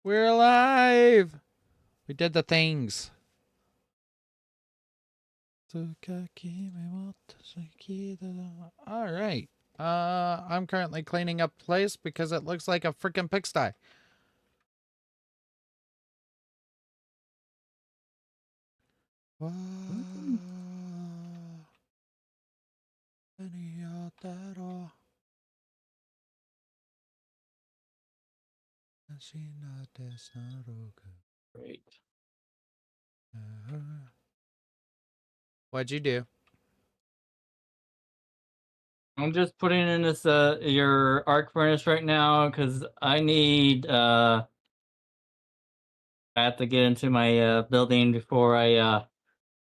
We're alive. We did the things. All right. I'm currently cleaning up place because it looks like a freaking pigsty. Great. What'd you do? I'm just putting in this your arc furnace right now because I have to get into my building before I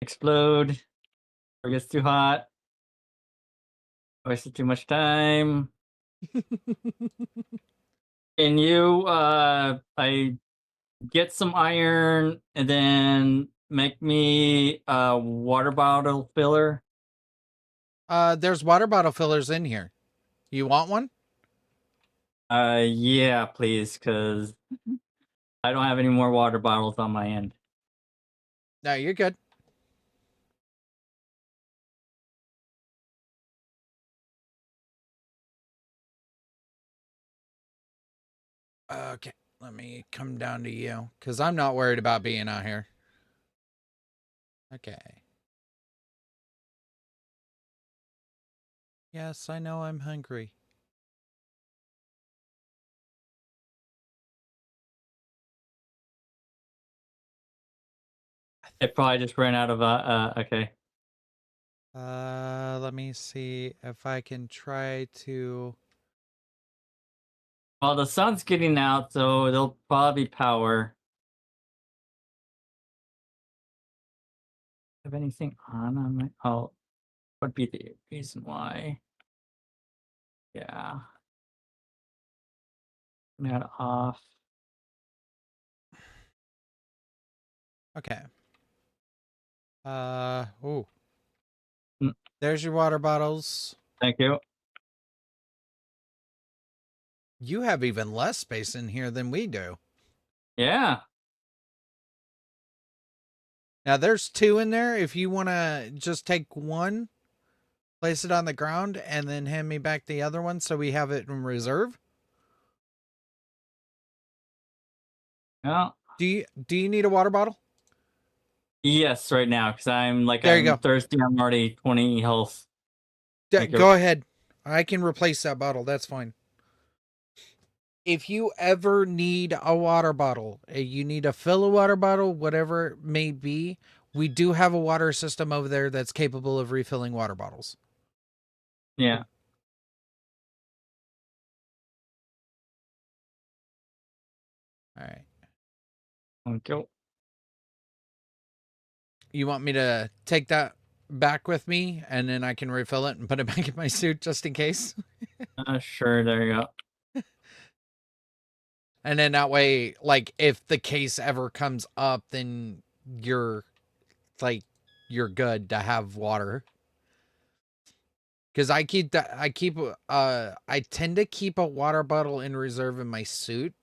explode or gets too hot. Wasted too much time. And I get some iron and then make me a water bottle filler. There's water bottle fillers in here. You want one? Yeah, please, because I don't have any more water bottles on my end. No, you're good. Okay, let me come down to you because I'm not worried about being out here. Okay. Yes, I know I'm hungry. It probably just ran out of okay. Let me see if I can try to. Well, the sun's getting out, so there'll probably be power. Have anything on my? Oh, would be the reason why. Yeah. That off. Okay. Oh. Mm. There's your water bottles. Thank you. You have even less space in here than we do. Yeah. Now there's 2 in there. If you want to just take one, place it on the ground, and then hand me back the other one so we have it in reserve. Yeah. Do you need a water bottle? Yes, right now, because There you go. thirsty. I'm already 20 health. Go ahead. I can replace that bottle. That's fine. If you ever need a water bottle, you need to fill a water bottle, whatever it may be, we do have a water system over there that's capable of refilling water bottles. Yeah. All right. Thank you. You want me to take that back with me and then I can refill it and put it back in my suit just in case? Sure. There you go. And then that way, like, if the case ever comes up, then you're you're good to have water. Because I tend to keep a water bottle in reserve in my suit.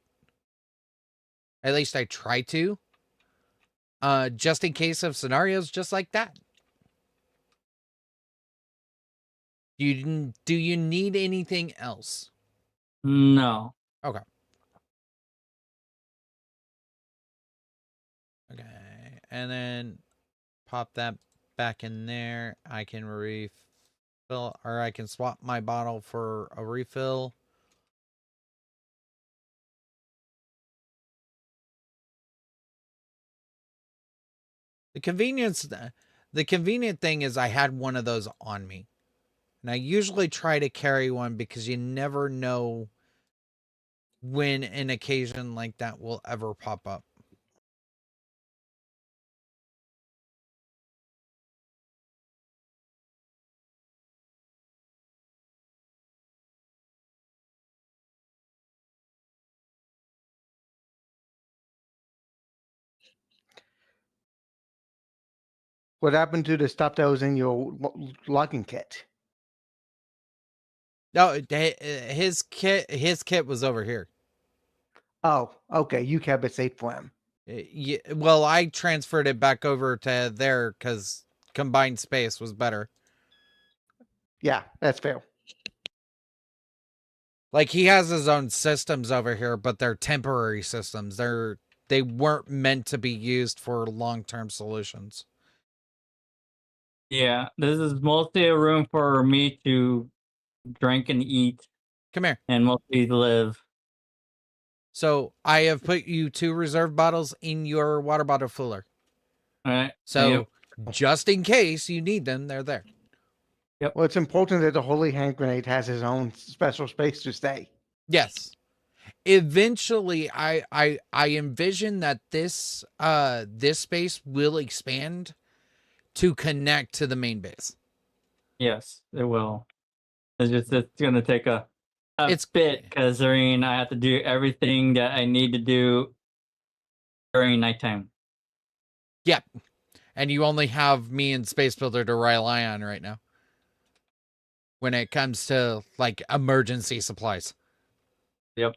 At least I try to. Just in case of scenarios just like that. Do you need anything else? No. Okay. Okay. And then pop that back in there. I can refill, or I can swap my bottle for a refill. The convenient thing is I had one of those on me. And I usually try to carry one because you never know when an occasion like that will ever pop up. What happened to the stuff that was in your logging kit? No, his kit was over here. Oh, okay. You kept it safe for him. Yeah, well, I transferred it back over to there because combined space was better. Yeah, that's fair. Like, he has his own systems over here, but they're temporary systems. They weren't meant to be used for long-term solutions. Yeah, this is mostly a room for me to drink and eat Come here. and mostly live. So I have put you 2 reserve bottles in your water bottle filler. All right. So just in case you need them, they're there. Well, it's important that the holy hand grenade has his own special space to stay. Yes. Eventually, I envision that this space will expand to connect to the main base. Yes, it will. It's gonna take a It's bit because I mean I have to do everything that I need to do during nighttime. Yep. And you only have me and Space Builder to rely on right now. When it comes to like emergency supplies. Yep.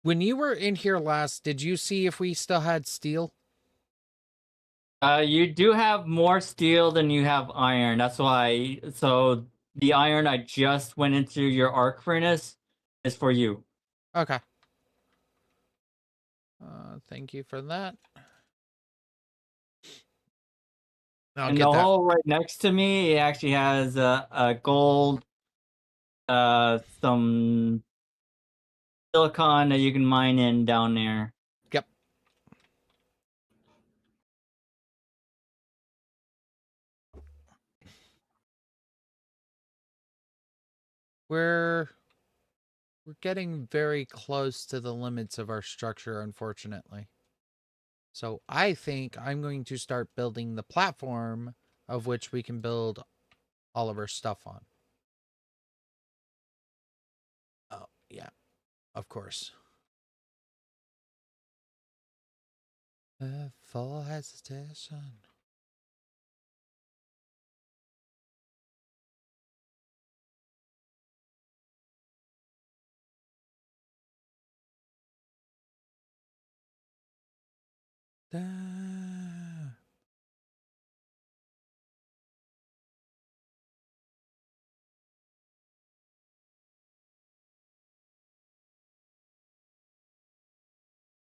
When you were in here last, did you see if we still had steel? You do have more steel than you have iron. That's why. So the iron I just went into your arc furnace is for you. Okay. Thank you for that. And the hole right next to me, it actually has a gold, some silicon that you can mine in down there. Yep. We're getting very close to the limits of our structure, unfortunately. So I think I'm going to start building the platform of which we can build all of our stuff on. Oh, yeah, of course. Full hesitation.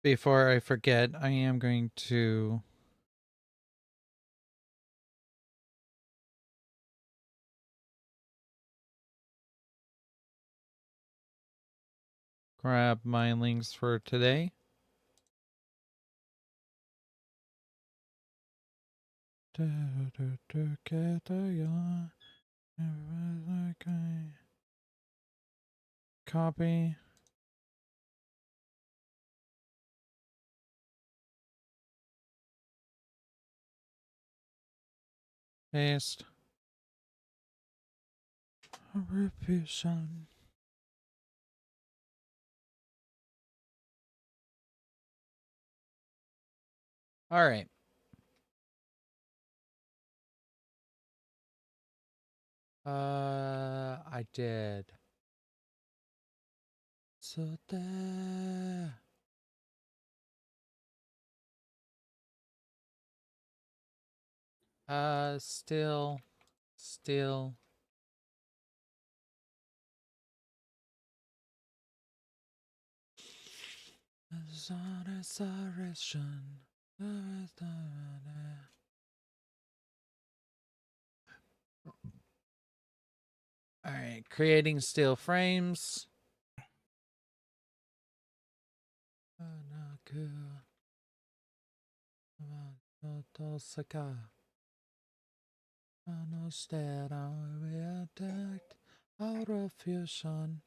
Before I forget, I am going to grab my links for today. Copy. Paste. Revision. All right. I did. So there. Still. All right, creating steel frames. Out of fusion.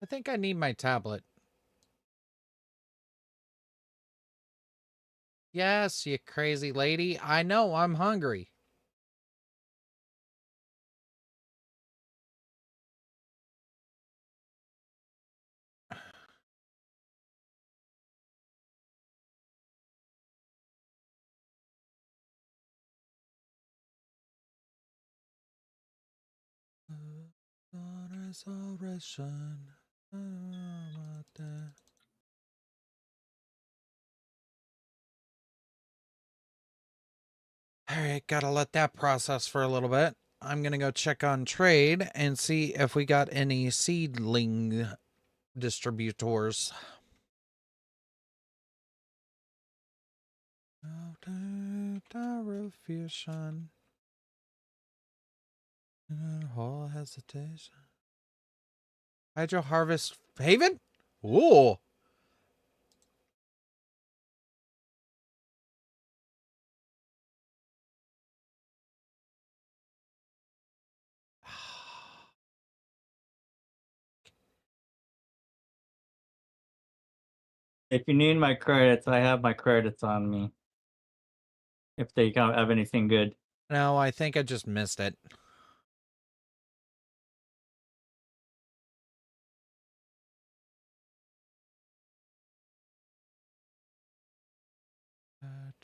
I think I need my tablet. Yes, you crazy lady. I know, I'm hungry. All right, gotta let that process for a little bit. I'm gonna go check on trade and see if we got any seedling distributors. Whole hesitation. Hydro Harvest Haven? Ooh. If you need my credits, I have my credits on me. If they don't have anything good. No, I think I just missed it.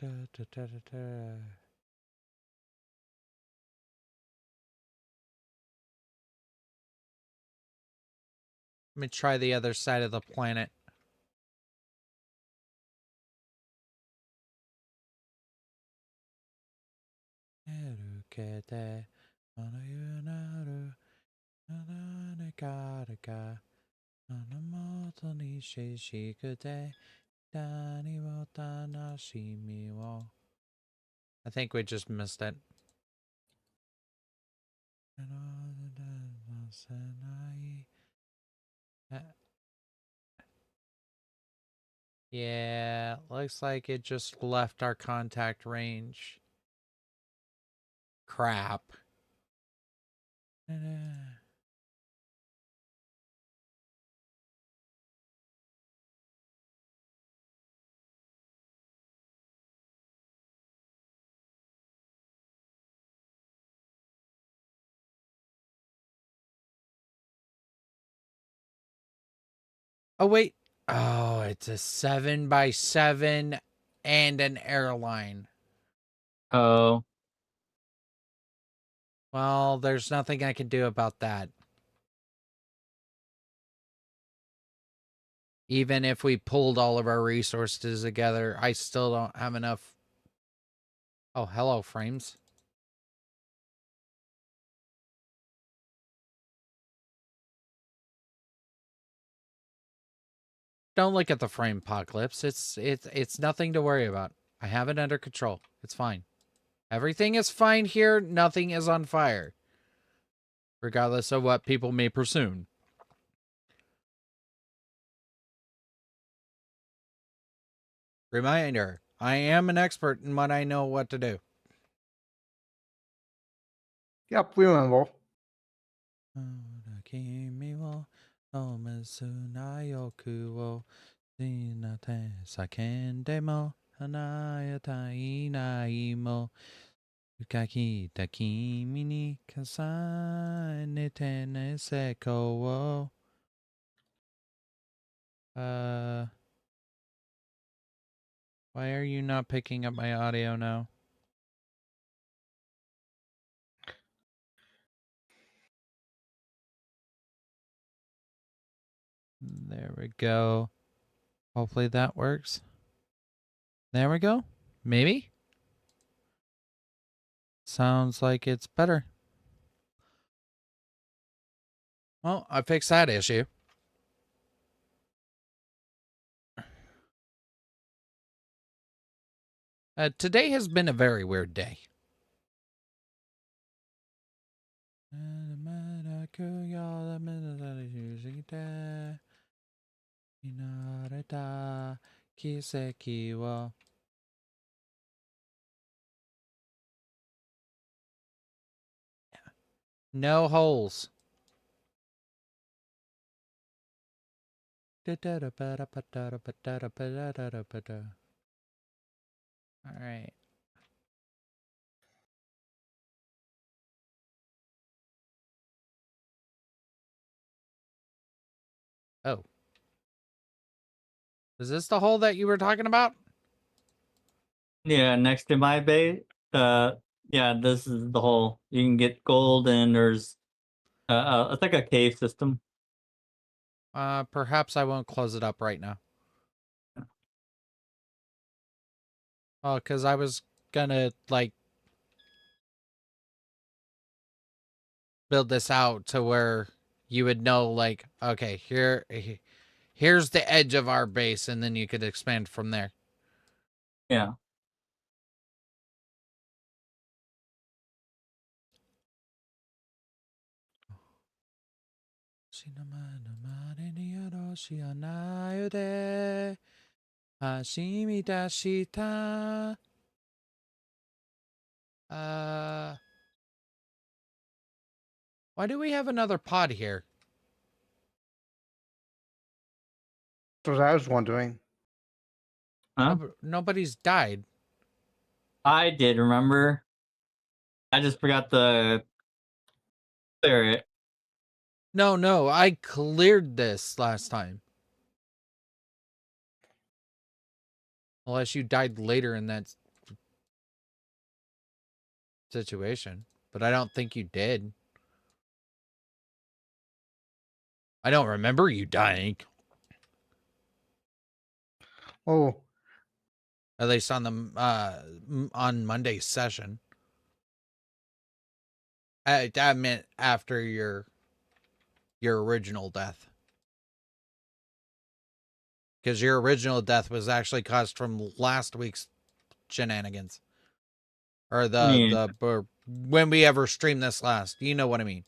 Let me try the other side of the planet. I think we just missed it. Yeah, looks like it just left our contact range. Crap. Oh, wait. Oh, it's a 7x7 and an airline. Oh. Well, there's nothing I can do about that. Even if we pulled all of our resources together, I still don't have enough. Oh, hello, frames. Don't look at the frame apocalypse. It's nothing to worry about. I have it under control. It's fine. Everything is fine here. Nothing is on fire. Regardless of what people may presume. Reminder, I am an expert in what I know what to do. Yep, we remember. Why are you not picking up my audio now? There we go. Hopefully that works. There we go. Maybe? Sounds like it's better. Well, I fixed that issue. Today has been a very weird day. No holes. All right. Oh. Is this the hole that you were talking about? Yeah, next to my base. Yeah, this is the hole. You can get gold and there's It's like a cave system. Perhaps I won't close it up right now. Oh, because I was gonna, like, build this out to where you would know, like, okay, here's the edge of our base, and then you could expand from there. Yeah. Why do we have another pod here? That's what I was wondering. Huh? Nobody's died. I did, remember? I just forgot to clear it. No, I cleared this last time. Unless you died later in that situation. But I don't think you did. I don't remember you dying. Oh, At least on the on Monday's session. I meant after your original death. Because your original death was actually caused from last week's shenanigans. Or or when we ever streamed this last. You know what I mean.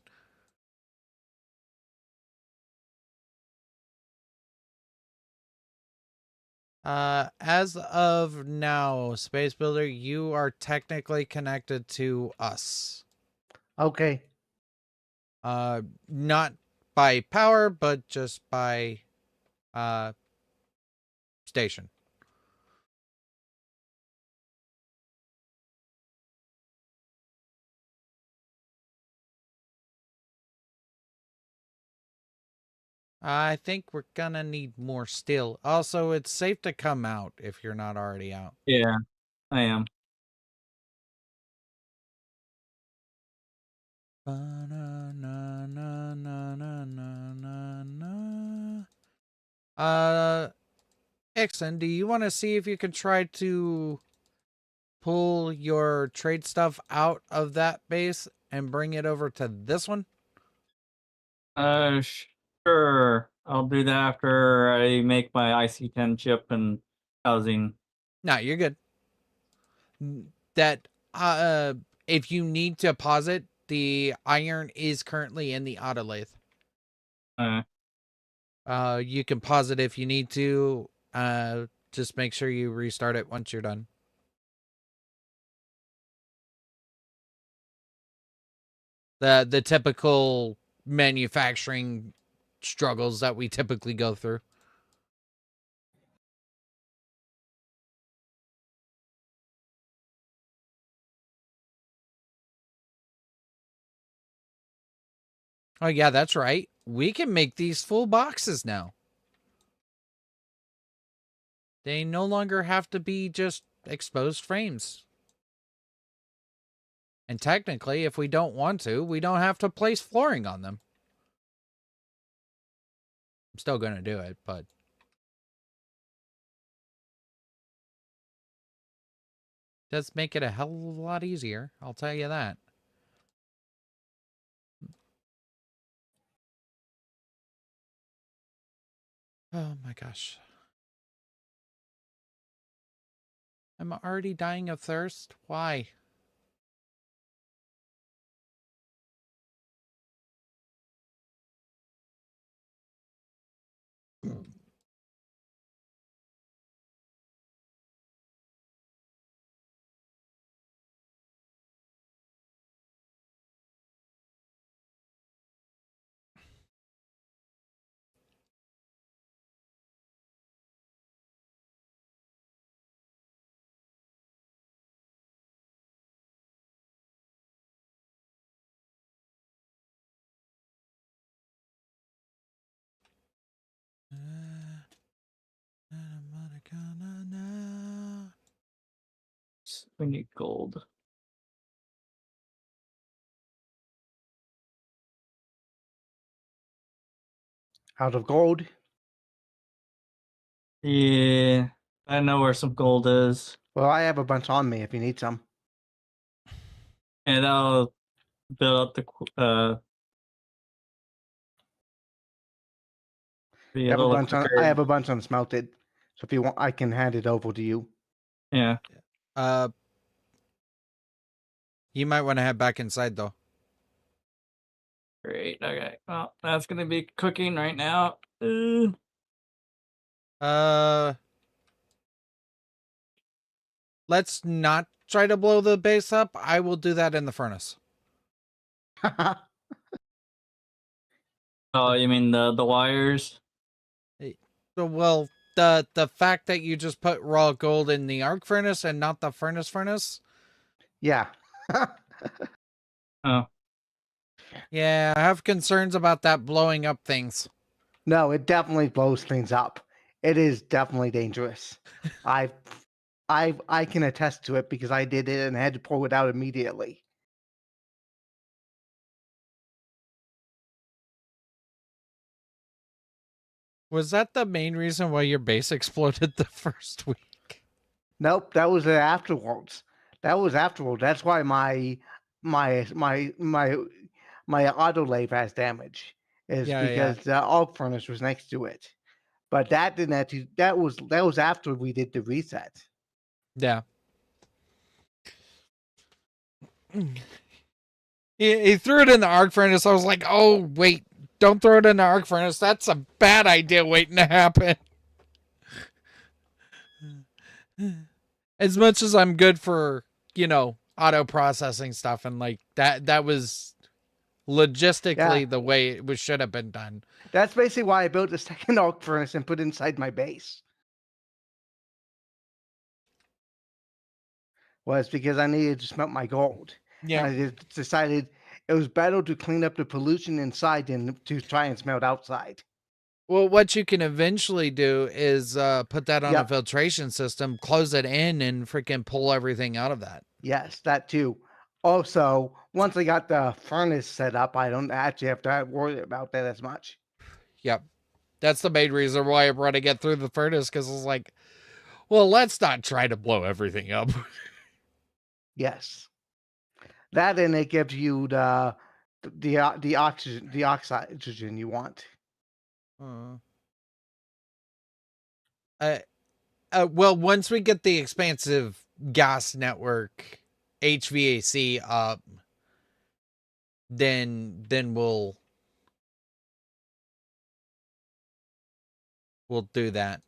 As of now, Space Builder, you are technically connected to us. okay. Not by power, but just by station. I think we're gonna need more steel. Also, it's safe to come out if you're not already out. Yeah, I am. Ixon, do you want to see if you can try to pull your trade stuff out of that base and bring it over to this one? Sure. I'll do that after I make my IC-10 chip and housing. No, you're good. That if you need to pause it, the iron is currently in the autolathe. You can pause it if you need to. Just make sure you restart it once you're done. The typical manufacturing struggles that we typically go through. Oh yeah, that's right. We can make these full boxes now. They no longer have to be just exposed frames. And technically, if we don't want to, we don't have to place flooring on them. I'm still going to do it, but... does make it a hell of a lot easier, I'll tell you that. Oh my gosh. I'm already dying of thirst? Why? We need gold. Out of gold. Yeah, I know where some gold is, Well, I have a bunch on me if you need some. and I'll build up be I a have a little bunch on. I quicker. have a bunch on smelted. So if you want, I can hand it over to you. Yeah. You might want to head back inside though. Great. Okay. Well, that's gonna be cooking right now. Let's not try to blow the base up. I will do that in the furnace. Oh, you mean the wires? So, well, the fact that you just put raw gold in the arc furnace and not the furnace. Yeah. Oh. Yeah, I have concerns about that blowing up things. No, it definitely blows things up. It is definitely dangerous. I can attest to it because I did it and had to pull it out immediately. Was that the main reason why your base exploded the first week? Nope, that was afterwards. That was afterwards. That's why my autolave has damage. Is Yeah, because the alt furnace was next to it. But that didn't actually, that was after we did the reset. Yeah. He threw it in the arc furnace. I was like, oh, wait, don't throw it in the arc furnace. That's a bad idea waiting to happen. As much as I'm good for, auto processing stuff and like that was logistically the way it should have been done. That's basically why I built the second arc furnace and put it inside my base. Was because I needed to smelt my gold. Yeah. And I just decided it was better to clean up the pollution inside than to try and smelt outside. Well, what you can eventually do is put that on a Yep. filtration system, close it in, and freaking pull everything out of that. Yes, that too. Also, once I got the furnace set up, I don't actually have to worry about that as much. Yep. That's the main reason why I brought to get through the furnace, because it's like, well, let's not try to blow everything up. Yes. That and it gives you the oxygen you want. Well, once we get the expansive gas network HVAC up, then we'll do that.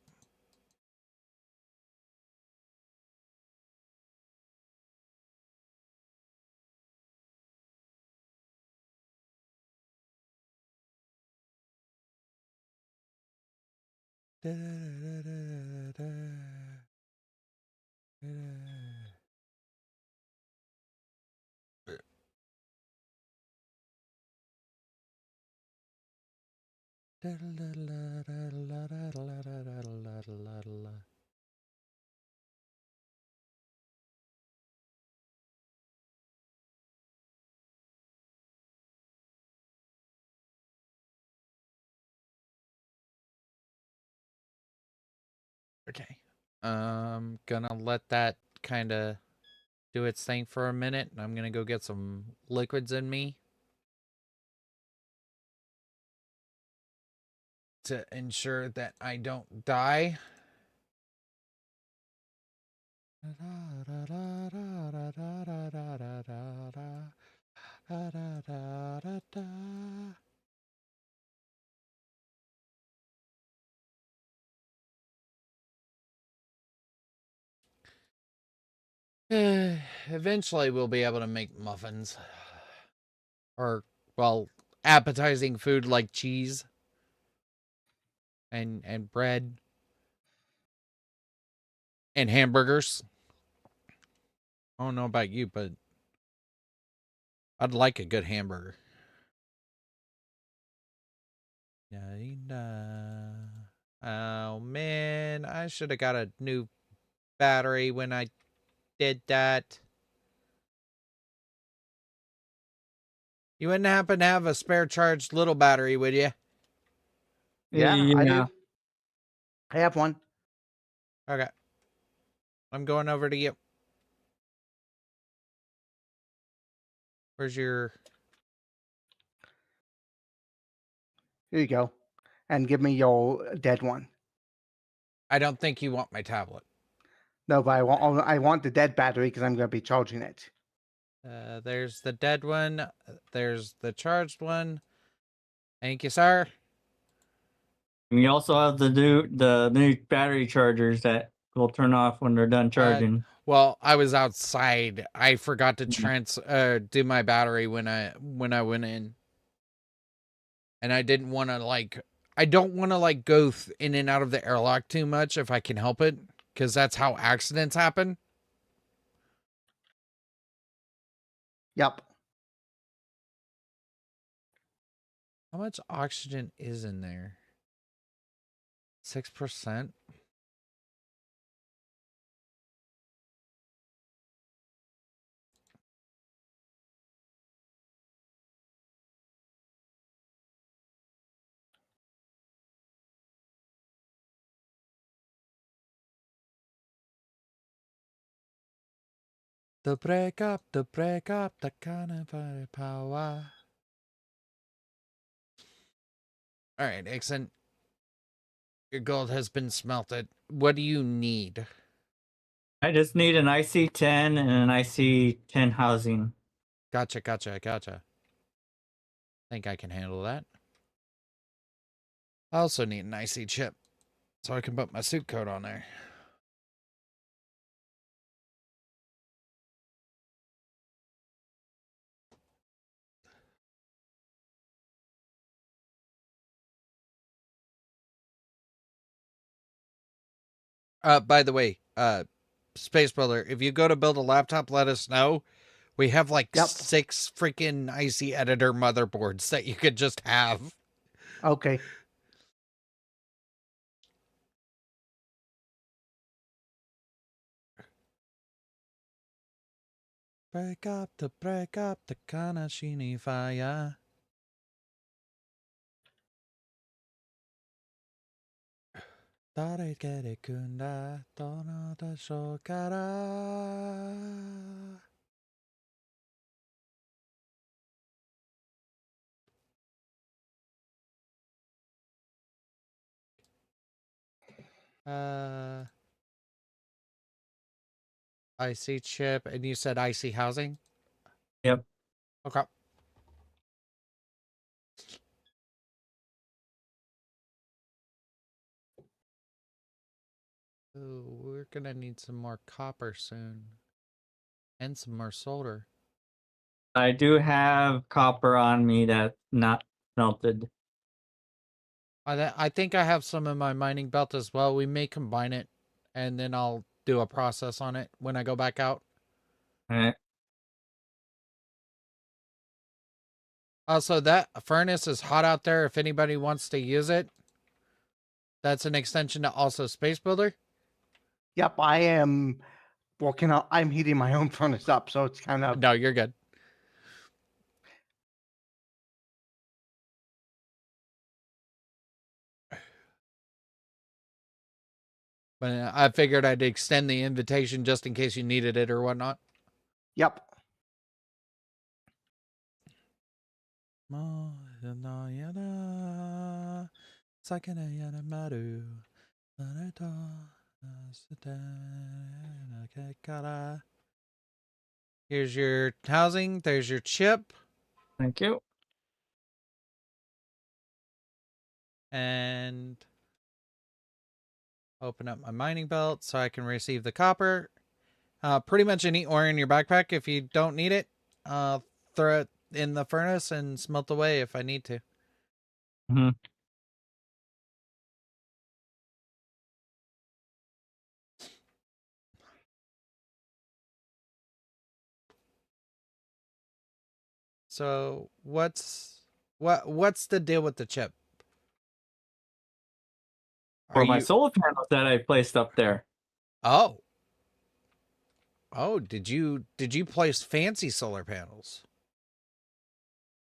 Okay. Gonna let that kind of do its thing for a minute. I'm gonna go get some liquids in me to ensure that I don't die. Eventually, we'll be able to make muffins. Or, well, appetizing food like cheese and bread and hamburgers. I don't know about you, but I'd like a good hamburger. Oh man, I should have got a new battery when I did that. You wouldn't happen to have a spare charged little battery, would you? Yeah, I Yeah. do. I have one. Okay. I'm going over to you. Where's your... Here you go. And give me your dead one. I don't think you want my tablet. No, but I want the dead battery because I'm going to be charging it. There's the dead one. There's the charged one. Thank you, sir. And you also have the new battery chargers that will turn off when they're done charging. Well, I was outside. I forgot to do my battery when I went in. And I didn't want to I don't want to go in and out of the airlock too much if I can help it, because that's how accidents happen. Yep. How much oxygen is in there? 6%? The break up, the kind of power. All right, Ixon. Your gold has been smelted. What do you need? I just need an IC-10 and an IC-10 housing. Gotcha. Think I can handle that. I also need an IC chip, so I can put my suit coat on there. By the way, Space Builder, if you go to build a laptop, let us know. We have 6 freaking IC editor motherboards that you could just have. Okay. Break up the Kanashini fire. Dare kere kunda tono da shokara. IC chip, and you said IC housing? Yep. Okay. Ooh, we're gonna need some more copper soon. And some more solder. I do have copper on me that's not melted. I think I have some in my mining belt as well. We may combine it, and then I'll do a process on it when I go back out. All right. Also, that furnace is hot out there if anybody wants to use it. That's an extension to also Space Builder. Yep, I am working on. I'm heating my own furnace up, so it's kind of. No, you're good. But I figured I'd extend the invitation just in case you needed it or whatnot. Yep. Here's your housing. There's your chip. Thank you. And open up my mining belt so I can receive the copper. Pretty much any ore in your backpack. If you don't need it, throw it in the furnace and smelt away if I need to. Mm-hmm. So what's the deal with the chip? For my solar panels that I placed up there. Oh. Oh, did you place fancy solar panels?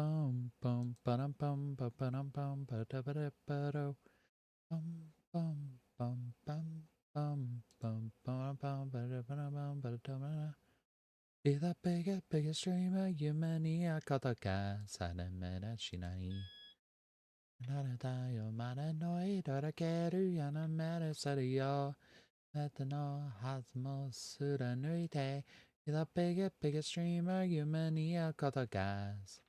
bum bum ba-dum bum ba-dum bum ba-da-ba-da-ba-do. Bum bum bum bum bum bum bum bum ba-da-ba-da-bum ba-da-da-ba-da. Be the biggest dreamer you many a kotaka sanemera shinai. Nada yo mana noi dora keru yana mera sario. Etano hasmo sura nuite. Be the biggest dreamer you many a kotakas.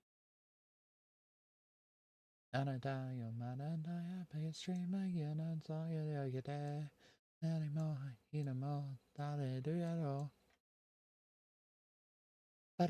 Nada yo mana noi biggest dreamer you know so you there. Anymore, more, dale do ya all. I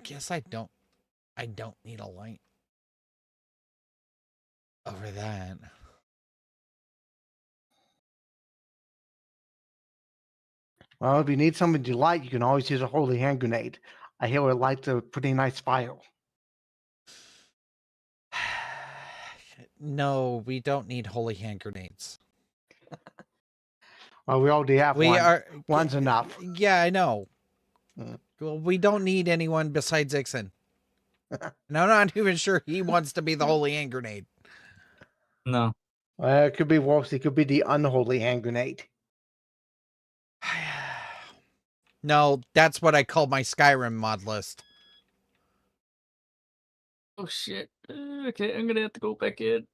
guess I don't need a light over that. Well, if you need something to light, you can always use a holy hand grenade. I hear it lights a pretty nice fire. No, we don't need holy hand grenades. Well, we already have one. One's enough. Yeah, I know. Well, we don't need anyone besides Ixon. And I'm not even sure he wants to be the holy hand grenade. No. It could be worse. It could be the unholy hand grenade. No, that's what I call my Skyrim mod list. Oh shit. Okay, I'm gonna have to go back in.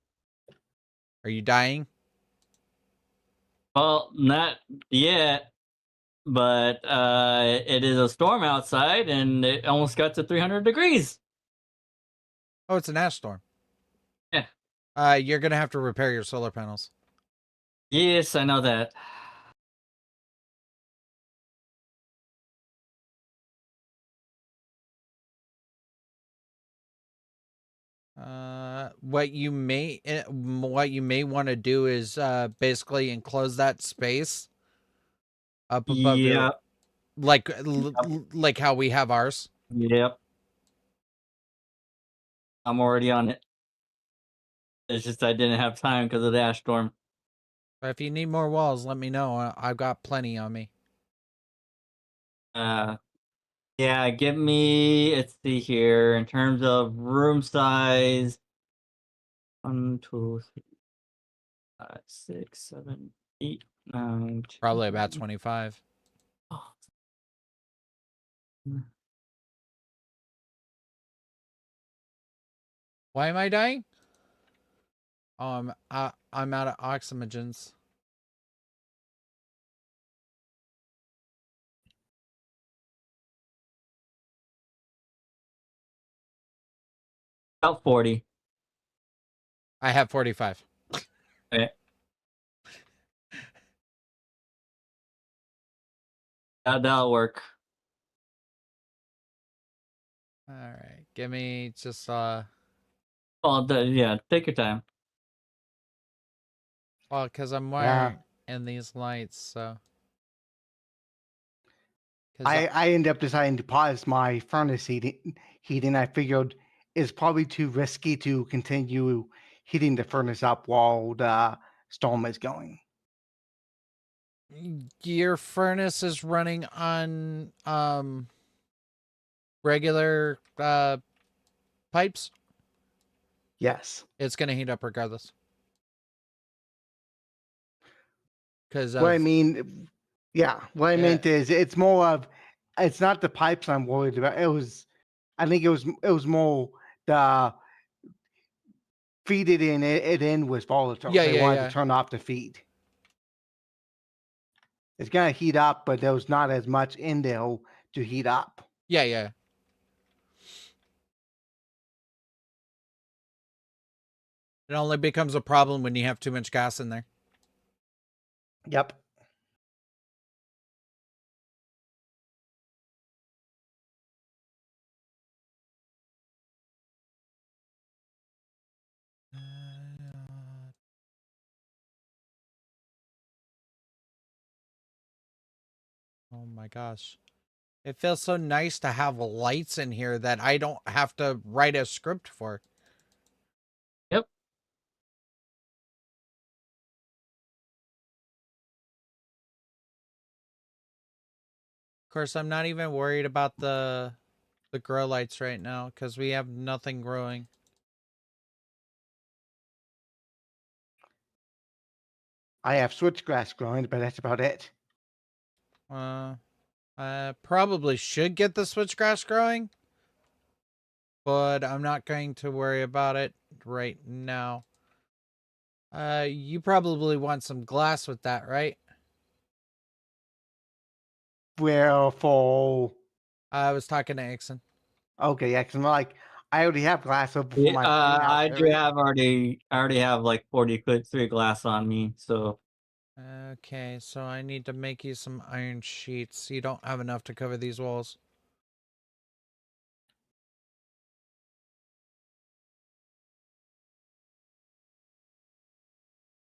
Are you dying? Well, not yet, but it is a storm outside, and it almost got to 300 degrees. Oh, it's an ash storm. Yeah. You're gonna have to repair your solar panels. Yes, I know that. What you may want to do is basically enclose that space up above your like how we have ours. Yep. I'm already on it. It's just I didn't have time because of the ash storm. But if you need more walls, let me know. I've got plenty on me. Yeah, give me, let's see here, in terms of room size, 1, 2, 3, 5, 6, 7, 8, 9, 10. Probably about 25. Oh. Why am I dying? I'm out of oxygens. About 40. I have 45. Okay. That'll work. All right, give me just yeah, take your time. well, because I'm wiring in these lights, so. I ended up deciding to pause my furnace heating. I figured it's probably too risky to continue heating the furnace up while the storm is going. Your furnace is running on regular pipes? Yes. It's going to heat up regardless. Because what I mean, what I meant is it's more of, it's not the pipes I'm worried about. I think it was more the feed it in was volatile. Yeah, They yeah, wanted yeah. to turn off the feed. It's gonna heat up, but there was not as much in there to heat up. Yeah, yeah. It only becomes a problem when you have too much gas in there. Yep. Oh my gosh. It feels so nice to have lights in here that I don't have to write a script for. Yep. Of course, I'm not even worried about the grow lights right now because we have nothing growing. I have switchgrass growing, but that's about it. I probably should get the switchgrass growing, but I'm not going to worry about it right now. You probably want some glass with that, right? Well, for I was talking to Ixon. okay, yeah, 'cause I'm like I already have glass over for Yeah, my greenhouse I do area. have already. I already have like 43 glass on me. So Okay, so I need to make you some iron sheets. You don't have enough to cover these walls.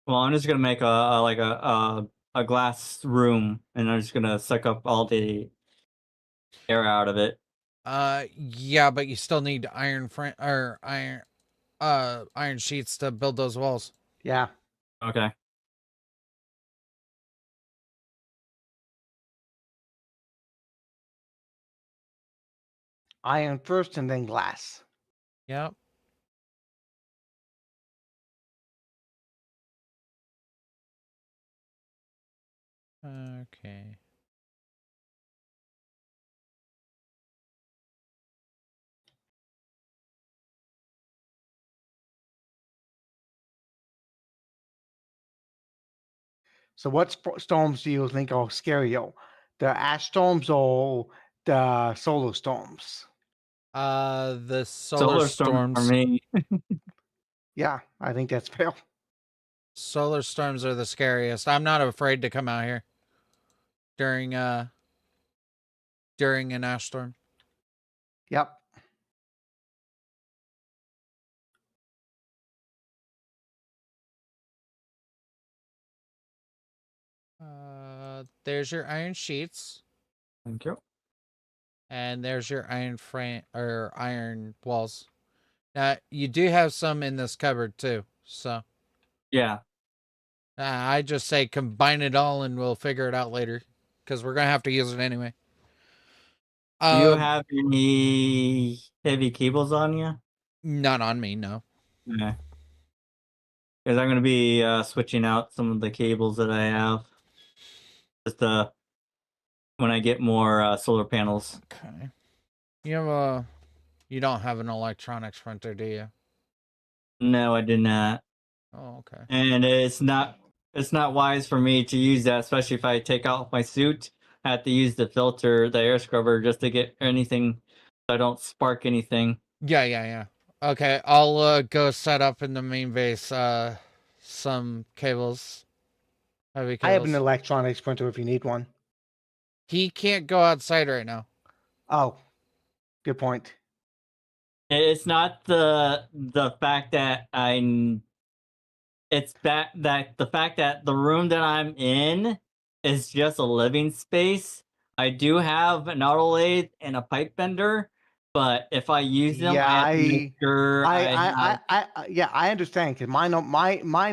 well, I'm just gonna make a glass room, and I'm just gonna suck up all the air out of it. Yeah, but you still need iron iron sheets to build those walls. Yeah. Okay. Iron first and then glass. Yep. Okay. So what storms do you think are scarier? The ash storms or the solar storms? The solar Solar storm for storms. me. Yeah, I think that's fair. Solar storms are the scariest. I'm not afraid to come out here during an ash storm. Yep. There's your iron sheets, Thank you. and there's your iron frame or iron walls. Now you do have some in this cupboard too, so Yeah. I just say combine it all, and we'll figure it out later, because we're gonna have to use it anyway. Do you have any heavy cables on you? Not on me, no. Yeah. Because I'm gonna be switching out some of the cables that I have. Just when I get more solar panels. Okay. You don't have an electronics printer, do you? No, I did not. Oh, okay. And it's not wise for me to use that, especially if I take off my suit. I have to use the filter, the air scrubber, just to get anything so I don't spark anything. Yeah. Okay, I'll go set up in the main base some cables. Heavy I have an cables. electronics printer if you need one. He can't go outside right now. Oh, good point. It's not the fact that it's that the fact that the room that I'm in is just a living space. I do have an auto lathe and a pipe bender, but if I use them, Yeah, I have to make sure I have. yeah, I understand because mine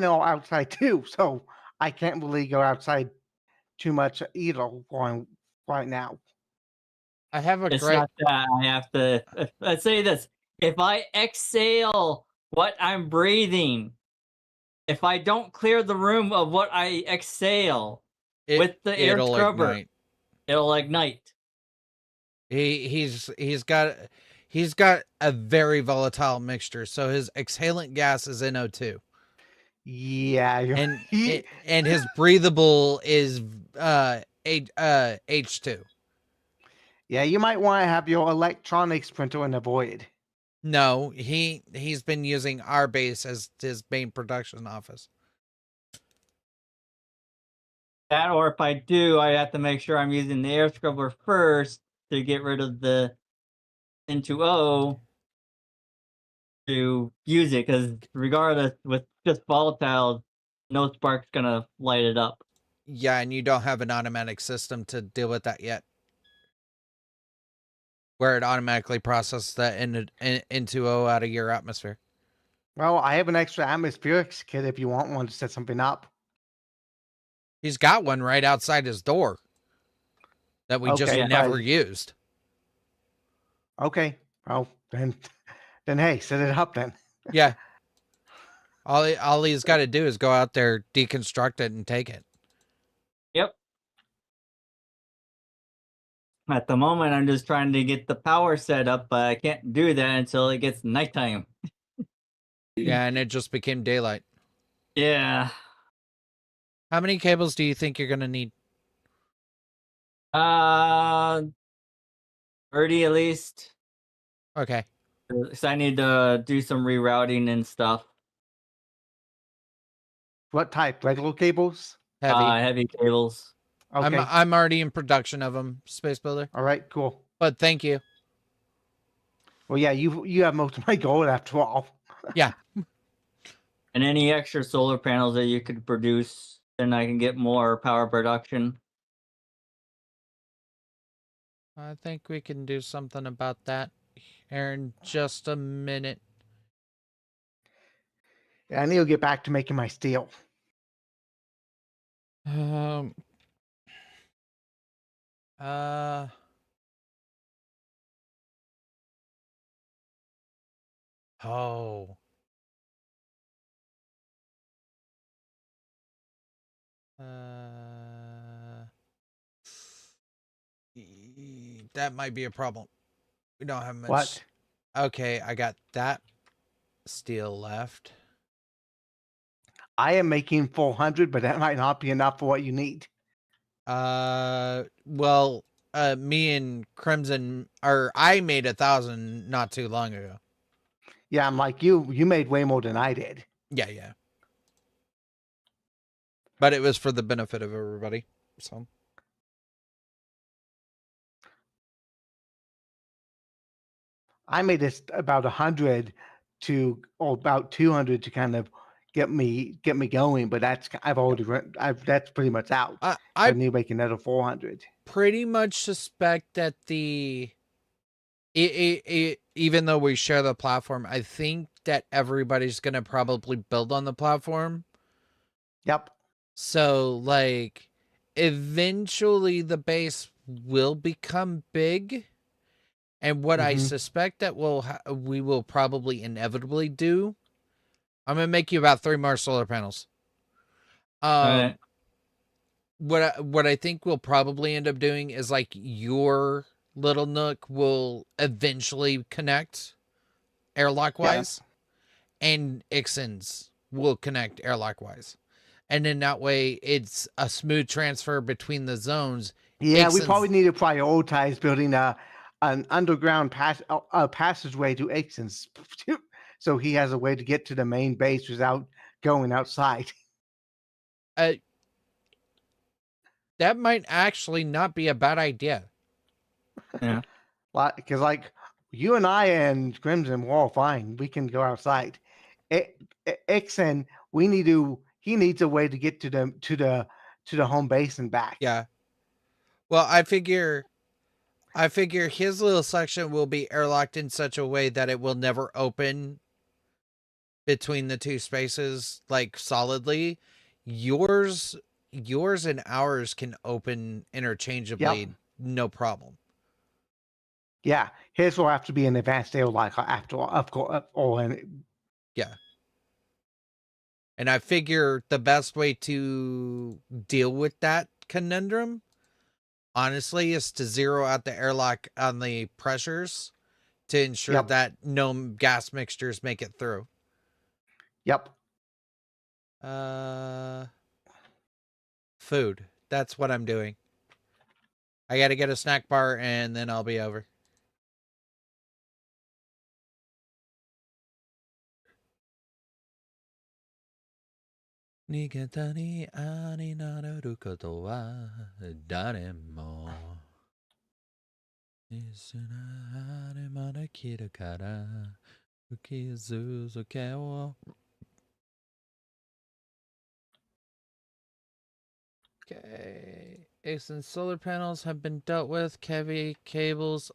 are outside too, so I can't really go outside too much either going right now. I have a It's great. not that I have to. Let's say this: if I exhale what I'm breathing, if I don't clear the room of what I exhale with the air It'll scrubber, ignite. it'll ignite. He's got a very volatile mixture, so his exhalant gas is NO2. Yeah, And his breathable is H2. yeah, you might want to have your electronics printer in the void. No, he's been using our base as his main production office. That, or if I do, I have to make sure I'm using the air scrubber first to get rid of the N2O to use it, because regardless, with just volatile, no spark's gonna light it up. Yeah, and you don't have an automatic system to deal with that yet, where it automatically processes that into out of your atmosphere. Well, I have an extra atmospherics kit if you want one to set something up. He's got one right outside his door that we just Okay, never but used. okay. Well, then hey, set it up then. Yeah. All he's got to do is go out there, deconstruct it, and take it. Yep. At the moment, I'm just trying to get the power set up, but I can't do that until it gets nighttime. Yeah, and it just became daylight. Yeah. How many cables do you think you're going to need? 30 at least. Okay. So I need to do some rerouting and stuff. What type? Regular cables? Heavy. Heavy cables. Okay. I'm already in production of them, Space Builder. All right, cool. But thank you. Well, yeah, you have most of my gold after all. Yeah. And any extra solar panels that you could produce, then I can get more power production. I think we can do something about that here in just a minute. Yeah, I need to get back to making my steel. Um. Oh. That might be a problem. We don't have much. What? Okay, I got that steel left. I am making 400, but that might not be enough for what you need. Well, me and Crimson, or I made 1,000 not too long ago. Yeah, I'm like you. You made way more than I did. Yeah. But it was for the benefit of everybody. So. I made this about 100 to, or about 200 to kind of get me going. But I've already that's pretty much out. I need to make another 400. Pretty much suspect that even though we share the platform, I think that everybody's gonna probably build on the platform. Yep. So like, eventually the base will become big. And what I suspect that we will probably inevitably do, I'm gonna make you about 3 more solar panels. Right. What I think we'll probably end up doing is like your little nook will eventually connect airlock wise, and Ixon's will connect airlock wise, and then that way it's a smooth transfer between the zones. Yeah, we probably need to prioritize building an underground passageway to Ixon's, so he has a way to get to the main base without going outside. That might actually not be a bad idea. Yeah. Because like you and I and Crimson, we're all fine. We can go outside. Ixon, he needs a way to get to the home base and back. Yeah. Well, I figure his little section will be airlocked in such a way that it will never open between the two spaces, like solidly. Yours and ours can open interchangeably, no problem. Yeah, his will have to be an advanced airlock after all, of course. Yeah. And I figure the best way to deal with that conundrum, honestly, is to zero out the airlock on the pressures to ensure that no gas mixtures make it through. Yep. Food. That's what I'm doing. I got to get a snack bar and then I'll be over. Nigata ni ani naru koto wa dare mo. Isuna are mada kiru kara ukizuzuke wo. Okay. And solar panels have been dealt with. Heavy cables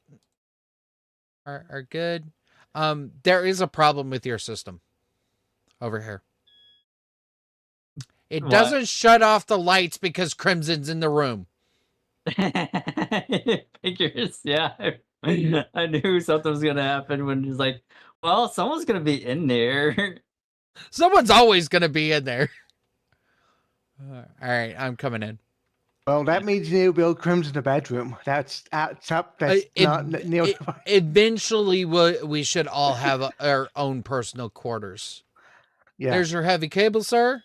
are good. There is a problem with your system over here. It What? doesn't shut off the lights because Crimson's in the room. Figures, yeah. I knew something was gonna happen when he's like, well, someone's gonna be in there. Someone's always going to be in there. All right, I'm coming in. Well, that means you need to build Crimson in the bedroom. That's up. That's not near. Eventually, we should all have our own personal quarters. Yeah. There's your heavy cable, sir.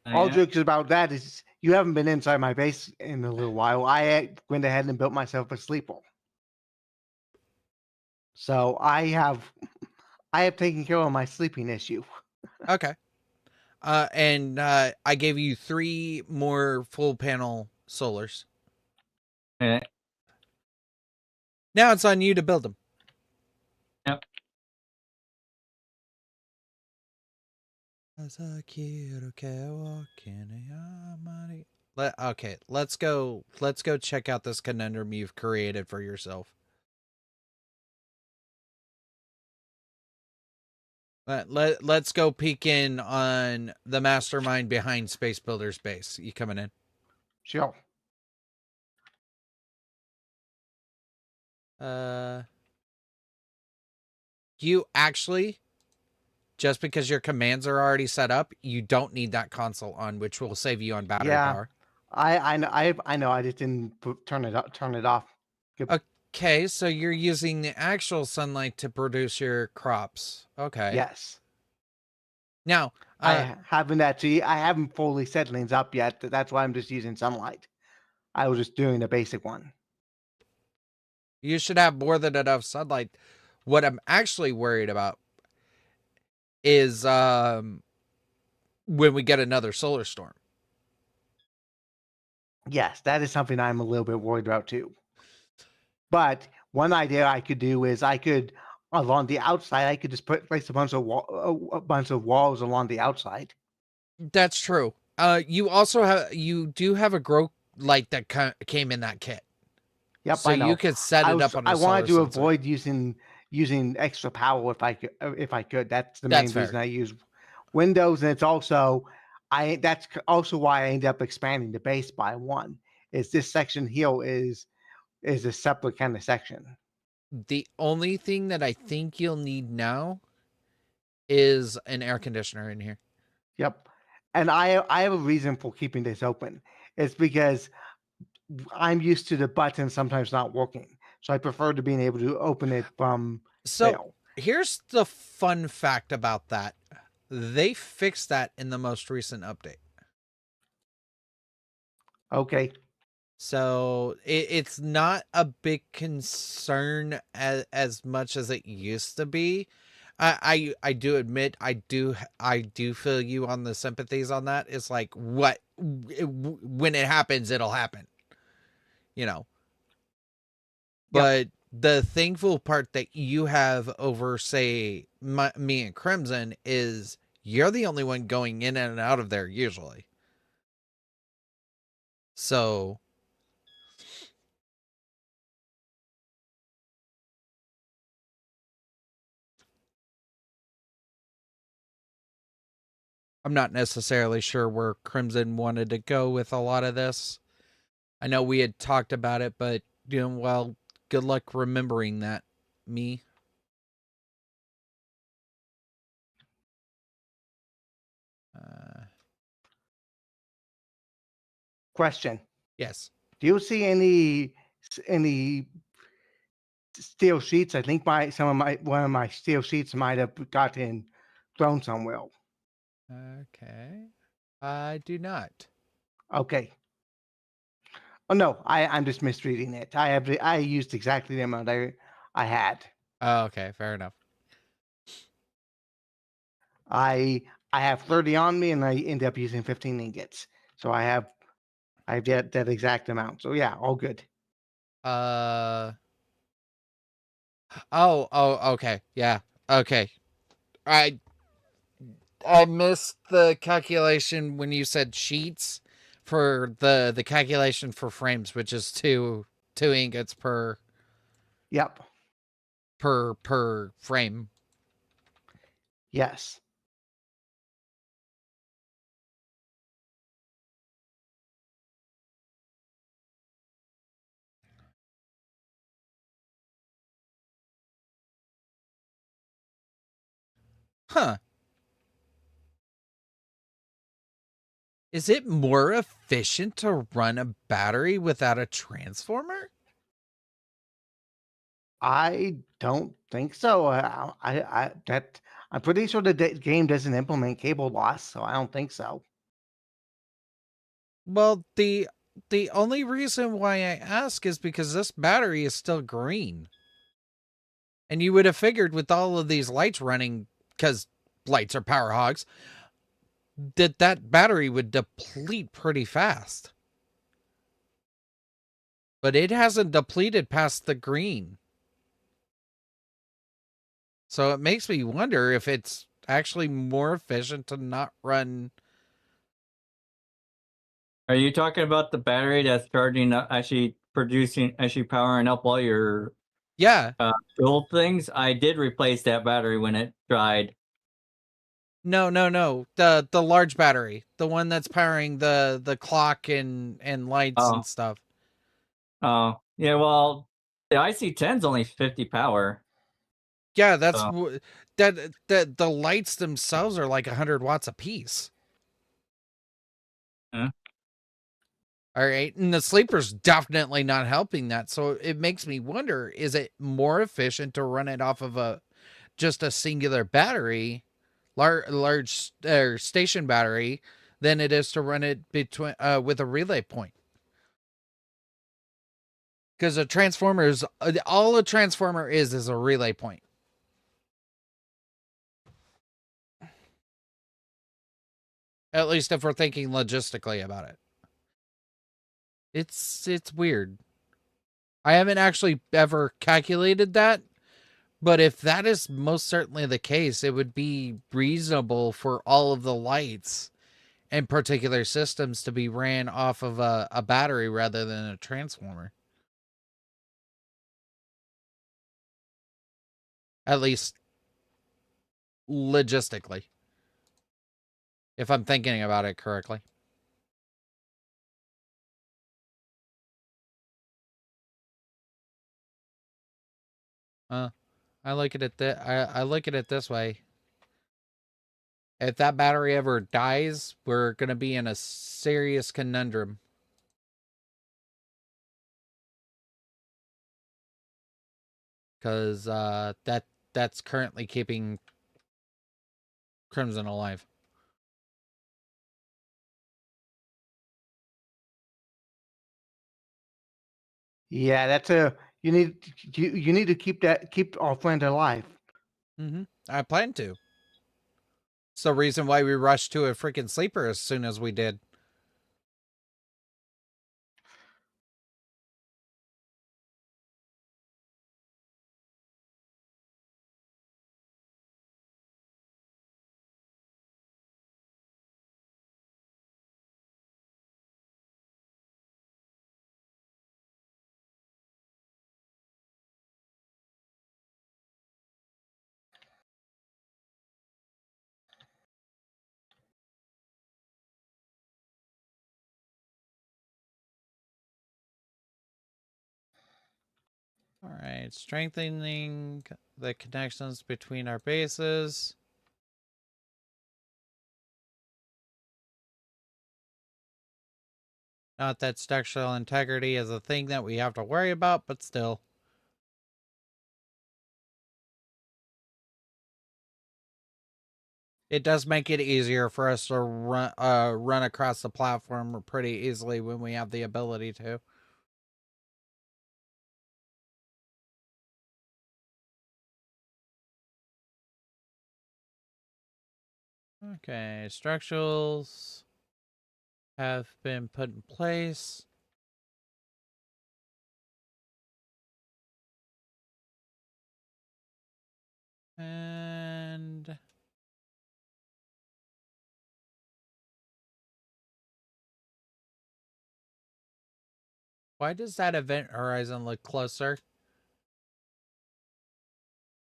All jokes about that is you haven't been inside my base in a little while. I went ahead and built myself a sleeper. So I have taken care of my sleeping issue. Okay. And I gave you 3 more full panel solars. Okay. Now it's on you to build them. Yep. Okay, let's go check out this conundrum you've created for yourself. Let's go peek in on the mastermind behind Space Builder's base. You coming in? Sure. You actually, just because your commands are already set up, you don't need that console on, which will save you on battery power. I know. I just didn't turn it off. Okay, so you're using the actual sunlight to produce your crops. Okay. Yes. Now, I haven't fully set things up yet. That's why I'm just using sunlight. I was just doing the basic one. You should have more than enough sunlight. What I'm actually worried about is when we get another solar storm. Yes, that is something I'm a little bit worried about too. But one idea I could do is along the outside, I could just place a bunch of walls along the outside. That's true. You do have a grow light that came in that kit. Yep, so I know. You could set it up on. I wanted to avoid using extra power if I could. That's the main reason I use Windows, and it's also that's also why I ended up expanding the base by 1. Is this section here is a separate kind of section. The only thing that I think you'll need now is an air conditioner in here. Yep. And I have a reason for keeping this open. It's because I'm used to the button sometimes not working. So I prefer to being able to open it from there. Here's the fun fact about that. They fixed that in the most recent update. Okay. So it's not a big concern as much as it used to be. I do admit I do feel you on the sympathies on that. It's like when it happens, it'll happen. You know. But the thankful part that you have over, say, me and Crimson is you're the only one going in and out of there usually. So I'm not necessarily sure where Crimson wanted to go with a lot of this. I know we had talked about it, but well, good luck remembering that, me. Question. Yes. Do you see any steel sheets? I think one of my steel sheets might have gotten thrown somewhere. Okay. I do not. Okay. Oh no, I'm just misreading it. I used exactly the amount I had. Oh, okay, fair enough. I have 30 on me, and I end up using 15 ingots. So I have that exact amount. So yeah, all good. Oh, okay. Yeah. Okay. I missed the calculation when you said sheets, for the calculation for frames, which is two ingots per Yep. per frame. Yes. Huh. Is it more efficient to run a battery without a transformer? I don't think so. I'm pretty sure the game doesn't implement cable loss, so I don't think so. Well, the only reason why I ask is because this battery is still green. And you would have figured with all of these lights running, because lights are power hogs, that battery would deplete pretty fast. But it hasn't depleted past the green. So it makes me wonder if it's actually more efficient to not run. Are you talking about the battery that's charging, actually powering up all your Yeah. build things? I did replace that battery when it died. No. The large battery, the one that's powering the clock and lights and stuff. Oh, yeah. Well, the IC10's only 50 power. Yeah, that's that the lights themselves are like 100 watts a piece. Huh? All right, and the sleeper's definitely not helping that. So it makes me wonder: is it more efficient to run it off of just a singular battery, large station battery, than it is to run it between with a relay point? Because a transformer is all a transformer is a relay point. At least if we're thinking logistically about it. It's weird. I haven't actually ever calculated that, but if that is most certainly the case, it would be reasonable for all of the lights and particular systems to be ran off of a battery rather than a transformer. At least logistically, if I'm thinking about it correctly. I look at it I look at it this way. If that battery ever dies, we're gonna be in a serious conundrum. Because that's currently keeping Crimson alive. Yeah, you need to keep our friend alive. Mm-hmm. I plan to. It's the reason why we rushed to a freaking sleeper as soon as we did. All right, strengthening the connections between our bases. Not that structural integrity is a thing that we have to worry about, but still. It does make it easier for us to run across the platform pretty easily when we have the ability to. Okay, structurals have been put in place. And Why does that event horizon look closer?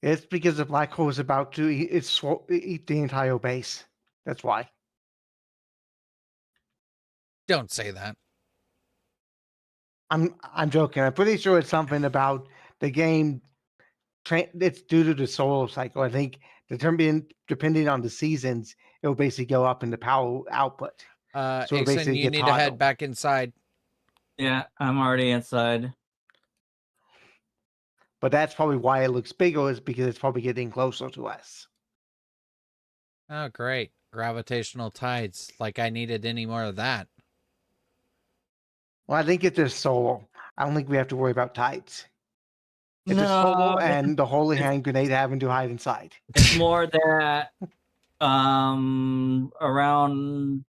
It's because the black hole is about to eat the entire base. That's why. Don't say that. I'm joking. I'm pretty sure it's something about the game. It's due to the solar cycle. I think depending on the seasons, it will basically go up in the power output. So it Ixon, basically you gets need to head hotter. back inside. Yeah, I'm already inside. But that's probably why it looks bigger, is because it's probably getting closer to us. Oh, great. Gravitational tides. Like I needed any more of that. Well, I think it's just solar. I don't think we have to worry about tides. It's just No, solar and the holy it's- hand grenade having to hide inside. It's more that around,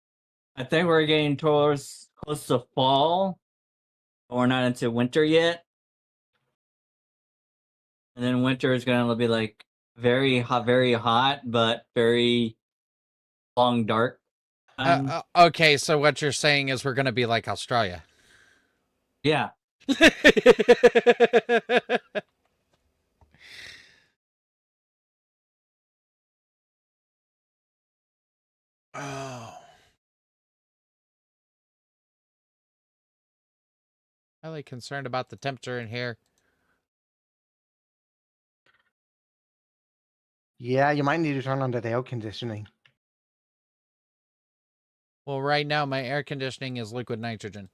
I think we're getting towards close to fall. We're not into winter yet. And then winter is gonna be like very hot, but very long dark. Okay, so what you're saying is we're going to be like Australia. Yeah. Oh. Highly concerned about the temperature in here. Yeah, you might need to turn on the air conditioning. Well, right now my air conditioning is liquid nitrogen.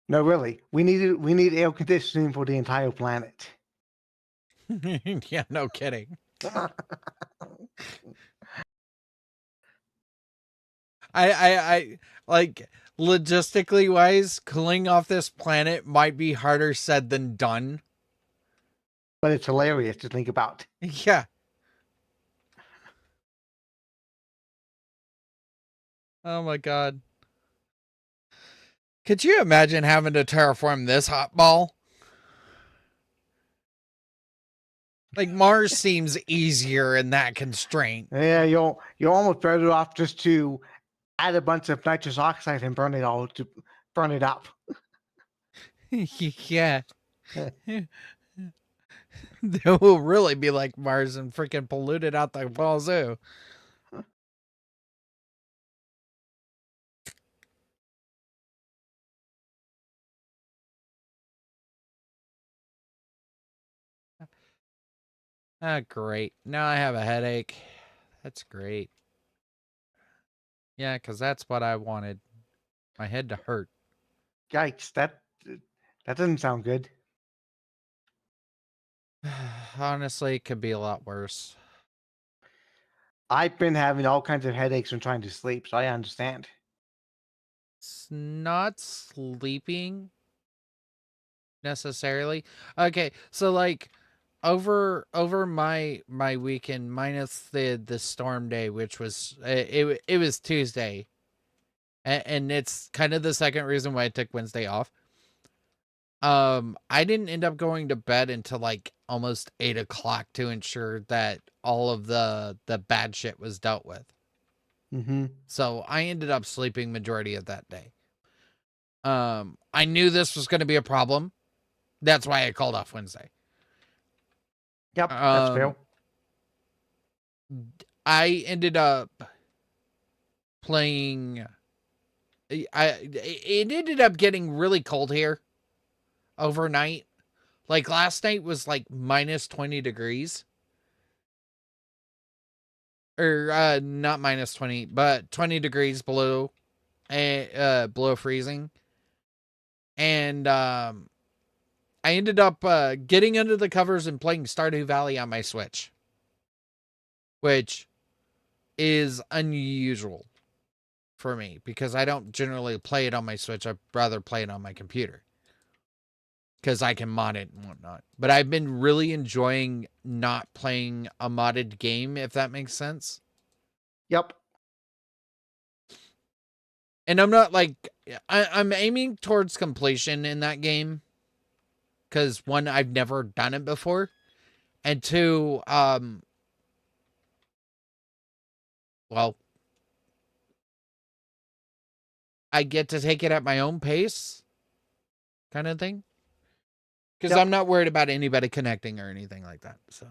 No, really, we need air conditioning for the entire planet. Yeah, no kidding. I like logistically wise, cooling off this planet might be harder said than done. But it's hilarious to think about. Yeah. Oh my god. Could you imagine having to terraform this hot ball? Like Mars seems easier in that constraint. Yeah, you're almost better off just to add a bunch of nitrous oxide and burn it all to burn it up. Yeah. They will really be like Mars and freaking pollute it out the wazoo. Ah, great. Now I have a headache. That's great. Yeah, because that's what I wanted. My head to hurt. Yikes! That doesn't sound good. Honestly, it could be a lot worse. I've been having all kinds of headaches from trying to sleep, so I understand. It's not sleeping necessarily. Okay, so like over my weekend minus the storm day, which was it was Tuesday, and it's kind of the second reason why I took Wednesday off. I didn't end up going to bed until like almost 8 o'clock to ensure that all of the bad shit was dealt with. Mm-hmm. So I ended up sleeping majority of that day. I knew this was going to be a problem. That's why I called off Wednesday. Yep, that's fair. I ended up playing. It ended up getting really cold here overnight. Like last night was like minus 20 degrees. Or not minus 20, but 20 degrees below below freezing. And I ended up getting under the covers and playing Stardew Valley on my Switch, which is unusual for me because I don't generally play it on my Switch. I'd rather play it on my computer because I can mod it and whatnot. But I've been really enjoying not playing a modded game, if that makes sense. Yep. And I'm not like, I'm aiming towards completion in that game. because one, I've never done it before, and two, well, I get to take it at my own pace, kind of thing. Because I'm not worried about anybody connecting or anything like that. So.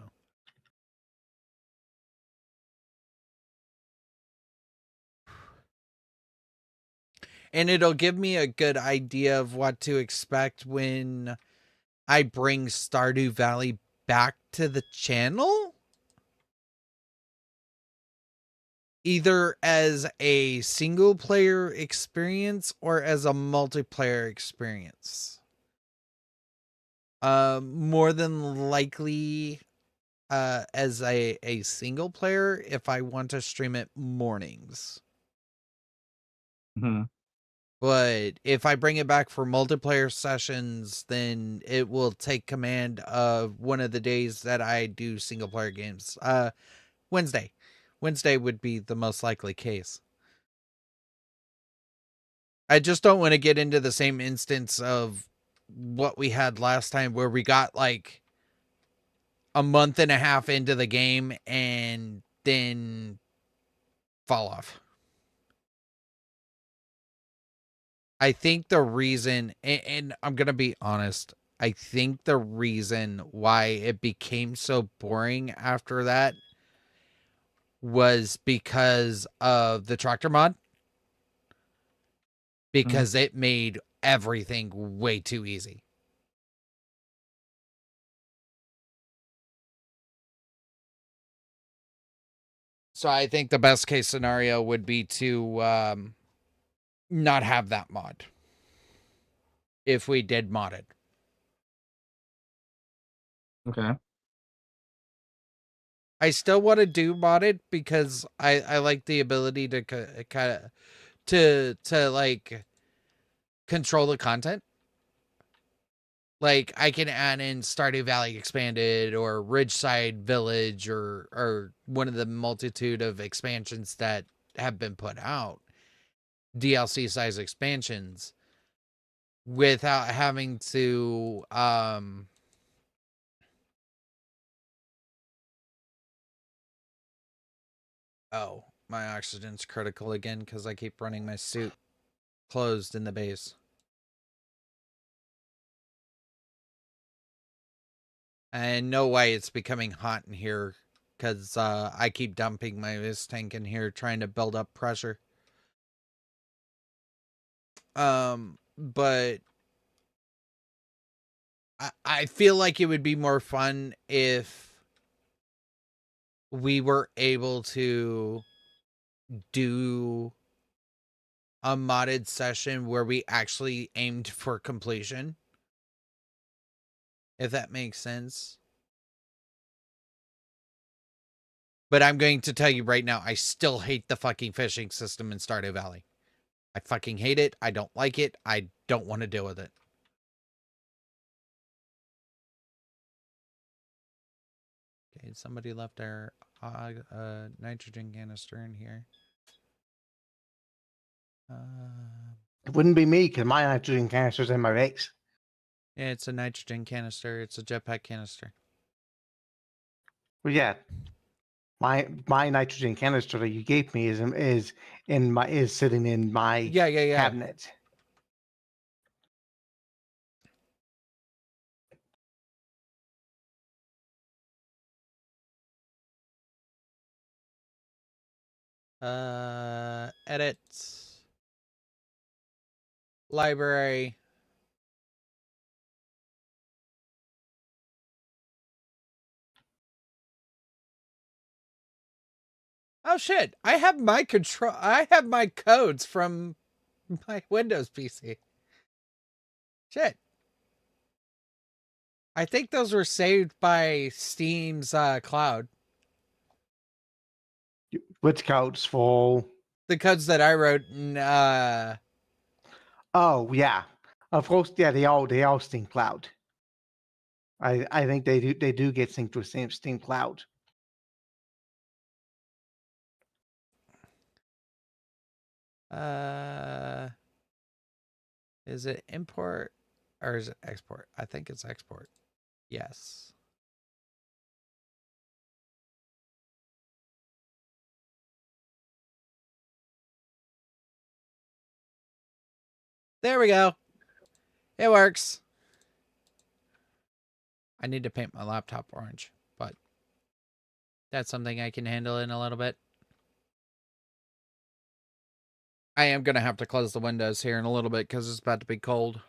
And it'll give me a good idea of what to expect when I bring Stardew Valley back to the channel. Either as a single player experience or as a multiplayer experience. More than likely as a single player if I want to stream it mornings. Mm-hmm. But if I bring it back for multiplayer sessions, then it will take command of one of the days that I do single player games. Wednesday. Wednesday would be the most likely case. I just don't want to get into the same instance of what we had last time where we got like a month and a half into the game and then fall off. I think the reason, and I'm going to be honest, I think the reason why it became so boring after that was because of the tractor mod. Because it made everything way too easy. So I think the best case scenario would be to not have that mod. If we did mod it. Okay. I still want to do modded because I like the ability to kind of to like control the content. Like I can add in Stardew Valley Expanded or Ridgeside Village or one of the multitude of expansions that have been put out, DLC size expansions, without having to oh, my oxygen's critical again because I keep running my suit closed in the base. And no way it's becoming hot in here because I keep dumping my ice tank in here trying to build up pressure. But I feel like it would be more fun if we were able to do a modded session where we actually aimed for completion. If that makes sense. But I'm going to tell you right now, I still hate the fucking fishing system in Stardew Valley. I fucking hate it. I don't like it. I don't want to deal with it. Okay, somebody left their nitrogen canister in here. It wouldn't be me because my nitrogen canister's in my base. Yeah, it's a nitrogen canister. It's a jetpack canister. Well, yeah, my nitrogen canister that you gave me is sitting in my cabinet. Edit. Library. Oh shit! I have my codes from my Windows PC. Shit. I think those were saved by Steam's cloud. Which codes for? The codes that I wrote in, Oh yeah, of course. Yeah, they all Steam Cloud. I think they do get synced to Steam Cloud. is it import? Or is it export? I think it's export. Yes. There we go. It works. I need to paint my laptop orange, but that's something I can handle in a little bit. I am going to have to close the windows here in a little bit because it's about to be cold.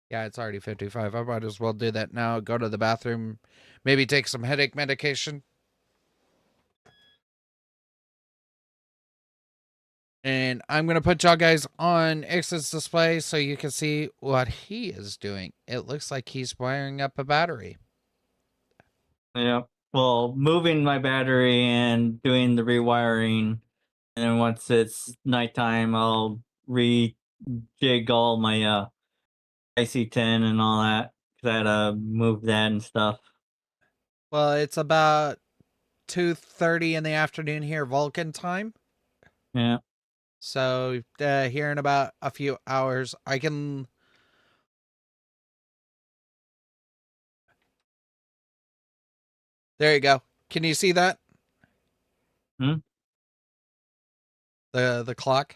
Yeah, it's already 55. I might as well do that now. Go to the bathroom. Maybe take some headache medication. And I'm going to put y'all guys on X's display so you can see what he is doing. It looks like he's wiring up a battery. Yeah. Well, moving my battery and doing the rewiring. And then once it's nighttime, I'll rejig all my IC10 and all that. Because I had to move that and stuff. Well, it's about 2:30 in the afternoon here, Vulcan time. Yeah. So here in about a few hours, I can... There you go. Can you see that? Hmm? The clock?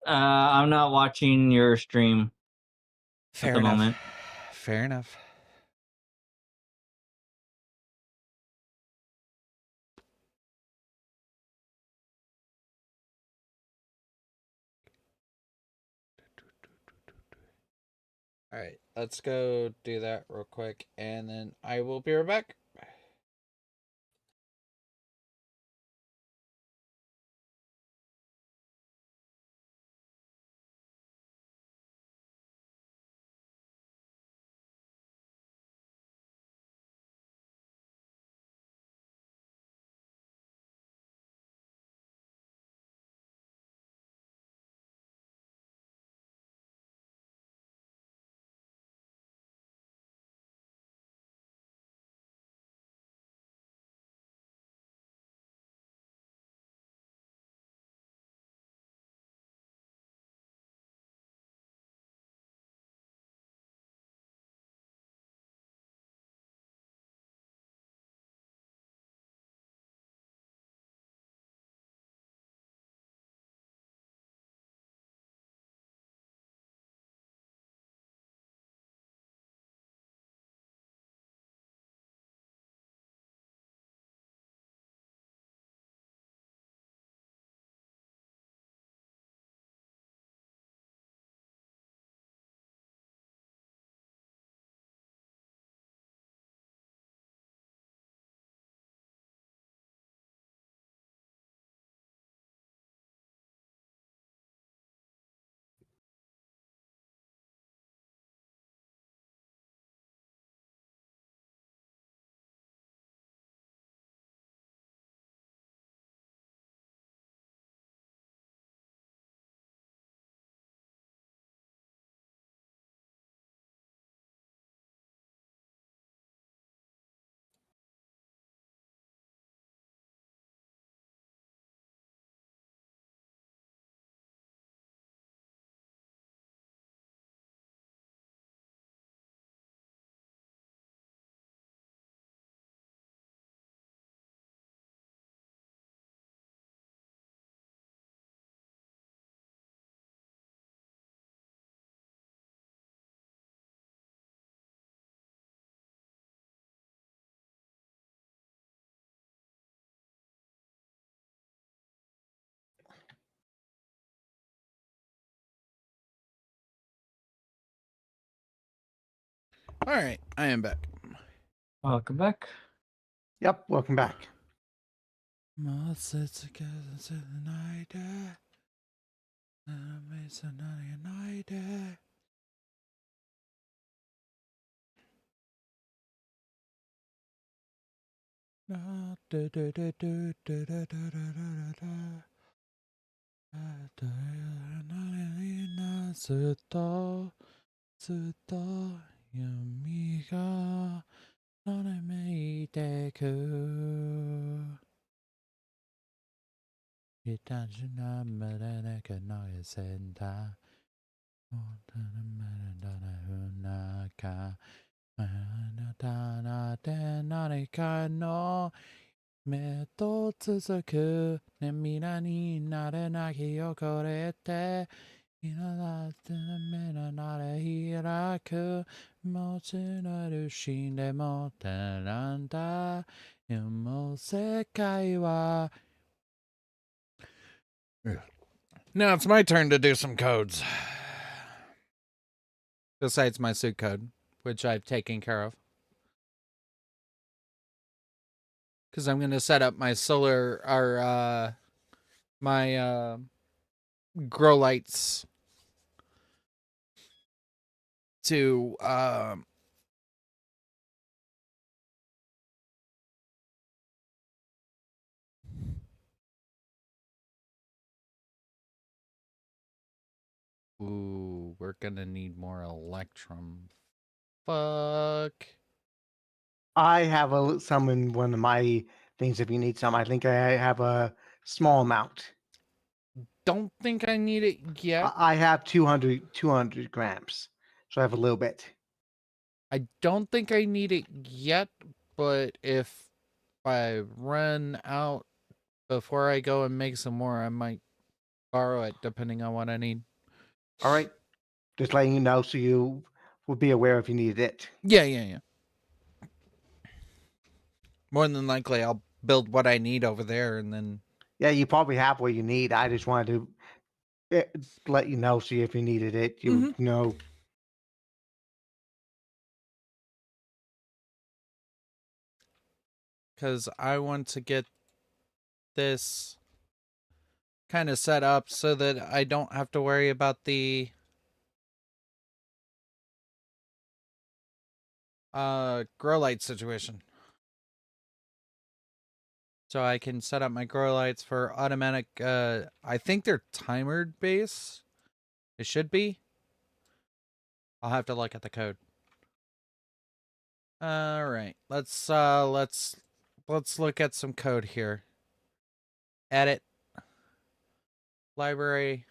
I'm not watching your stream Fair at the enough. moment. Fair enough. All right, let's go do that real quick, and then I will be right back. All right, I am back. Welcome back. Yep, welcome back. 目と続く涙になれ泣き汚れていなだって目のなれ開く持ちのる死んでも選んだもう世界は Now it's my turn to do some codes. Besides my suit code, which I've taken care of. Because I'm going to set up my solar, or, my, grow lights to, ooh, we're going to need more electrum. Fuck. I have some in one of my things if you need some. I think I have a small amount. Don't think I need it yet. I have 200 grams. So I have a little bit. I don't think I need it yet, but if I run out before I go and make some more, I might borrow it depending on what I need. All right. Just letting you know so you will be aware if you needed it. Yeah. More than likely, I'll build what I need over there and then. Yeah, you probably have what you need. I just wanted to let you know, see if you needed it. You know. Because I want to get this kind of set up so that I don't have to worry about the grow light situation. So I can set up my grow lights for automatic, I think they're timered base. It should be. I'll have to look at the code. All right. Let's look at some code here. Edit. Library.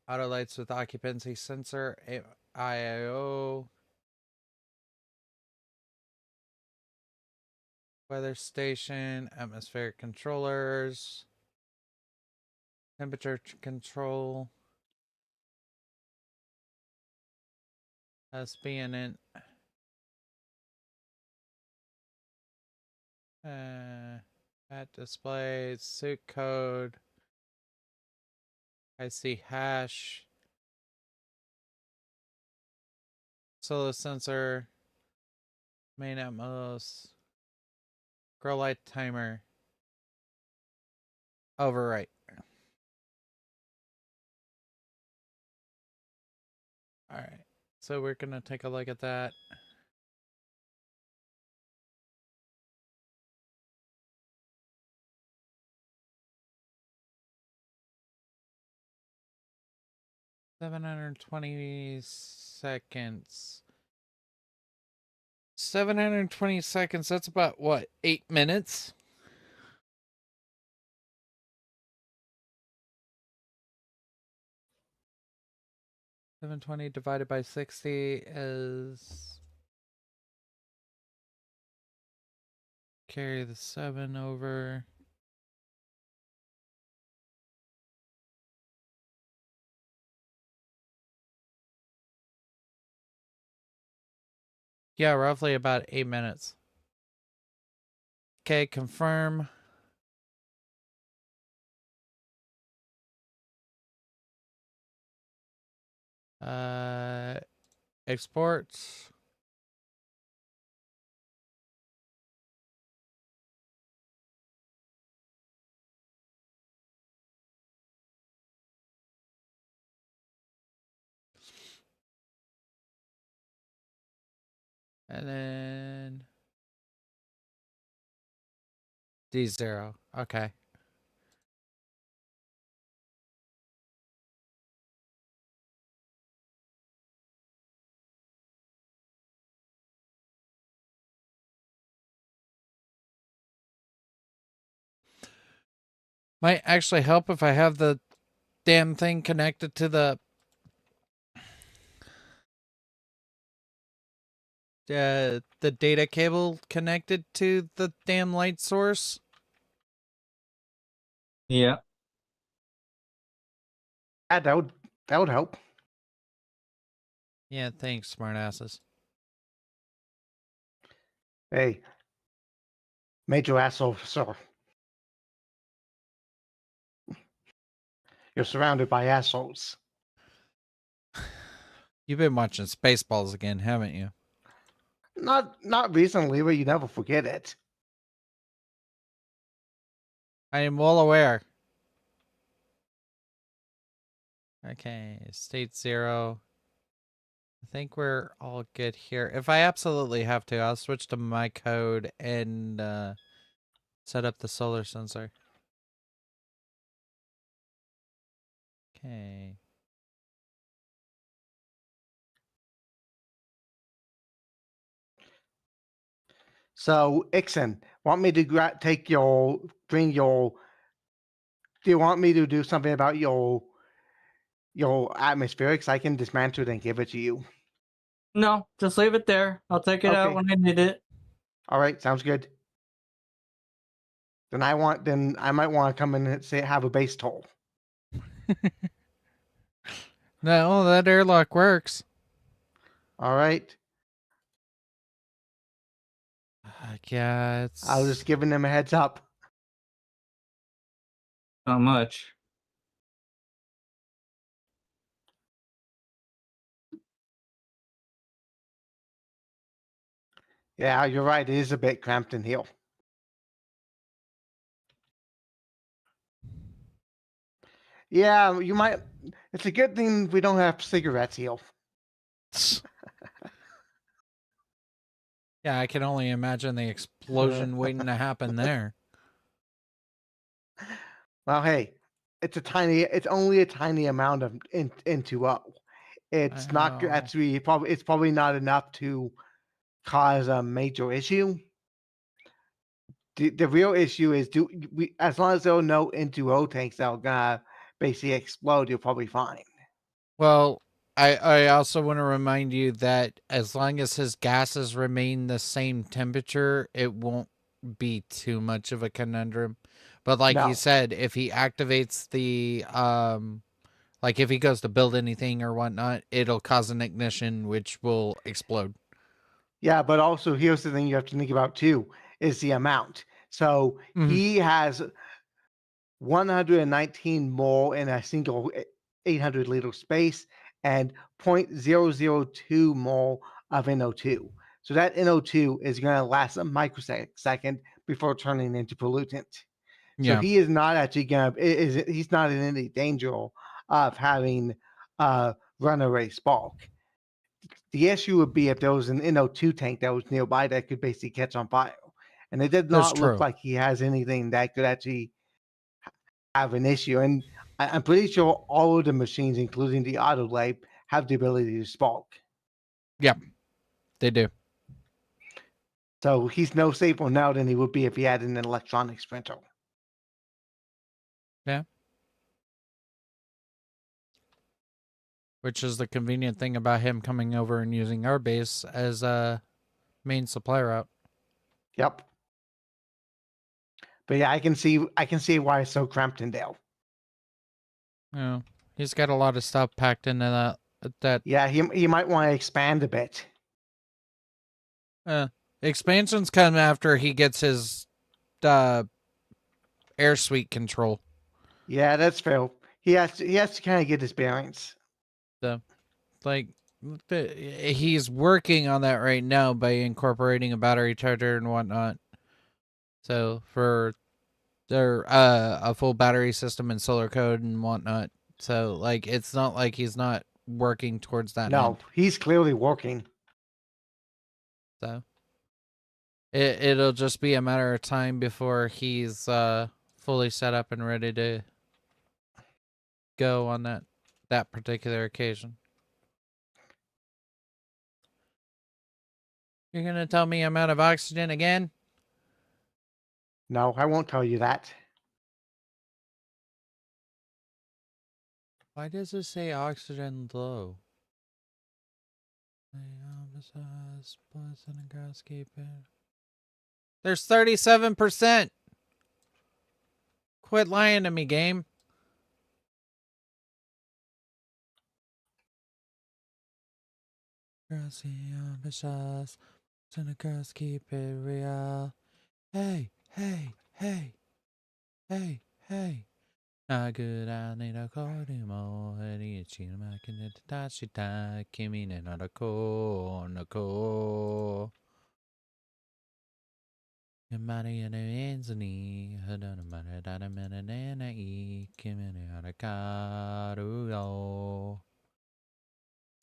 Auto lights with occupancy sensor. IIO. Weather station. Atmospheric controllers. Temperature control. SBN. At displays. Suit code. I see hash. Solar sensor. Main Atmos. Grow light timer. Overwrite. All right. So we're going to take a look at that. $720. 720 seconds. That's about what? 8 minutes? $720 divided by 60 is carry the 7 over. Yeah, roughly about 8 minutes. Okay, confirm. Exports. And then D0. Okay. Might actually help if I have the damn thing connected to the data cable connected to the damn light source. Yeah. Yeah, that would help. Yeah, thanks, smartasses. Hey, major asshole, sir. You're surrounded by assholes. You've been watching Spaceballs again, haven't you? Not recently, but you never forget it. I am well aware. Okay, state 0. I think we're all good here. If I absolutely have to, I'll switch to my code and set up the solar sensor. Okay. So, Ixon, want me to do you want me to do something about your atmospherics? I can dismantle it and give it to you. No, just leave it there. I'll take it out Okay. when I need it. All right, sounds good. Then I might want to come in and say have a base toll. No, that airlock works. All right. Yeah, it's... I was just giving them a heads up. Not much. Yeah, you're right. It is a bit cramped in here. Yeah, you might. It's a good thing we don't have cigarettes here. Yeah, I can only imagine the explosion waiting to happen there. Well, hey, it's only a tiny amount of into It's not Oh. actually it's probably not enough to cause a major issue. The real issue is as long as there are no N2O tanks that are gonna basically explode, you're probably fine. Well, I also want to remind you that as long as his gases remain the same temperature, it won't be too much of a conundrum. But like you No. said, if he activates like if he goes to build anything or whatnot, it'll cause an ignition which will explode. Yeah, but also here's the thing you have to think about too is the amount. So he has 119 mole in a single 800-liter space and 0.002 mole of NO2. So that NO2 is going to last a microsecond before turning into pollutant. So Yeah. he is not actually going to, he's not in any danger of having a runaway spark. The issue would be if there was an NO2 tank that was nearby that could basically catch on fire. And it did That's not look true. like he has anything that could actually have an issue. And I'm pretty sure all of the machines, including the autolay, have the ability to spark. Yep, they do. So he's no safer now than he would be if he had an electronics printer. Yeah. Which is the convenient thing about him coming over and using our base as a main supply route. Yep. But yeah, I can see why it's so cramped in Dale. Yeah, he's got a lot of stuff packed into that. Yeah, he might want to expand a bit. Expansions come after he gets his air suite control. Yeah, that's fair. He has to kind of get his bearings. So, like, he's working on that right now by incorporating a battery charger and whatnot. So for their a full battery system and solar code and whatnot. So like, it's not like he's not working towards that No, end. he's clearly working. So it'll just be a matter of time before he's fully set up and ready to go on that particular occasion. You're gonna tell me I'm out of oxygen again? No, I won't tell you that. Why does it say oxygen low? There's 37%. Quit lying to me, game. Girls see ambitious, and the girls keep it real. Hey, hey, hey, hey, hey. Not good, I need a call Hari chima can it tashita, kimi ne narako, nako. Yamari and Anzani, Hadana Maradana Manana E, Kimini Harakaru.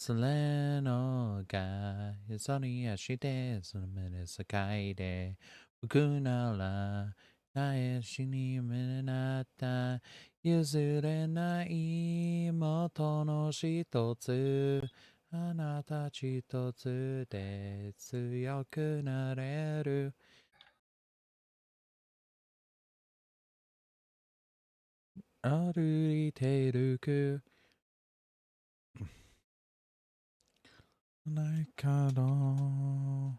Seleno ga, it's only a shite, it's a minute, Sakaide, Ukunala, Naya Shini Minata, Yuzurena I, Motono Shitotsu, Anata Chitotsu, de Tsuyakunareru. Aruri Teruku Naikado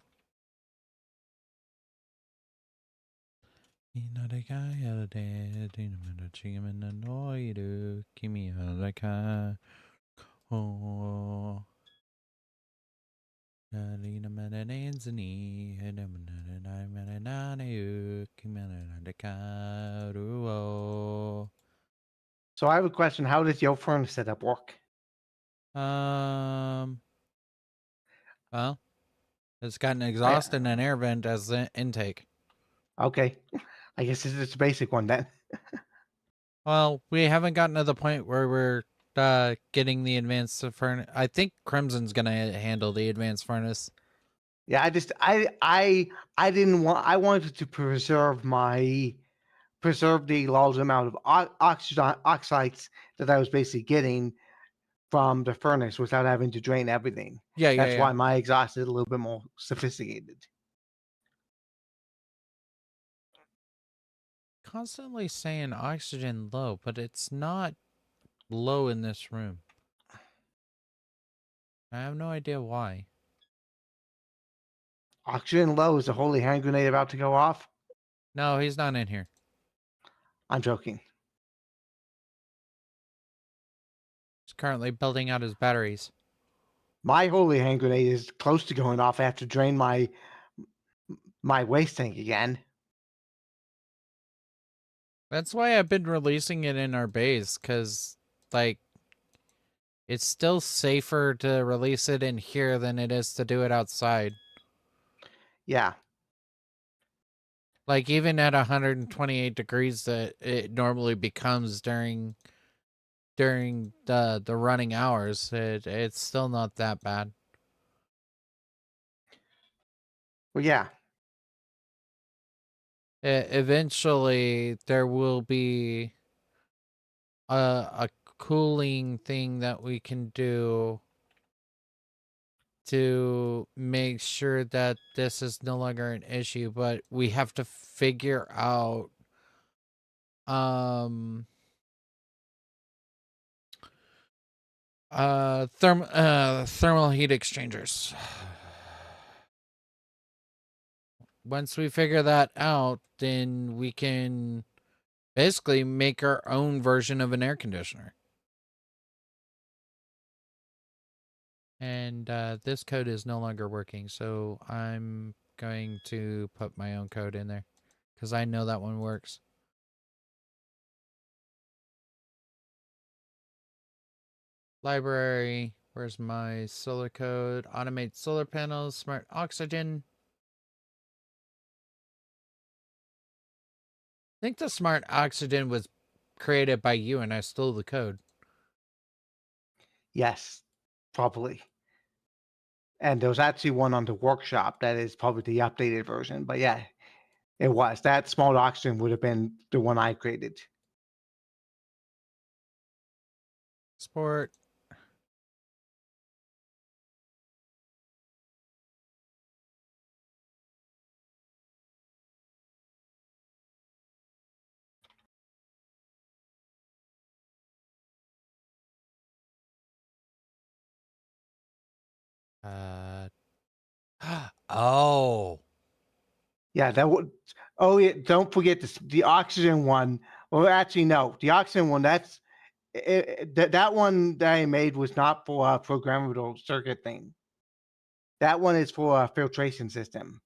Inarekaya de Dinamanda Chigaman Noidu Kimi Haraka Oh Nalina Madanzani Hedamana Madananu Kimanaka Ruo. So I have a question. How does your furnace setup work? Well, it's got an exhaust and an air vent as the intake. Okay. I guess it's just a basic one then. Well, we haven't gotten to the point where we're getting the advanced furnace. I think Crimson's gonna handle the advanced furnace. Yeah, I didn't want. I wanted to preserve the large amount of oxides that I was basically getting from the furnace without having to drain everything. Yeah, That's why my exhaust is a little bit more sophisticated. Constantly saying oxygen low, but it's not low in this room. I have no idea why. Oxygen low. Is the holy hand grenade about to go off? No, he's not in here. I'm joking. He's currently building out his batteries. My holy hand grenade is close to going off. I have to drain my waste tank again. That's why I've been releasing it in our base, because, like, it's still safer to release it in here than it is to do it outside. Yeah. Like, even at 128 degrees that it normally becomes during the running hours, it's still not that bad. Well, yeah. Eventually, there will be a cooling thing that we can do to make sure that this is no longer an issue, but we have to figure out thermal heat exchangers. Once we figure that out, then we can basically make our own version of an air conditioner. And this code is no longer working, so I'm going to put my own code in there because I know that one works. Library, where's my solar code? Automate solar panels, smart oxygen. I think the smart oxygen was created by you and I stole the code. Yes, probably. And there was actually one on the workshop that is probably the updated version. But yeah, it was. That small oxygen would have been the one I created. Sport. Oh. Yeah, that would. Oh yeah, don't forget the oxygen one. Well, actually, no, the oxygen one. That one that I made was not for a programmable circuit thing. That one is for a filtration system.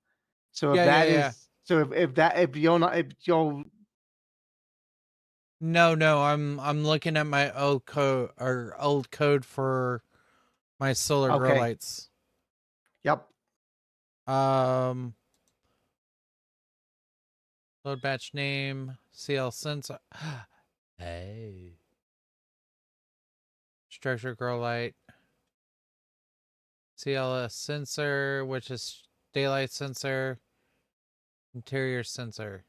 So if Yeah, yeah, that yeah. is so if you're not if you're No, I'm looking at my old code for my solar grow okay, lights. yep. Um Load batch name, CL sensor. Hey. Structure grow light. CLS sensor, which is daylight sensor. Interior sensor.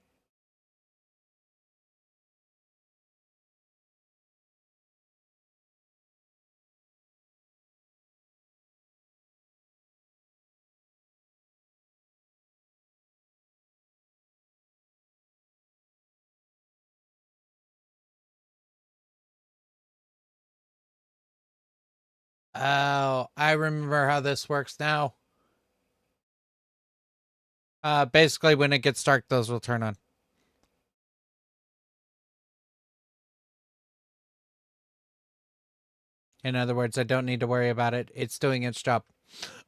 Oh, I remember how this works now. Basically, when it gets dark, those will turn on. In other words, I don't need to worry about it. It's doing its job.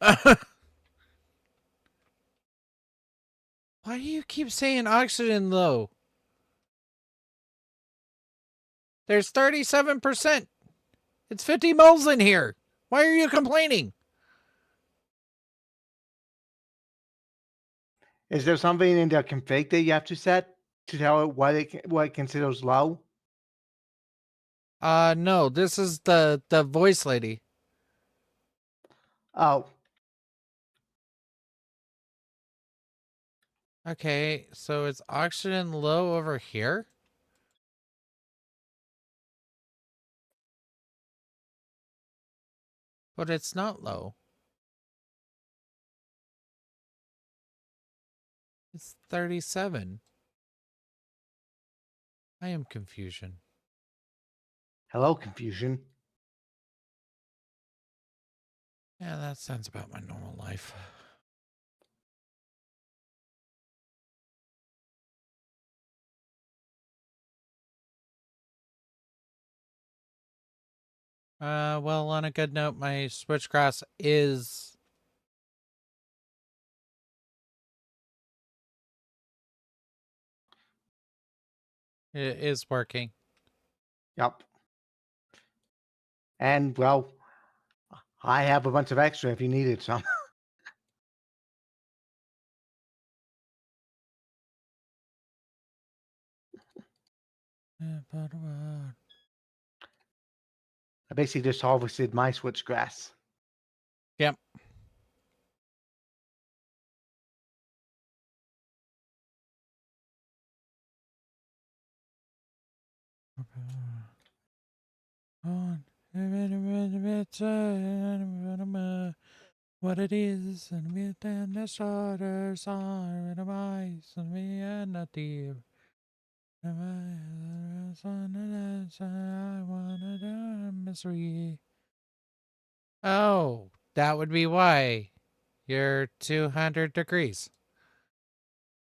Why do you keep saying oxygen low? There's 37%. It's 50 moles in here. Why are you complaining? Is there something in the config that you have to set to tell it what it considers low? No, this is the voice lady. Oh, Okay, so it's oxygen low over here? But it's not low. It's 37. I am confusion. hello, confusion. Yeah, that sounds about my normal life. Well, on a good note, my switchgrass is working. Yep. And well, I have a bunch of extra if you needed some. I basically just harvested my switchgrass. Yep. What it is, and we then the starters are in a mice, and we and a deer. I wanted a misery. Oh, that would be why. You're 200 degrees.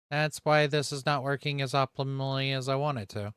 That's why this is not working as optimally as I want it to.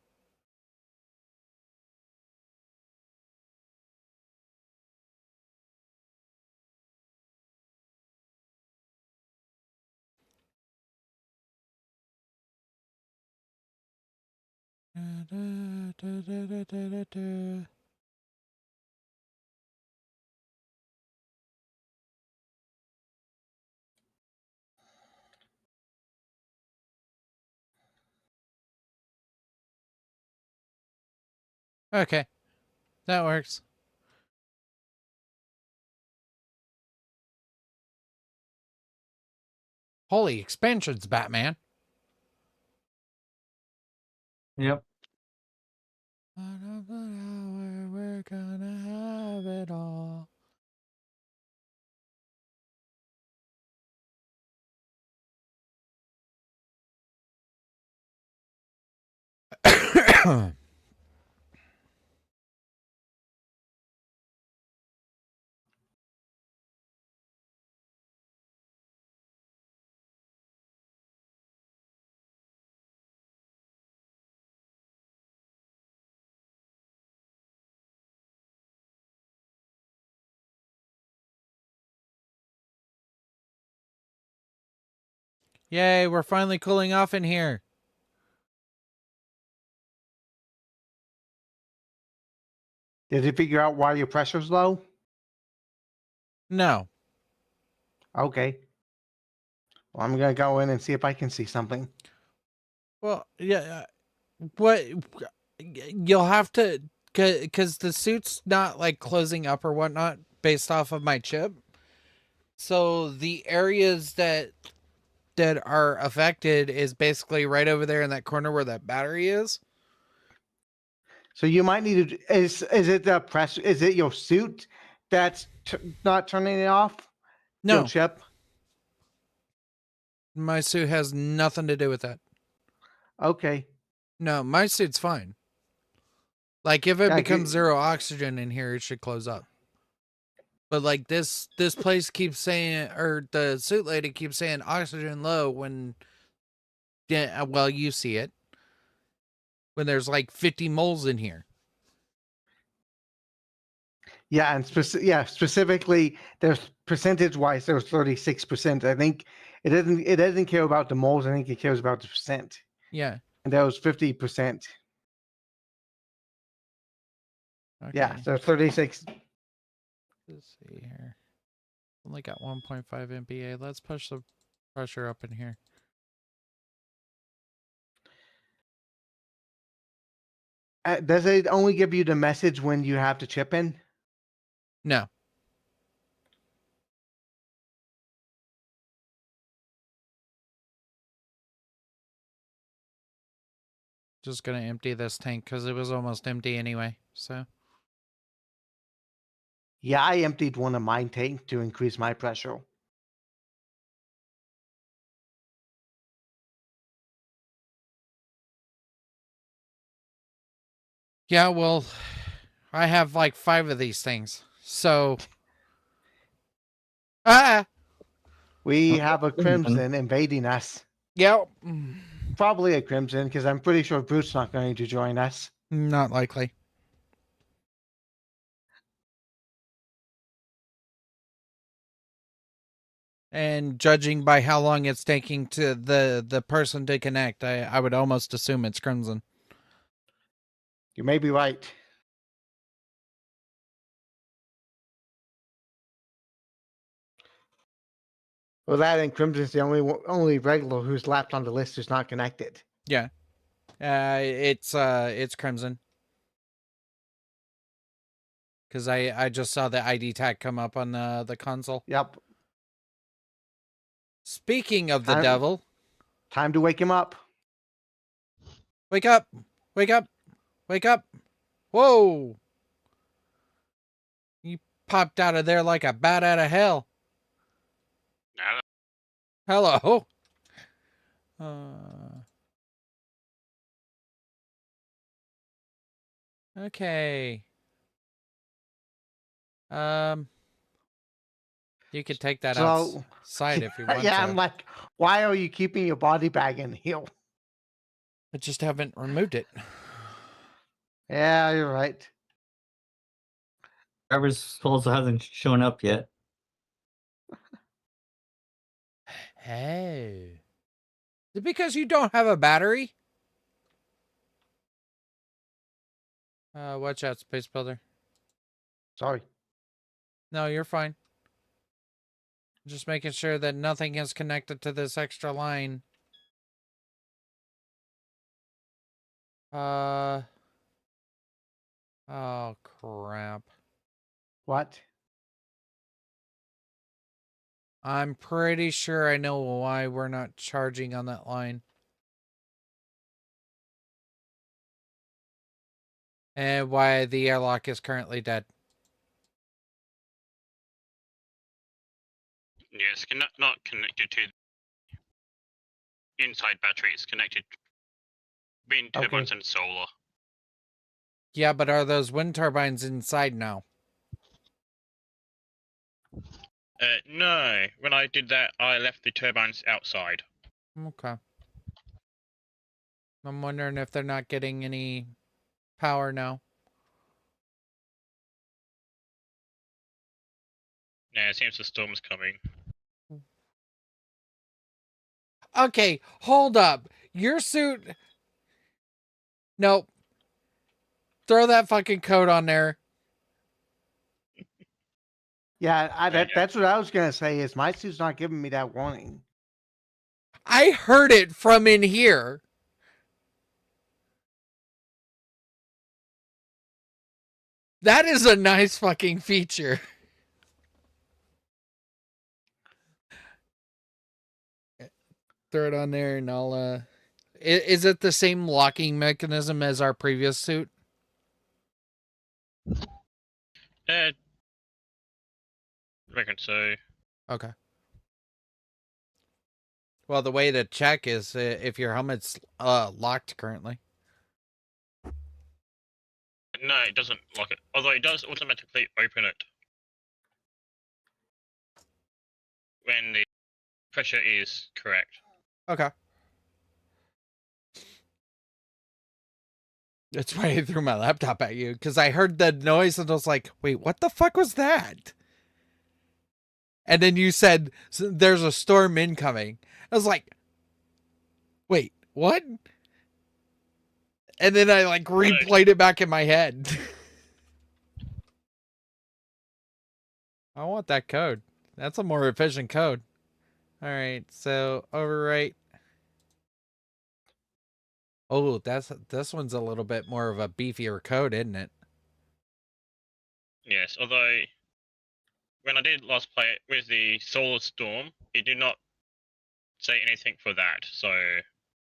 Okay, that works. Holy expansions, Batman. Yep. We're gonna have it all. Yay, we're finally cooling off in here. Did you figure out why your pressure's low? No. Okay. Well, I'm gonna go in and see if I can see something. Well, yeah. What? You'll have to, because the suit's not like closing up or whatnot based off of my chip. So the areas that are affected is basically right over there in that corner where that battery is. So you might need to. Is it the press? Is it your suit that's not turning it off? Your No, chip. my suit has nothing to do with that. Okay. No, my suit's fine. Like if it Yeah, becomes zero oxygen in here, it should close up. But like this place keeps saying, or the suit lady keeps saying oxygen low when, yeah, well, you see it when there's like 50 moles in here. Yeah, and specifically, there's percentage-wise, there's 36%. I think it doesn't care about the moles. I think it cares about the percent. Yeah. And that was 50%. Okay. Yeah, so 36. Let's see here. Only got 1.5 MPa. Let's push the pressure up in here. Does it only give you the message when you have to chip in? No. Just gonna empty this tank because it was almost empty anyway. So Yeah, I emptied one of mine tank to increase my pressure. yeah, well, I have like 5 of these things. So We have a crimson invading us. Yep. Probably a crimson because I'm pretty sure Brute's not going to join us. Not likely. And judging by how long it's taking to the person to connect, I would almost assume it's Crimson. You may be right. Well, that and Crimson's the only regular who's left on the list who's not connected. Yeah. It's Crimson. Because I just saw the ID tag come up on the console. Yep. Speaking of the devil. Time to wake him up. Wake up! Wake up! Wake up! Whoa! You popped out of there like a bat out of hell. Hello. Okay. You could take that outside if you want yeah, to. I'm like, why are you keeping your body bag in here? I just haven't removed it. Yeah, you're right. Driver's also hasn't shown up yet. Hey. Is it because you don't have a battery? Watch out, Space Builder. Sorry. No, you're fine. Just making sure that nothing is connected to this extra line. Oh, crap. What? I'm pretty sure I know why we're not charging on that line. And why the airlock is currently dead. Yeah, it's not connected to inside battery. It's connected between turbines and solar. Yeah, but are those wind turbines inside now? No. When I did that, I left the turbines outside. Okay. I'm wondering if they're not getting any power now. Yeah, it seems the storm's coming. Okay, hold up. Your suit. Nope. Throw that fucking coat on there. Yeah, Yeah. that's what I was gonna say. Is my suit's not giving me that warning? I heard it from in here. That is a nice fucking feature. Throw it on there and I'll, is it the same locking mechanism as our previous suit? I reckon so. Okay. Well, the way to check is if your helmet's locked currently. No, it doesn't lock it. Although it does automatically open it when the pressure is correct. Okay. That's why I threw my laptop at you, because I heard the noise and I was like, wait, what the fuck was that? And then you said, there's a storm incoming. I was like, wait, what? And then I like replayed it back in my head. I want that code. That's a more efficient code. All right, so overwrite. Oh, this one's a little bit more of a beefier code, isn't it? Yes, although when I did last play it with the Solar Storm, it did not say anything for that. So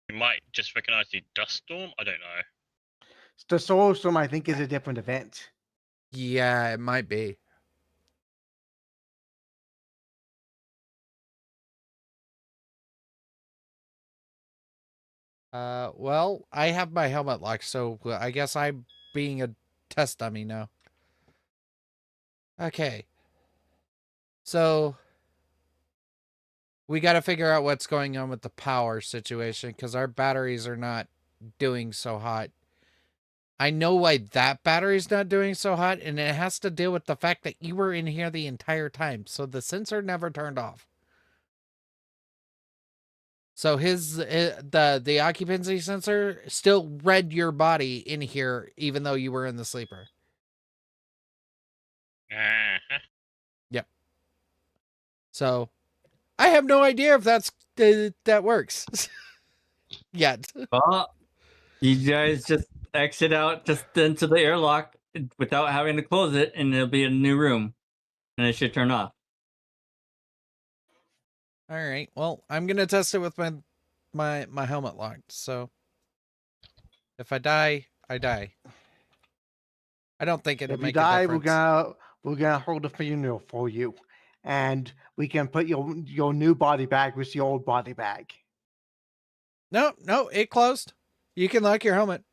you might just recognize the Dust Storm. I don't know. The solar storm, I think, is a different event. Yeah, it might be. Well, I have my helmet locked, so I guess I'm being a test dummy now. Okay. So we got to figure out what's going on with the power situation because our batteries are not doing so hot. I know why that battery's not doing so hot, and it has to deal with the fact that you were in here the entire time, so the sensor never turned off. So the occupancy sensor still read your body in here, even though you were in the sleeper. Yep. So I have no idea if that works yet. Well, you guys just exit out just into the airlock without having to close it, and it'll be a new room, and it should turn off. All right. Well, I'm gonna test it with my helmet locked. So if I die, I die. I don't think it'll If you make die, a difference. we're gonna hold a funeral for you, and we can put your new body bag with your old body bag. No, it closed. You can lock your helmet.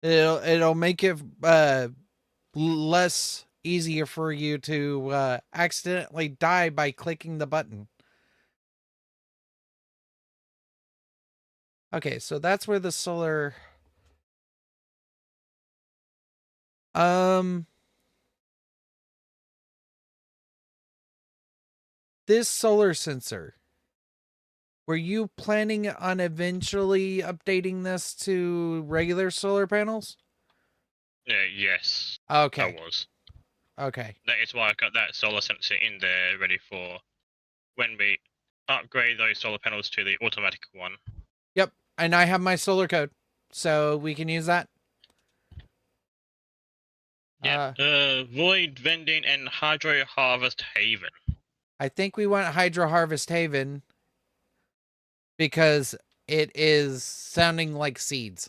It'll make it less easier for you to accidentally die by clicking the button. Okay, so that's where the solar this solar sensor. Were you planning on eventually updating this to regular solar panels? Yes. Okay. I was. Okay. That is why I got that solar sensor in there ready for when we upgrade those solar panels to the automatic one. Yep. And I have my solar code, so we can use that. Yeah. Void Vending and Hydro Harvest Haven. I think we want Hydro Harvest Haven because it is sounding like seeds.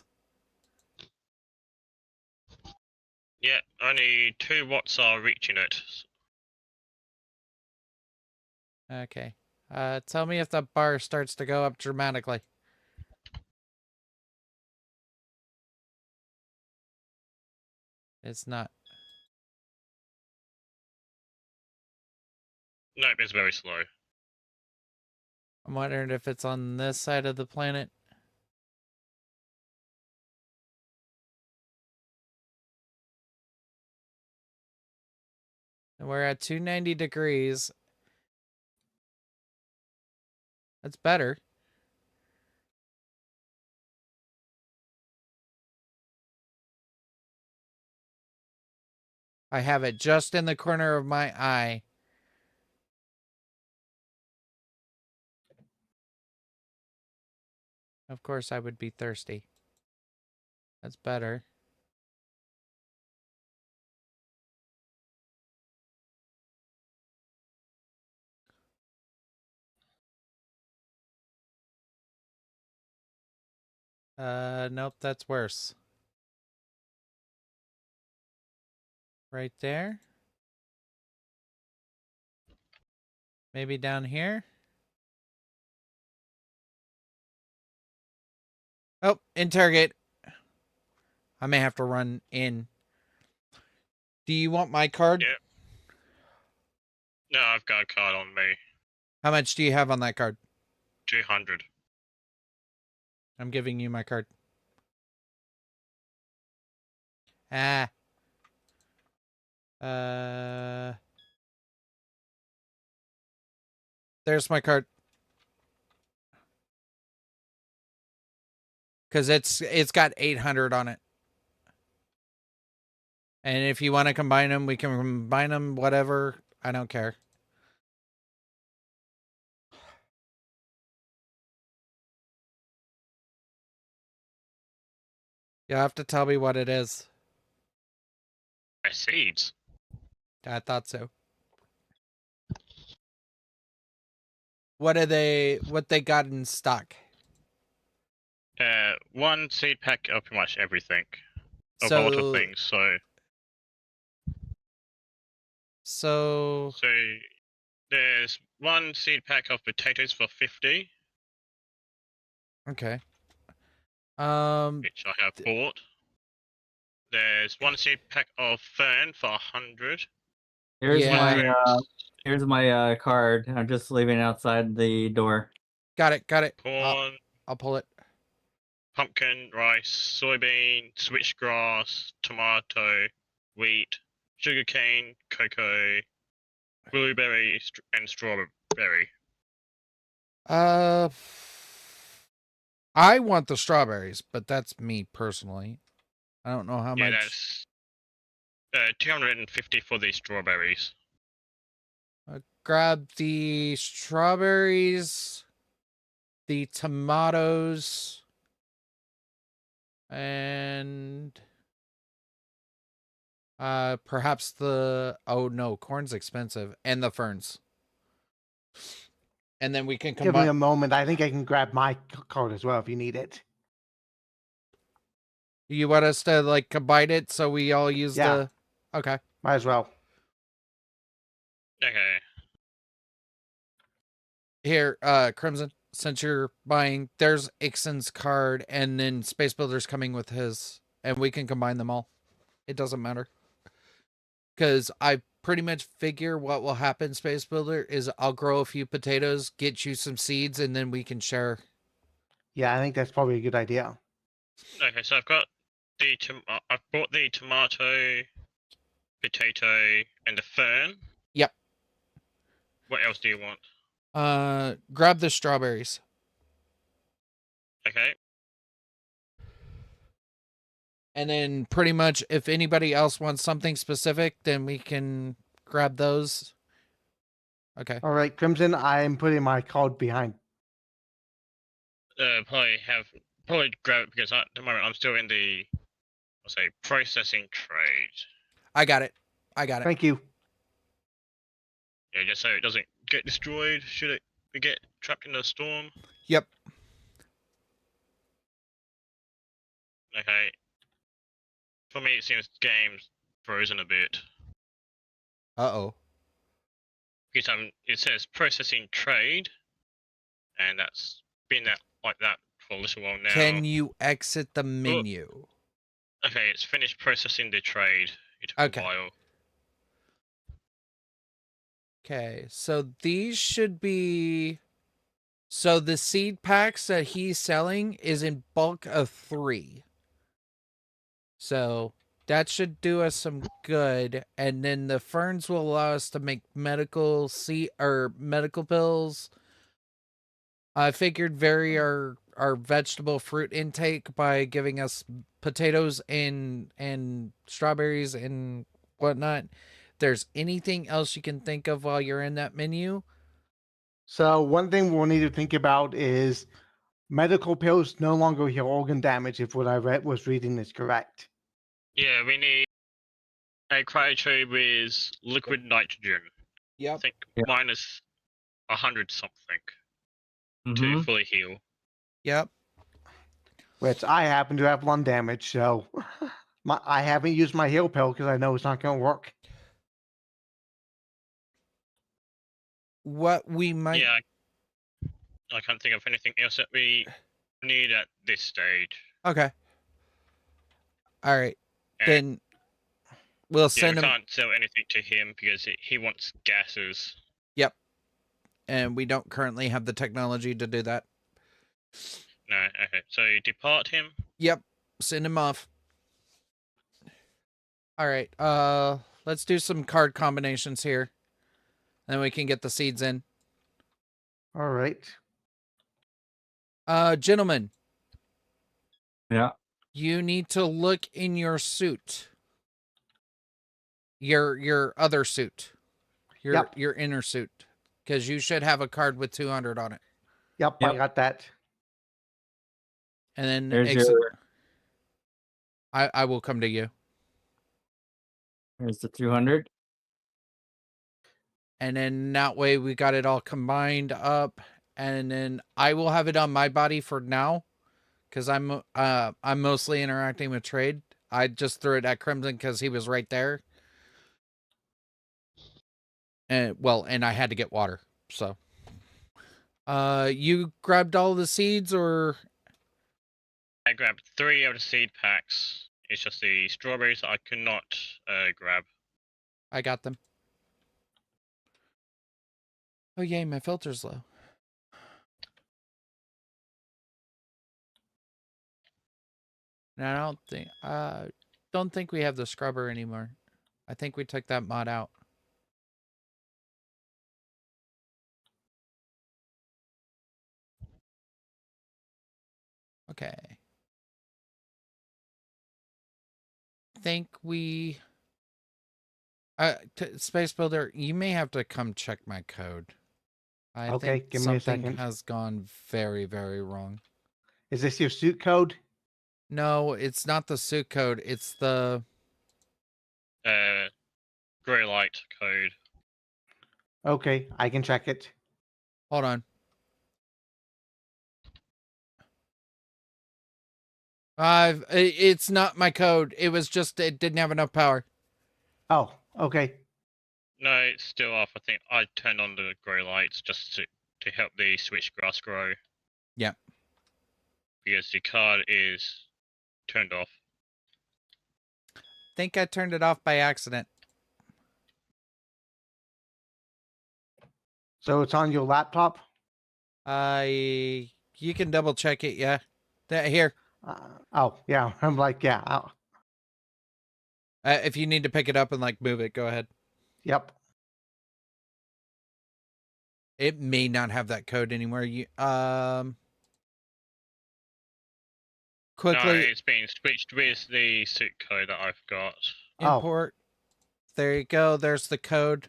Yeah, only 2 watts are reaching it. Okay. Tell me if the bar starts to go up dramatically. It's not. Nope, it's very slow. I'm wondering if it's on this side of the planet. And we're at 290 degrees. That's better. I have it just in the corner of my eye. Of course, I would be thirsty. That's better. Nope, that's worse. Right there. Maybe down here. Oh, interrogate. I may have to run in. Do you want my card? Yeah. No, I've got a card on me. How much do you have on that card? 200. I'm giving you my card. Ah. There's my card. Because it's got 800 on it. And if you want to combine them, we can combine them, whatever. I don't care. You'll have to tell me what it is. Seeds. I thought so. What they got in stock? One seed pack of pretty much everything. Of a lot of things, so there's one seed pack of potatoes for 50. Okay. Which I have bought. There's one seed pack of fern for 100. Here's Yeah. my card. I'm just leaving it outside the door. Got it. Corn, I'll pull it. pumpkin, rice, soybean, switchgrass, tomato, wheat, sugarcane, cocoa, blueberry, and strawberry. I want the strawberries, but that's me personally. I don't know how Yeah, much. that's 250 for the strawberries. Grab the strawberries, the tomatoes, and perhaps oh no, corn's expensive, and the ferns. And then we can Give me a combine. moment. I think I can grab my card as well if you need it. You want us to like combine it so we all use Yeah. the. Okay. Might as well. Okay. Here, Crimson, since you're buying, there's Ixon's card, and then Space Builder's coming with his, and we can combine them all. It doesn't matter. Because I pretty much figure what will happen, Space Builder, is I'll grow a few potatoes, get you some seeds, and then we can share. Yeah, I think that's probably a good idea. Okay, so I've got I've bought the tomato, potato, and the fern. Yep. What else do you want? Grab the strawberries. Okay. And then pretty much if anybody else wants something specific, then we can grab those. Okay. All right, Crimson, I'm putting my card behind. Probably grab it because at the moment I'm still in the, I'll say, processing trade. I got it. Thank you. Yeah, just so it doesn't get destroyed. Should it get trapped in the storm? Yep. Okay. For me, it seems the game's frozen a bit. Uh-oh. Because it says processing trade, and that's been like that for a little while now. Can you exit the menu? Okay, it's finished processing the trade. It took a while. Okay, so these should be... So the seed packs that he's selling is in bulk of 3. So that should do us some good. And then the ferns will allow us to make medical pills, I figured vary our vegetable fruit intake by giving us potatoes and strawberries and whatnot. There's anything else you can think of while you're in that menu? So one thing we'll need to think about is medical pills no longer heal organ damage if what I was reading is correct. Yeah, we need a cryo with liquid nitrogen. I Yep. think Yeah. minus 100 something to Mm-hmm. fully heal. Yep. Which I happen to have lung damage, so I haven't used my heal pill because I know it's not going to work. What we might Yeah, I can't think of anything else that we need at this stage. Okay. All right. And Then we'll yeah, send we him. can't sell anything to him because he wants gases. Yep. And we don't currently have the technology to do that. No, okay. So depart him. Yep. Send him off. All right. Let's do some card combinations here. Then we can get the seeds in. All right. Gentlemen, Yeah. you need to look in your suit. Your other suit. Your inner suit. Because you should have a card with 200 on it. Yep, I got that. And then There's your. I will come to you. There's the 200. And then that way we got it all combined up. And then I will have it on my body for now. Because I'm mostly interacting with trade. I just threw it at Crimson because he was right there. And I had to get water. So you grabbed all the seeds, or I grabbed 3 of the seed packs. It's just the strawberries that I could not grab. I got them. Oh yay, my filter's low. Now I don't think we have the scrubber anymore. I think we took that mod out. Okay. I think we Space Builder, you may have to come check my code. I Okay, think give me a something second. has gone very, very wrong. Is this your suit code? No, it's not the suit code. It's the Grey light code. Okay, I can check it. hold on. It's not my code. It was just it didn't have enough power. Oh, okay. No, it's still off. I think I turned on the grey lights just to help the switchgrass grow. Yeah. Because the card is turned off. Think I turned it off by accident. So it's on your laptop? You can double check it, yeah. Here. Oh, yeah. I'm like, yeah. If you need to pick it up and like move it, go ahead. Yep. It may not have that code anymore. Quickly. No, it's been switched with the suit code that I've got. Import. There you go. There's the code.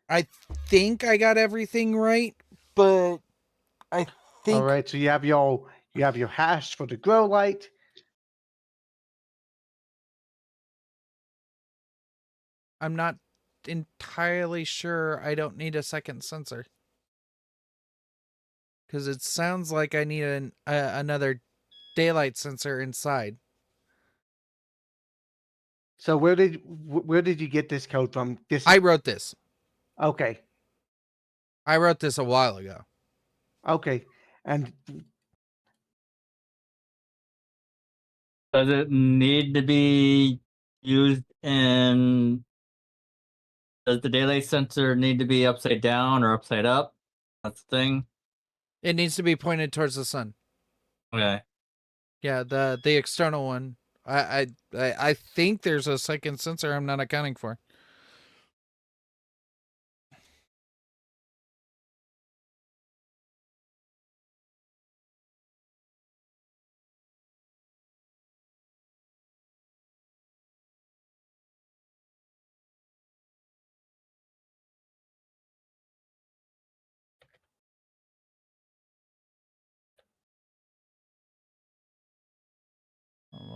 I think I got everything right, but I think All right. So you have your hash for the grow light. I'm not entirely sure I don't need a second sensor. Because it sounds like I need another daylight sensor inside. So where did you get this code from? I wrote this. Okay. I wrote this a while ago. Okay. And Does it need to be used in? Does the daylight sensor need to be upside down or upside up? That's the thing. It needs to be pointed towards the sun. Okay. Yeah, the external one. I think there's a second sensor I'm not accounting for.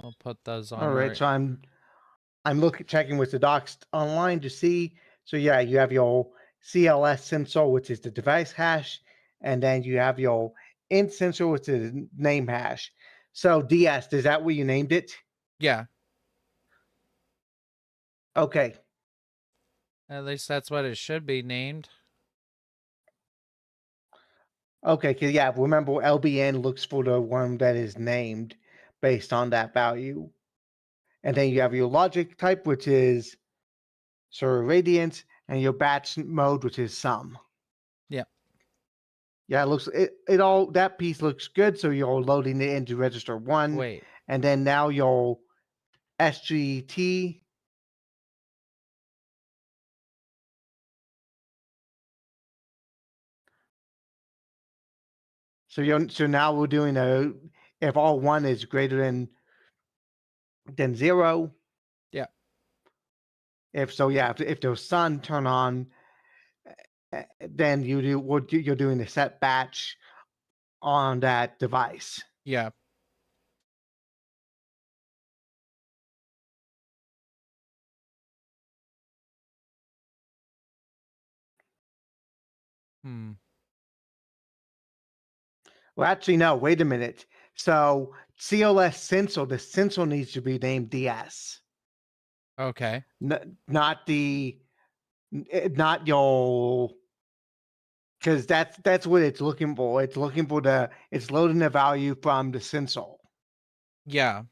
We'll put those on. All right, so I'm checking with the docs online to see. So yeah, you have your CLS sensor, which is the device hash, and then you have your int sensor, which is name hash. So DS, is that what you named it? Yeah, Okay. at least that's what it should be named. Okay, because yeah, remember LBN looks for the one that is named based on that value. And then you have your logic type, which is sort of radiant, and your batch mode, which is sum. Yep. Yeah, it looks it all that piece looks good. So you're loading it into register 1, Wait. and then now your SGT. So now we're doing a if all 1 is greater than 0. Yeah. If the sun turn on, then you're doing the set batch on that device. Yeah. Hmm. Well, actually, no. Wait a minute. So CLS sensor, the sensor needs to be named DS, Okay. not not your, because that's what it's looking for. It's looking for it's loading the value from the sensor. Yeah.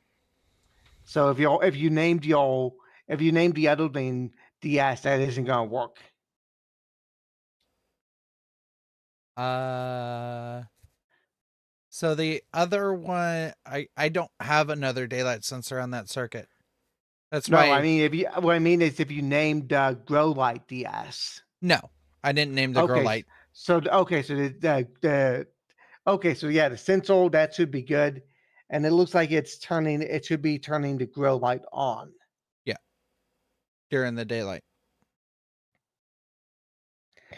So if you named the other thing DS, that isn't gonna work. So the other one, I don't have another daylight sensor on that circuit. That's No, why. I mean what I mean is if you named grow light DS. No, I didn't name the grow light. So the okay, so yeah, the sensor that should be good, and it looks like it should be turning the grow light on. Yeah. During the daylight.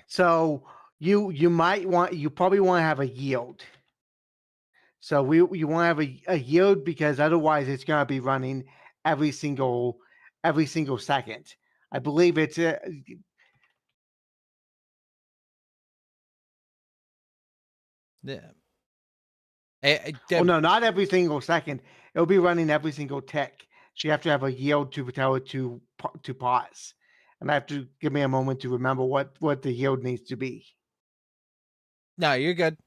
So you probably want to have a yield. So you want to have a yield because otherwise it's going to be running every single second. I believe it's Yeah. oh no, not every single second. It'll be running every single tick. So you have to have a yield to tell it to pause. And I have to give me a moment to remember what the yield needs to be. No, you're good.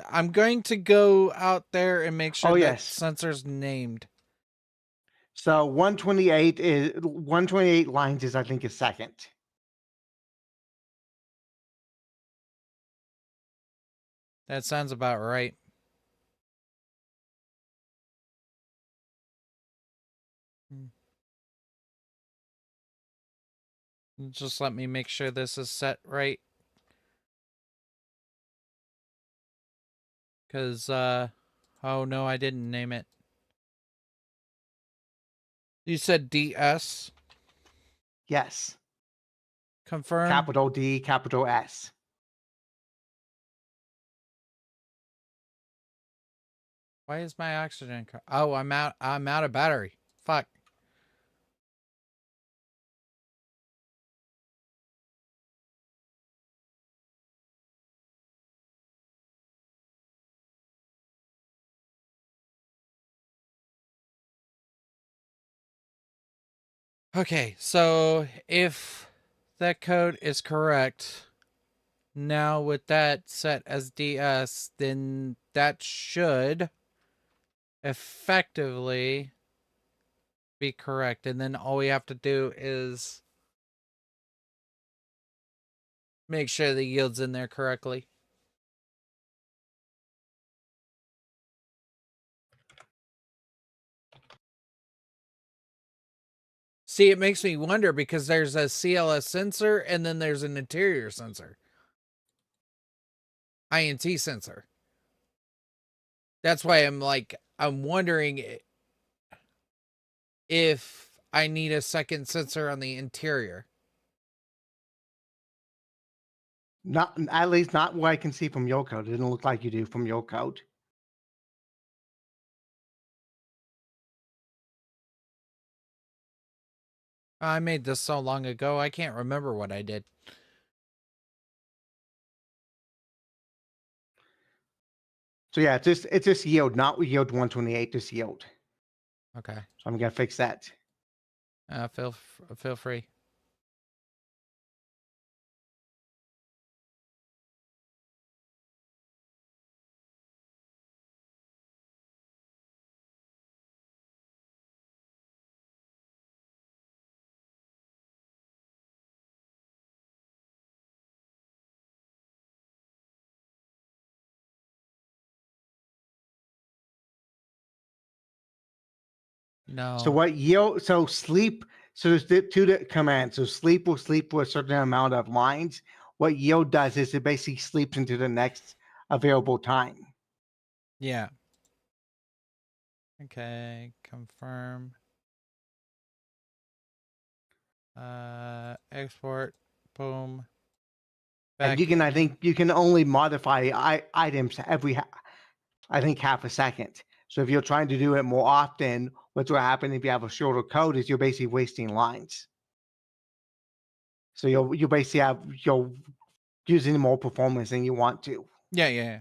I'm going to go out there and make sure that sensor's named. So 128 lines is I think a second. That sounds about right. Just let me make sure this is set right. Because, oh no, I didn't name it. You said DS? Yes. Confirm. Capital D, capital S. Why is my oxygen? Oh, I'm out of battery. Fuck. Okay, so if that code is correct, now with that set as DS, then that should effectively be correct. And then all we have to do is make sure the yield's in there correctly. See, it makes me wonder because there's a CLS sensor and then there's an interior sensor. INT sensor. That's why I'm wondering if I need a second sensor on the interior. Not at least not what I can see from your code. It didn't look like you do from your code. I made this so long ago, I can't remember what I did. So yeah, it's just yield, not yield 128, just yield. Okay. So I'm gonna fix that. Feel free. No. So what yield? So sleep. So there's the two commands. So sleep will sleep for a certain amount of lines. What yield does is it basically sleeps into the next available time. Yeah. Okay. Confirm. Export. Boom. And you can, I think, you can only modify items every, I think, half a second. So if you're trying to do it more often, what's going to happen if you have a shorter code is you're basically wasting lines. So you'll basically you're using more performance than you want to. Yeah.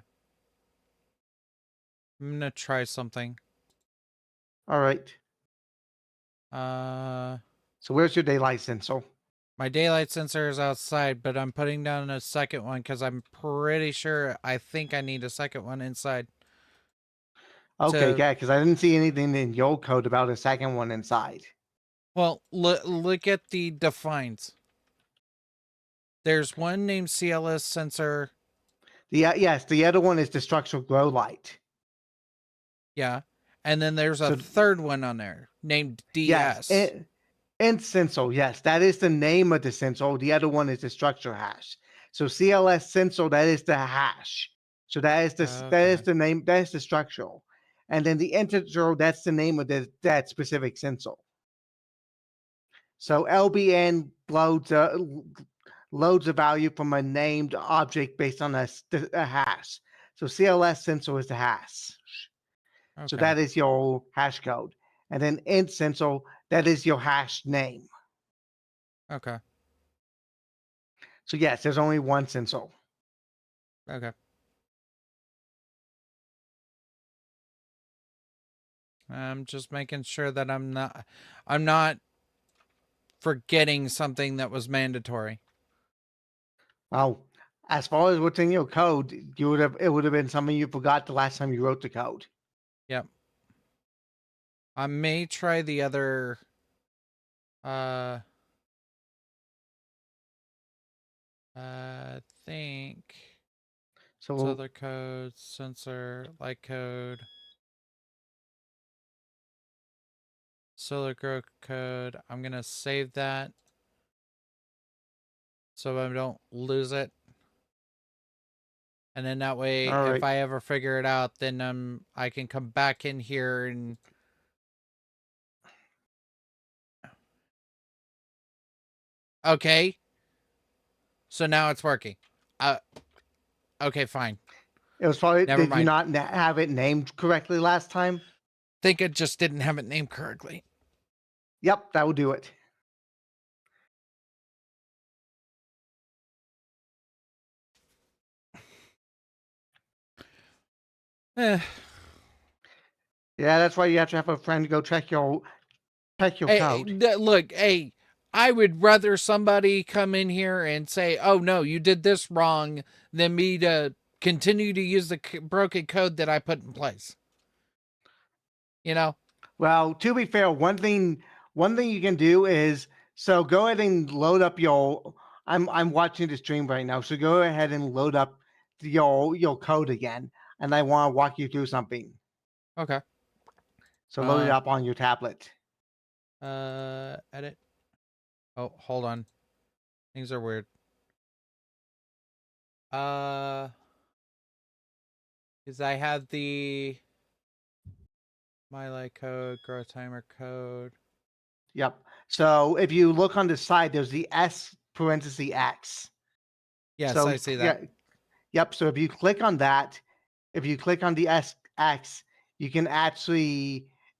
I'm gonna try something. All right. So where's your daylight sensor? My daylight sensor is outside, but I'm putting down a second one because I'm pretty sure I think I need a second one inside. Okay, yeah, because I didn't see anything in your code about a second one inside. Well, look at the defines. There's one named CLS sensor. Yes, the other one is the structural glow light. Yeah. And then there's a third one on there named DS. Yes, and sensor. Yes, that is the name of the sensor. The other one is the structure hash. So CLS sensor, that is the hash. So that is the name. That is the structural. And then the integer, that's the name of that specific sensor. So LBN loads a value from a named object based on a hash. So CLS sensor is the hash. Okay. So that is your hash code. And then int sensor, that is your hash name. Okay. So yes, there's only one sensor. Okay. I'm just making sure that I'm not forgetting something that was mandatory. Oh, as far as what's in your code, it would have been something you forgot the last time you wrote the code. Yep. I may try the other think so other code, sensor, light code, solar grow code. I'm gonna save that so I don't lose it. And then that way, if I ever figure it out, then I can come back in here and okay. So now it's working. Okay, fine. It was probably, did you not have it named correctly last time? Think it just didn't have it named correctly. Yep, that will do it. Yeah, that's why you have to have a friend go check your code. Look, hey, I would rather somebody come in here and say, "Oh no, you did this wrong," than me to continue to use the broken code that I put in place. You know. Well, to be fair, one thing you can do is go ahead and load up your. I'm watching the stream right now, so go ahead and load up your code again, and I want to walk you through something. Okay. So load it up on your tablet. Edit. Oh, hold on. Things are weird. Because I have the my light code, growth timer code. Yep. So if you look on the side, there's the S parenthesis X. Yes, so, I see that. Yeah, yep. So if you click on that, if you click on the X, you can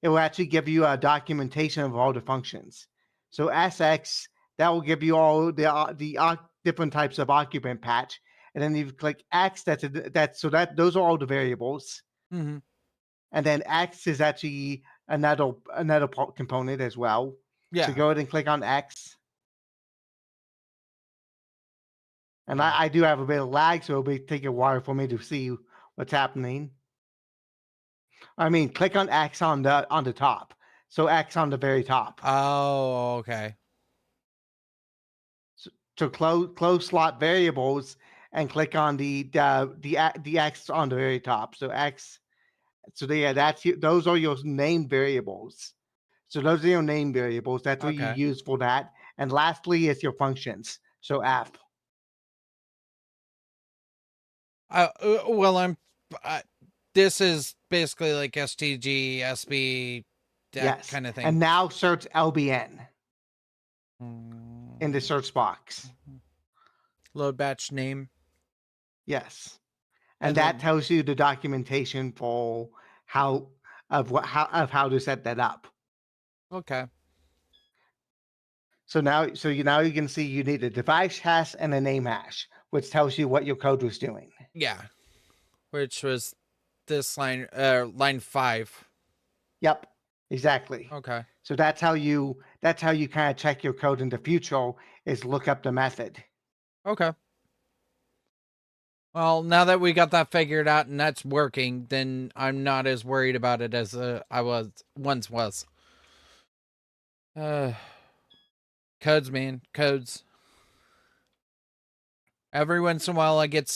it will actually give you a documentation of all the functions. So SX, that will give you all the different types of occupant patch. And then you click X, those are all the variables. Mm-hmm. And then X is actually another component as well. Yeah. So go ahead and click on X. And Yeah. I do have a bit of lag, so it'll be taking a while for me to see what's happening. I mean, click on X on the top. So X on the very top. Oh, okay. So close slot variables and click on the X on the very top. So X. So those are your named variables. So those are your named variables. That's what you Okay. use for that. And lastly is your functions. So app. Well, this is basically like STG, SB, that Yes. kind of thing. And now search LBN in the Mm, search box. Load batch name. Yes. And And that then, tells you the documentation for how to set that up. okay. So now you can see you need a device hash and a name hash, which tells you what your code was doing. Yeah. Which was this line 5. Yep, exactly. Okay. So that's how you kind of check your code in the future, is look up the method. Okay. Well, now that we got that figured out and that's working, then I'm not as worried about it as I once was. Codes, man, codes. Every once in a while, I get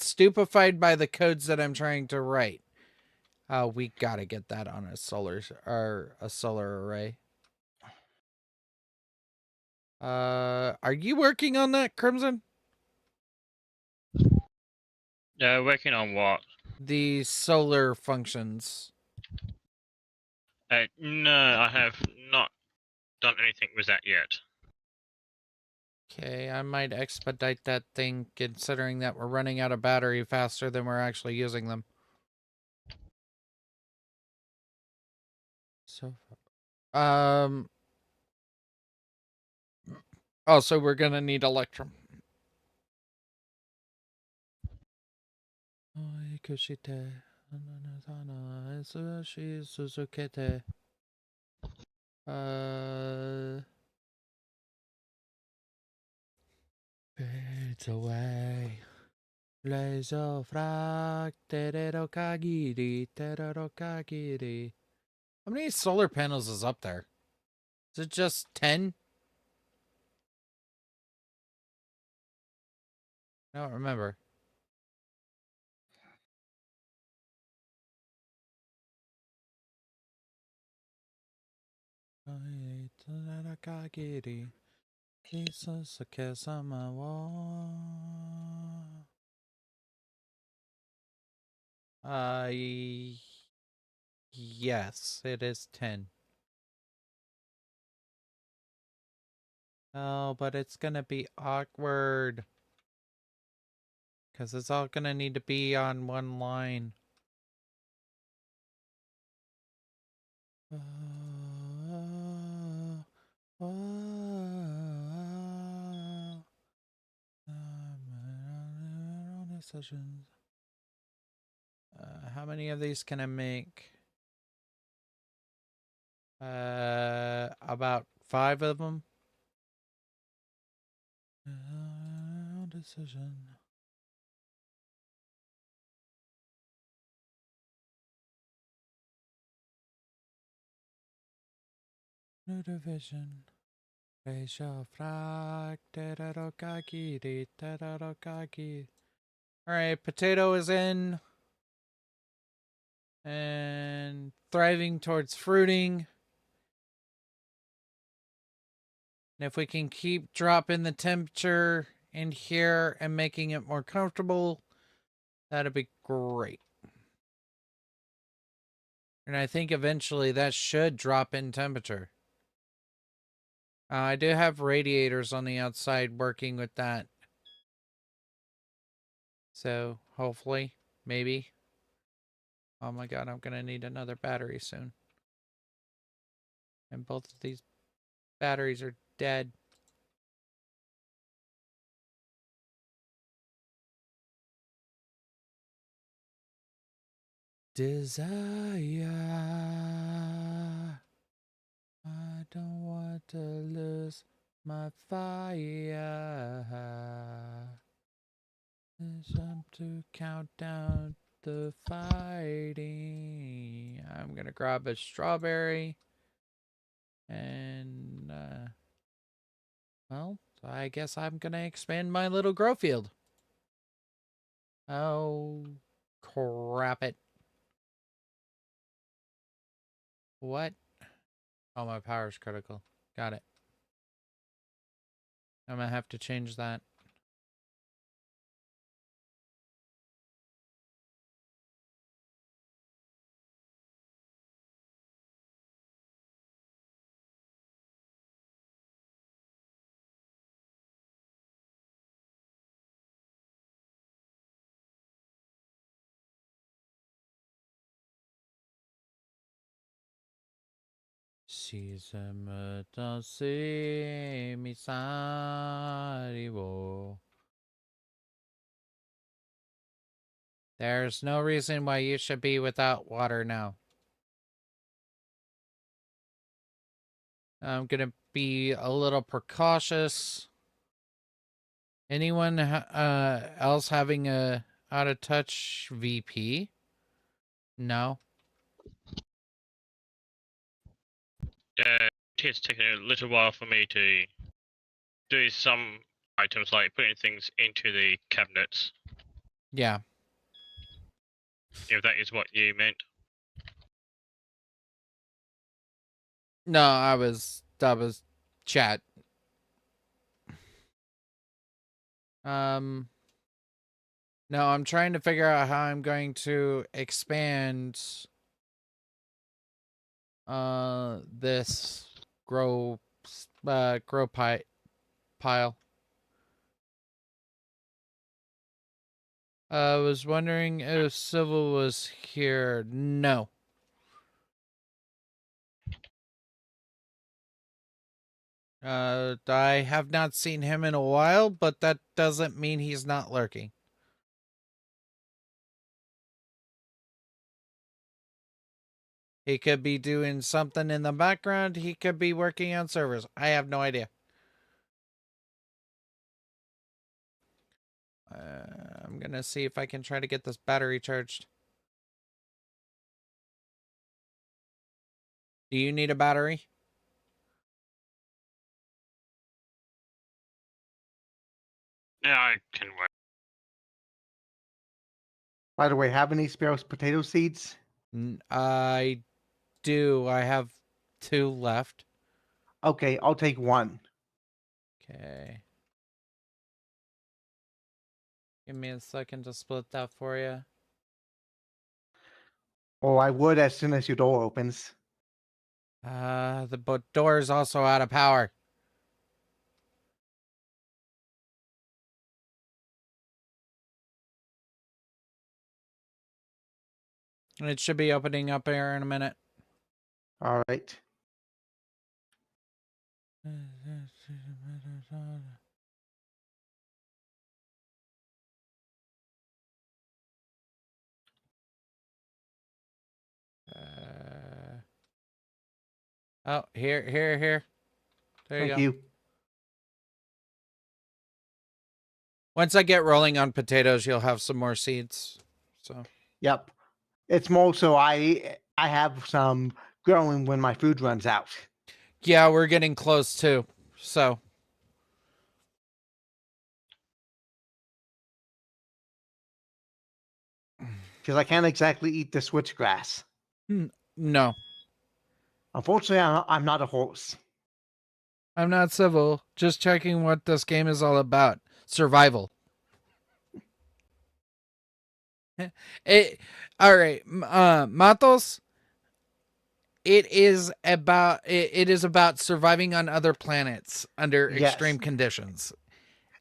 stupefied by the codes that I'm trying to write. We gotta get that on a solar array. Are you working on that, Crimson? Yeah, working on what? The solar functions. No, I have not done anything with that yet. Okay, I might expedite that thing, considering that we're running out of battery faster than we're actually using them. So, also we're gonna need Electrum. Fades away. Laser frag, terero kagiri, terero kagiri. How many solar panels is up there? Is it just 10? I don't remember. Yes, it is 10. Oh, but it's gonna be awkward. Because it's all gonna need to be on one line. How many of these can I make? About 5 of them. Decision. New division. Racial frag. Alright, potato is in. And thriving towards fruiting. And if we can keep dropping the temperature in here and making it more comfortable, that'd be great. And I think eventually that should drop in temperature. I do have radiators on the outside working with that. So hopefully, maybe. Oh my god, I'm going to need another battery soon. And both of these Batteries are dead. Desire. I don't want to lose my fire. It's time to count down the fighting. I'm gonna grab a strawberry. And, well, I guess I'm gonna expand my little grow field. Oh, crap it. What? Oh, my power's critical. Got it. I'm gonna have to change that. Si se me danse mi saribo. There's no reason why you should be without water now. I'm gonna be a little precautious. Anyone else having a out of touch VP? No. It's taken a little while for me to do some items like putting things into the cabinets, Yeah. if that is what you meant. No, that was chat. No, I'm trying to figure out how I'm going to expand this grow pile. I was wondering if Civil was here. No. I have not seen him in a while, but that doesn't mean he's not lurking. He could be doing something in the background. He could be working on servers. I have no idea. I'm going to see if I can try to get this battery charged. Do you need a battery? Yeah, I can wait. By the way, have any spare potato seeds? I do. I have 2 left. Okay, I'll take 1. Okay. Give me a second to split that for you. Or I would as soon as your door opens. The door is also out of power. It should be opening up here in a minute. All right. Oh, here. There you Thank go. you. Once I get rolling on potatoes, you'll have some more seeds. So. Yep. It's more so I have some growing when my food runs out. Yeah, we're getting close too. So. Because I can't exactly eat the switchgrass. No. Unfortunately, I'm not a horse. I'm not civil. Just checking what this game is all about. Survival. All right, Matos. It is about surviving on other planets under extreme conditions,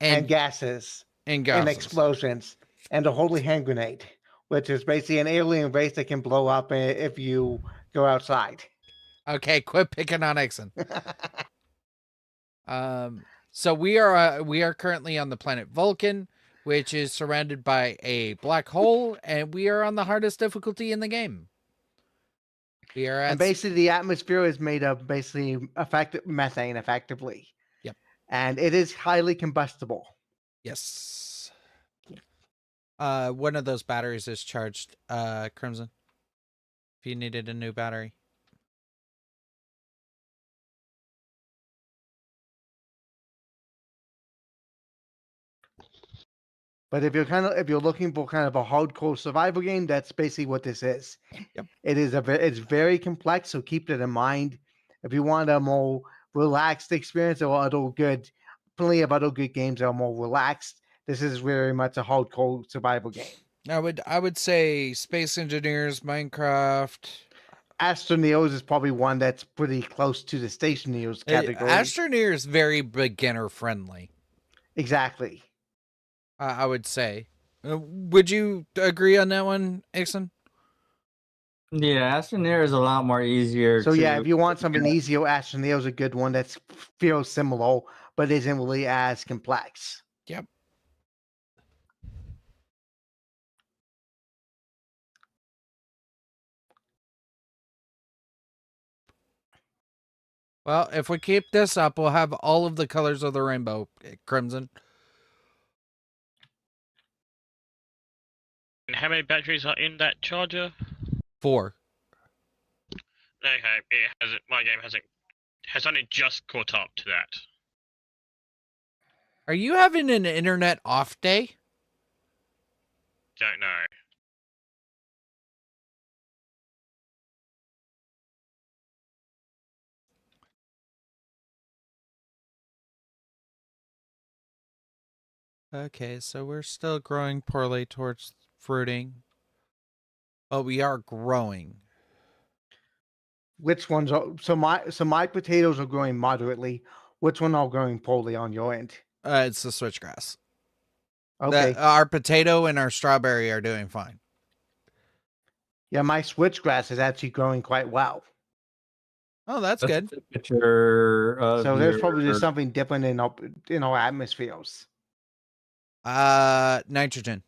and gases, and explosions, and a holy hand grenade, which is basically an alien race that can blow up if you go outside. Okay, quit picking on Exxon. So we are currently on the planet Vulcan, which is surrounded by a black hole, and we are on the hardest difficulty in the game. We are at And basically, the atmosphere is made of basically methane, effectively. Yep. And it is highly combustible. Yes. One of those batteries is charged, Crimson. If you needed a new battery. But if you're looking for kind of a hardcore survival game, that's basically what this is. Yep. It's very complex, so keep that in mind. If you want a more relaxed experience, there are plenty of other good games that are more relaxed. This is very much a hardcore survival game. I would say Space Engineers, Minecraft. Astroneers is probably one that's pretty close to the Stationeers category. Astroneer is very beginner friendly. Exactly. I would say. Would you agree on that one, Ixon? Yeah, Astroneer is a lot more easier. So to... yeah, if you want something easier, Astroneer is a good one that feels similar, but isn't really as complex. Yep. Well, if we keep this up, we'll have all of the colors of the rainbow, Crimson. And how many batteries are in that charger? 4. Okay, my game has only just caught up to that. Are you having an internet off day? Don't know. Okay, so we're still growing poorly towards fruiting. But we are growing. Which ones are my potatoes are growing moderately. Which one are growing poorly on your end? It's the switchgrass. Okay. Our potato and our strawberry are doing fine. Yeah, my switchgrass is actually growing quite well. Oh, that's good. A picture of So there's probably just something different in our atmospheres. Nitrogen.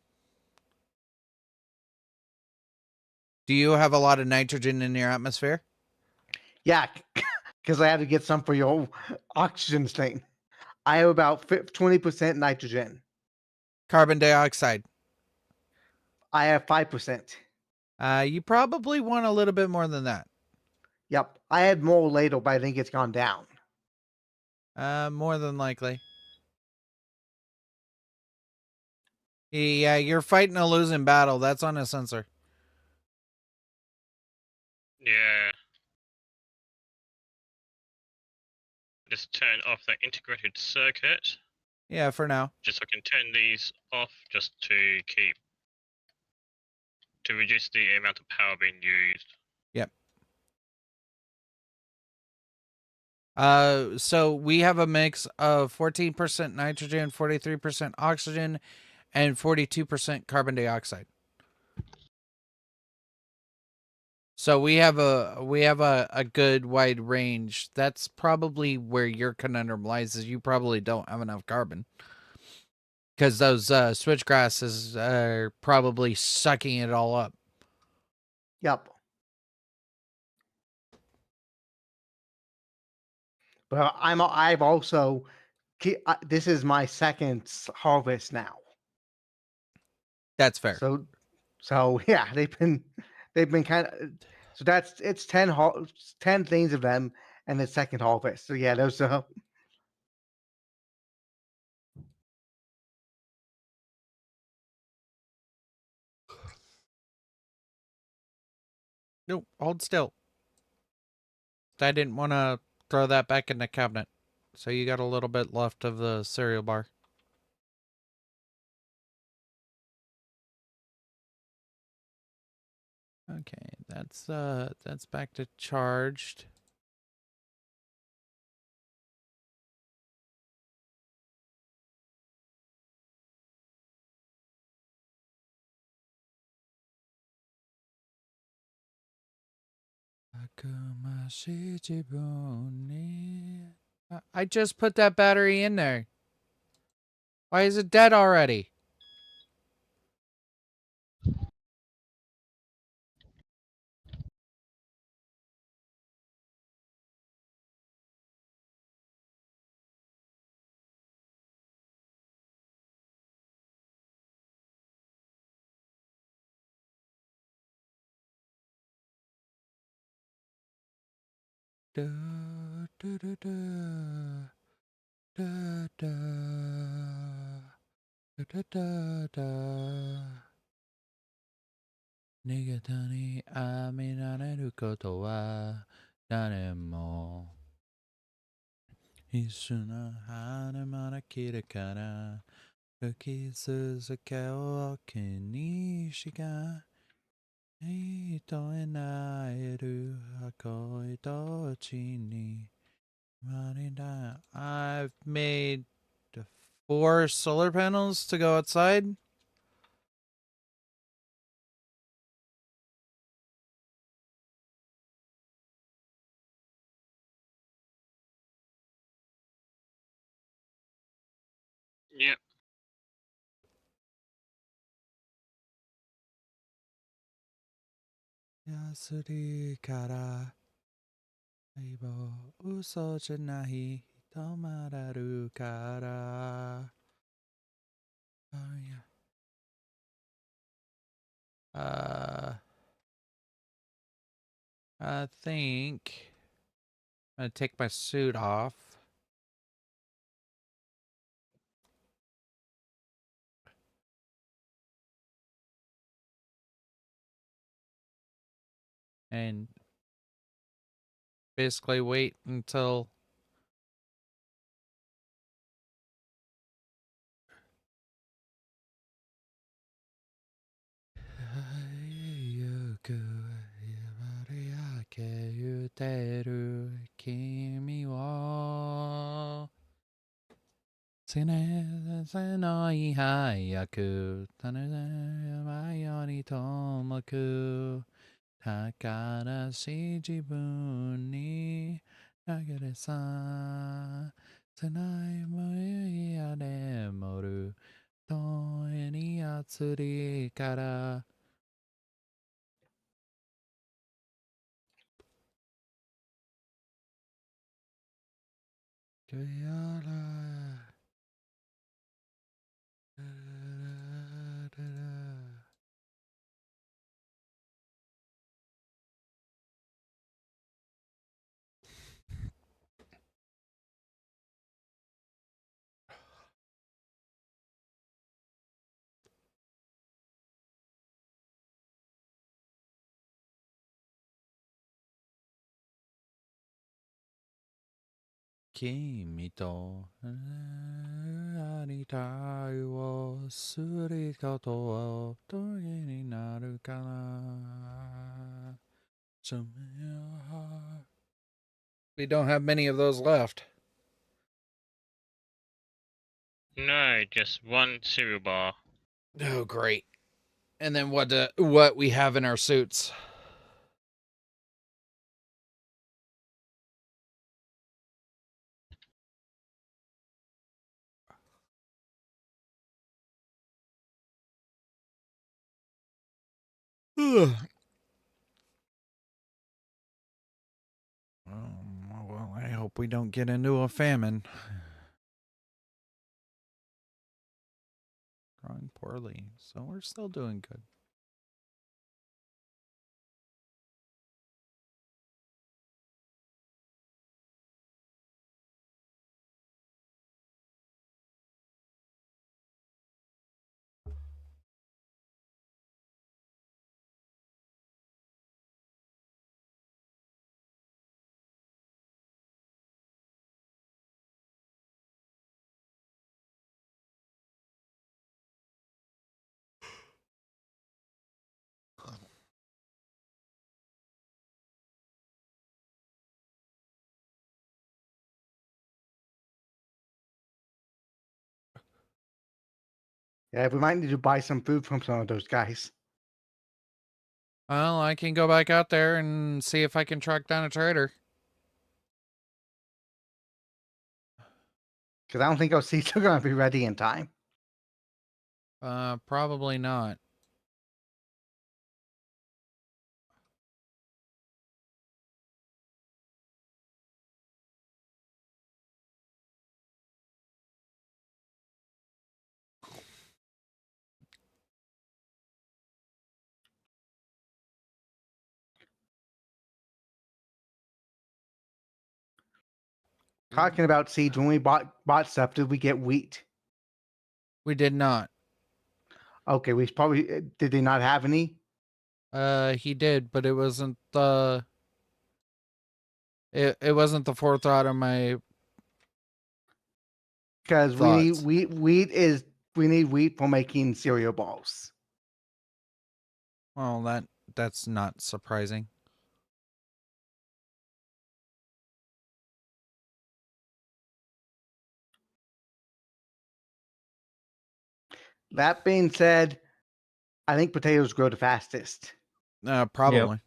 Do you have a lot of nitrogen in your atmosphere? Yeah, because I had to get some for your oxygen thing. I have about 20% nitrogen. Carbon dioxide. I have 5%. You probably want a little bit more than that. Yep. I had more later, but I think it's gone down. More than likely. Yeah, you're fighting a losing battle. That's on a sensor. Yeah. Just turn off the integrated circuit. Yeah, for now. Just so I can turn these off just to reduce the amount of power being used. Yep. So we have a mix of 14% nitrogen, 43% oxygen, and 42% carbon dioxide. So we have a good wide range. That's probably where your conundrum lies, is you probably don't have enough carbon. Because those switchgrasses are probably sucking it all up. Yep. But I've also this is my second harvest now. That's fair. So yeah, they've been kind of, so it's 10 things of them and the second harvest. So yeah, those No, hold still. I didn't want to throw that back in the cabinet. So you got a little bit left of the cereal bar. Okay, that's back to charged. I just put that battery in there. Why is it dead already? Da, da, da, da, da, da, da, da, da, da. 逃げたに見られることは誰も一緒な花まだ綺麗から吹き続けを気にしが人へなえる恋と地に I've made 4 solar panels to go outside. Yep. Yasuri kara aibo usoじゃない人まらるから Oh yeah. I think I'm gonna take my suit off. And basically wait until君をせない早く種山より遠く高しい自分に投げれさせないもやでもる遠いに熱りからくやら 君とありたいをすることを時になるかな We don't have many of those left. No, just one cereal bar. Oh, great. And then what we have in our suits. Ugh. Well, I hope we don't get into a famine. Growing poorly, so we're still doing good. Yeah, we might need to buy some food from some of those guys. Well, I can go back out there and see if I can track down a trader. Because I don't think our seats are going to be ready in time. Probably not. Talking about seeds, when we bought stuff, did we get wheat? We did not. Okay, we probably did. They not have any? He did, but it wasn't the. It wasn't the forethought of my Because we need thoughts. we need wheat for making cereal balls. Well, that's not surprising. That being said, I think potatoes grow the fastest. Probably.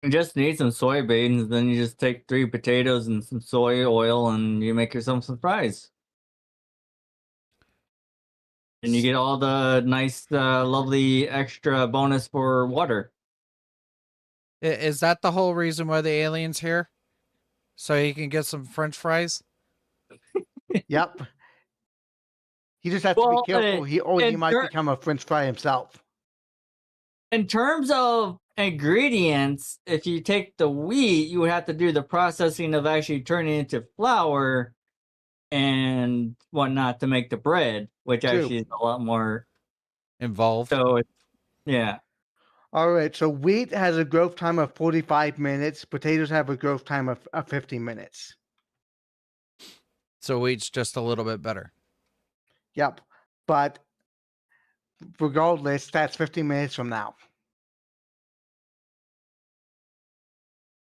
You just need some soybeans, then you just take 3 potatoes and some soy oil and you make yourself some fries. And you get all the nice, lovely extra bonus for water. Is that the whole reason why the alien's here? So he can get some French fries? Yep. He just has to be careful. He in might ter- become a French fry himself. in terms of ingredients, if you take the wheat, you would have to do the processing of actually turning it into flour and whatnot to make the bread, which True. actually is a lot more Involved. So, yeah. All right. So wheat has a growth time of 45 minutes. Potatoes have a growth time of 50 minutes. So wheat's just a little bit better. Yep. But regardless, that's 15 minutes from now.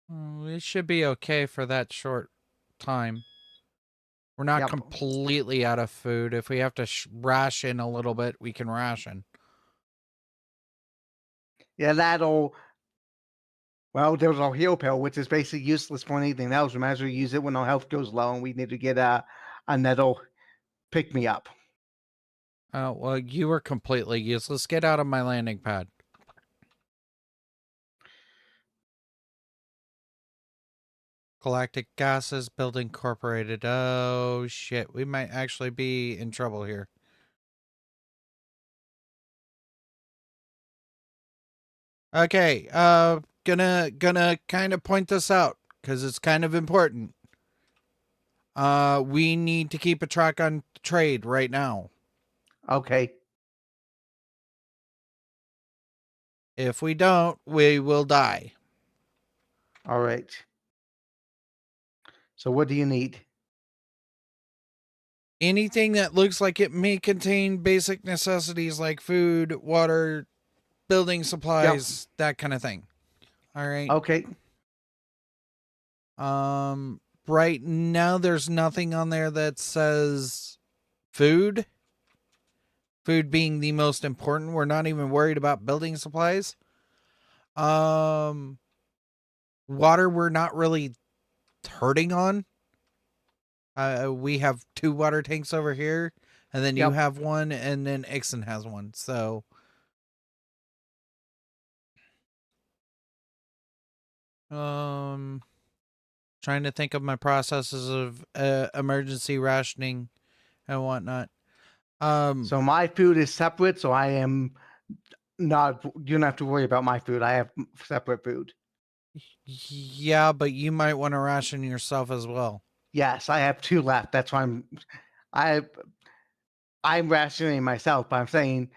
We should be okay for that short time. We're not Yep. completely out of food. If we have to ration a little bit, we can ration. Yeah, well, there's our heal pill, which is basically useless for anything else. We might as well use it when our health goes low and we need to get a nettle pick me up. Well, you were completely useless. Get out of my landing pad. Galactic gases, building incorporated. Oh, shit. We might actually be in trouble here. Okay, gonna kind of point this out because it's kind of important. We need to keep a track on trade right now. Okay. If we don't, we will die. All right. So what do you need? Anything that looks like it may contain basic necessities like food, water, building supplies, that kind of thing. All right. Okay. Right now there's nothing on there that says food. Food being the most important. We're not even worried about building supplies. Water we're not really hurting on. We have 2 water tanks over here, and then you have one, and then Ixon has one. So trying to think of my processes of emergency rationing and whatnot. So my food is separate, so I am not. You don't have to worry about my food. I have separate food. Yeah, but you might want to ration yourself as well. Yes, I have 2 left. That's why I'm rationing myself. But I'm saying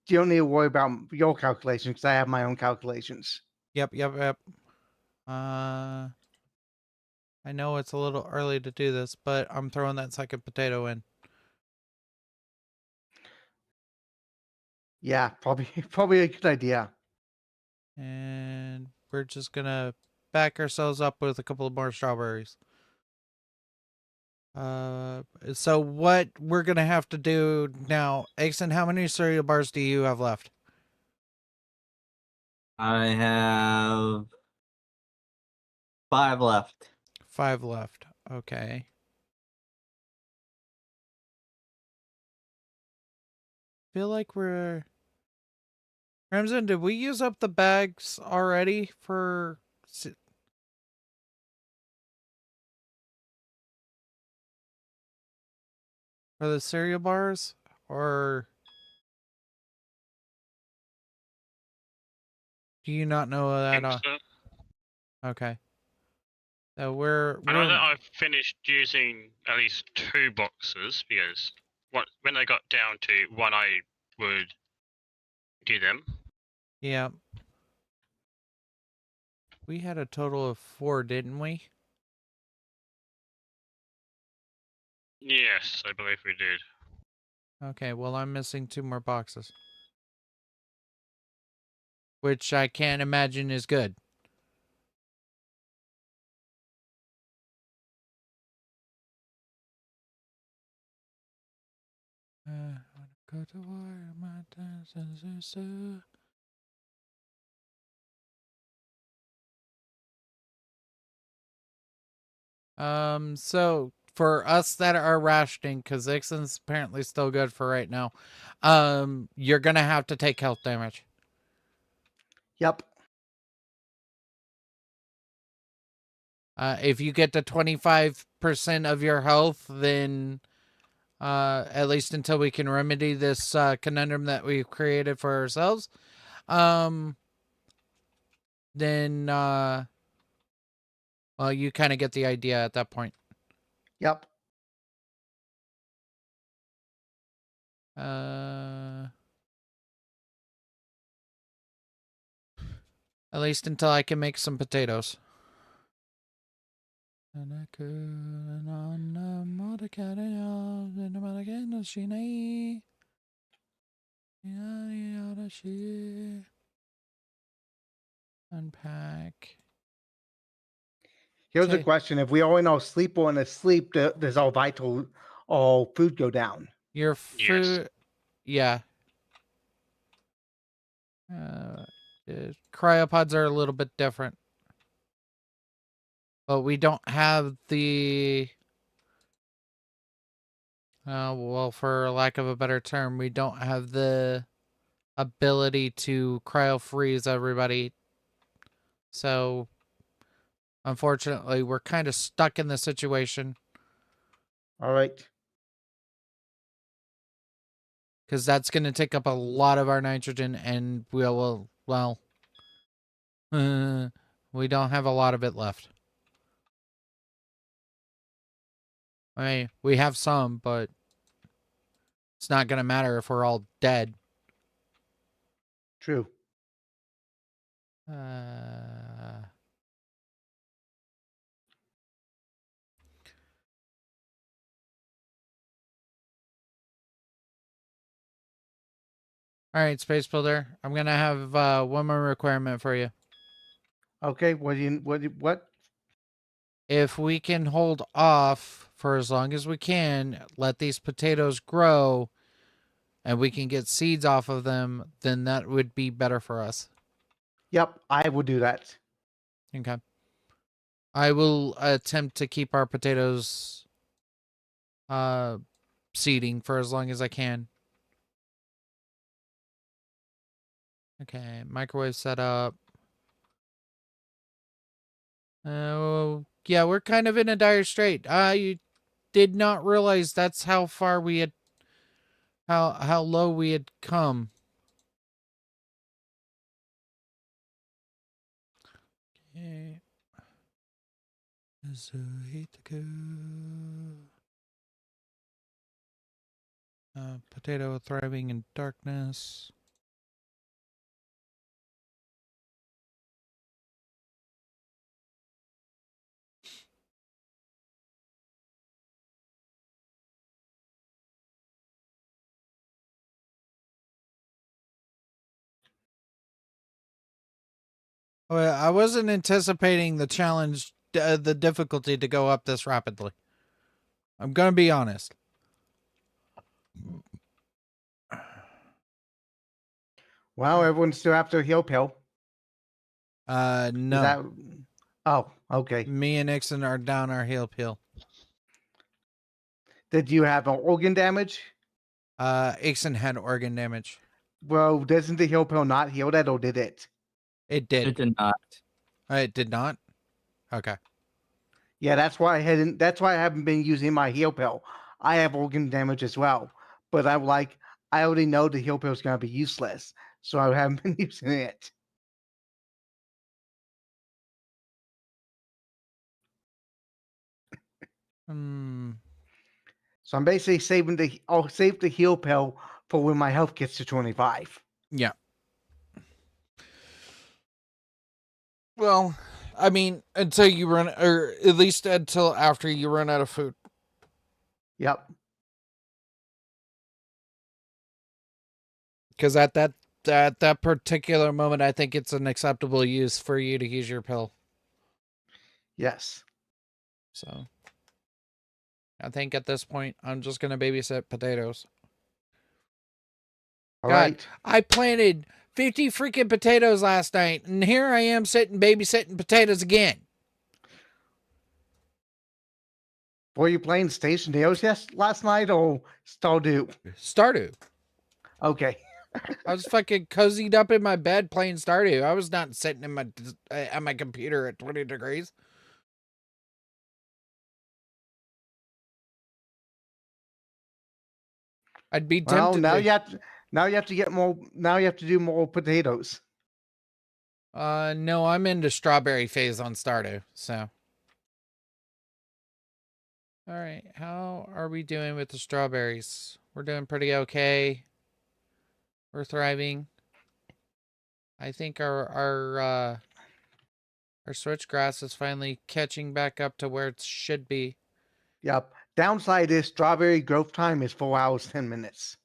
you don't need to worry about your calculations because I have my own calculations. Yep. I know it's a little early to do this, but I'm throwing that second potato in. Yeah, probably a good idea. And we're just gonna back ourselves up with a couple of more strawberries. So what we're gonna have to do now, Exon, how many cereal bars do you have left? I have 5 left. 5 left. Okay. feel like we're... Crimson, did we use up the bags already for the cereal bars? Or do you not know that? Think so. Okay. So I know that I've finished using at least 2 boxes because when I got down to one, I would do them. Yeah. We had a total of 4, didn't we? Yes, I believe we did. Okay, well, I'm missing 2 more boxes. Which I can't imagine is good. Go to war, my so for us that are rationing, because Ixon's apparently still good for right now, you're gonna have to take health damage. Yep. If you get to 25% of your health, then at least until we can remedy this conundrum that we've created for ourselves, then well, you kind of get the idea at that point. Yep. At least until I can make some potatoes. Unpack. Here's a question: if we all in our sleep or in a sleep, does all food go down? Your food, Yes. yeah. Cryopods are a little bit different, but we don't have the. Well, for lack of a better term, we don't have the ability to cryo freeze everybody. So, unfortunately, we're kind of stuck in the situation. All right. Because that's going to take up a lot of our nitrogen, and we don't have a lot of it left. I mean, we have some, but it's not going to matter if we're all dead. True. All right, Space Builder. I'm going to have one more requirement for you. Okay. What? If we can hold off for as long as we can, let these potatoes grow, and we can get seeds off of them, then that would be better for us. Yep. I will do that. Okay. I will attempt to keep our potatoes seeding for as long as I can. Okay, microwave set up. Oh, yeah, we're kind of in a dire strait. I did not realize that's how far we had, how low we had come. Okay. So hate to go. Potato thriving in darkness. Well, I wasn't anticipating the challenge, the difficulty to go up this rapidly. I'm going to be honest. Well, everyone's still after heal pill. No. Is that... Oh, okay. Me and Nixon are down our heel peel. Did you have an organ damage? Ixon had organ damage. Well, doesn't the heal pill not heal that, or did it? It did. It did not. It did not? Okay. Yeah, that's why I hadn't. That's why I haven't been using my heal pill. I have organ damage as well, but I'm like, I already know the heal pill is gonna be useless, so I haven't been using it. Hmm. So I'm basically saving the. I'll save the heal pill for when my health gets to 25. Yeah. Well, I mean, until you run, or at least until after you run out of food. Yep. Because at that particular moment, I think it's an acceptable use for you to use your pill. Yes. So, I think at this point, I'm just gonna babysit potatoes. All God, right. I planted 50 freaking potatoes last night, and here I am sitting babysitting potatoes again. Were you playing Station Deals last night or Stardew? Stardew. Okay. I was fucking cozied up in my bed playing Stardew. I was not sitting in my at my computer at 20 degrees. I'd be Well, tempted now to. you have to. Now you have to get more. Now you have to do more potatoes. No, I'm into strawberry phase on Stardew, so. All right, how are we doing with the strawberries? We're doing pretty okay. We're thriving. I think our switchgrass is finally catching back up to where it should be. Yep. Downside is strawberry growth time is 4 hours 10 minutes.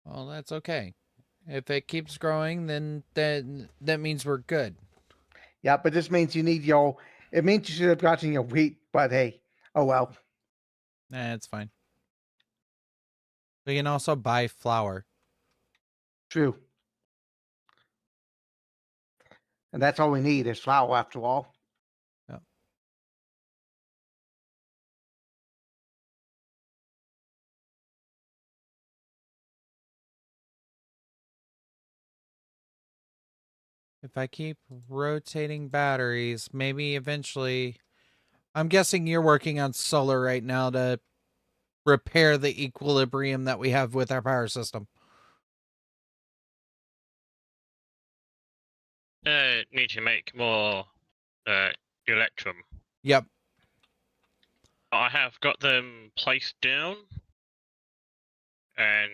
Well, that's okay. If it keeps growing, then that means we're good. Yeah, but this means you need your. It means you should have gotten your wheat, but hey, oh well. Nah, it's fine. We can also buy flour. True. And that's all we need is flour after all. Yep. If I keep rotating batteries, maybe eventually. I'm guessing you're working on solar right now to repair the equilibrium that we have with our power system. Need to make more electrum. Yep. I have got them placed down, and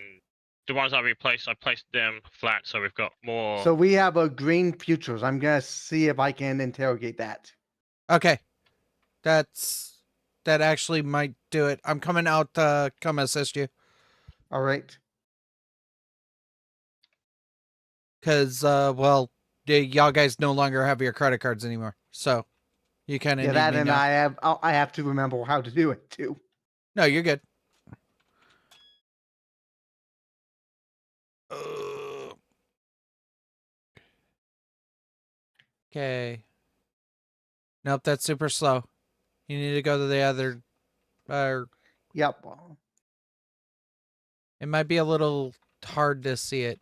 the ones I replaced, I placed them flat, so we've got more. So we have a green futures. I'm gonna see if I can interrogate that. Okay. That actually might do it. I'm coming out to come assist you. All right. Because, well, y'all guys no longer have your credit cards anymore. So, you kind of Yeah, need that me and now. I have to remember how to do it too. No, you're good. Okay. Nope, that's super slow. You need to go to the other. Yep. It might be a little hard to see it.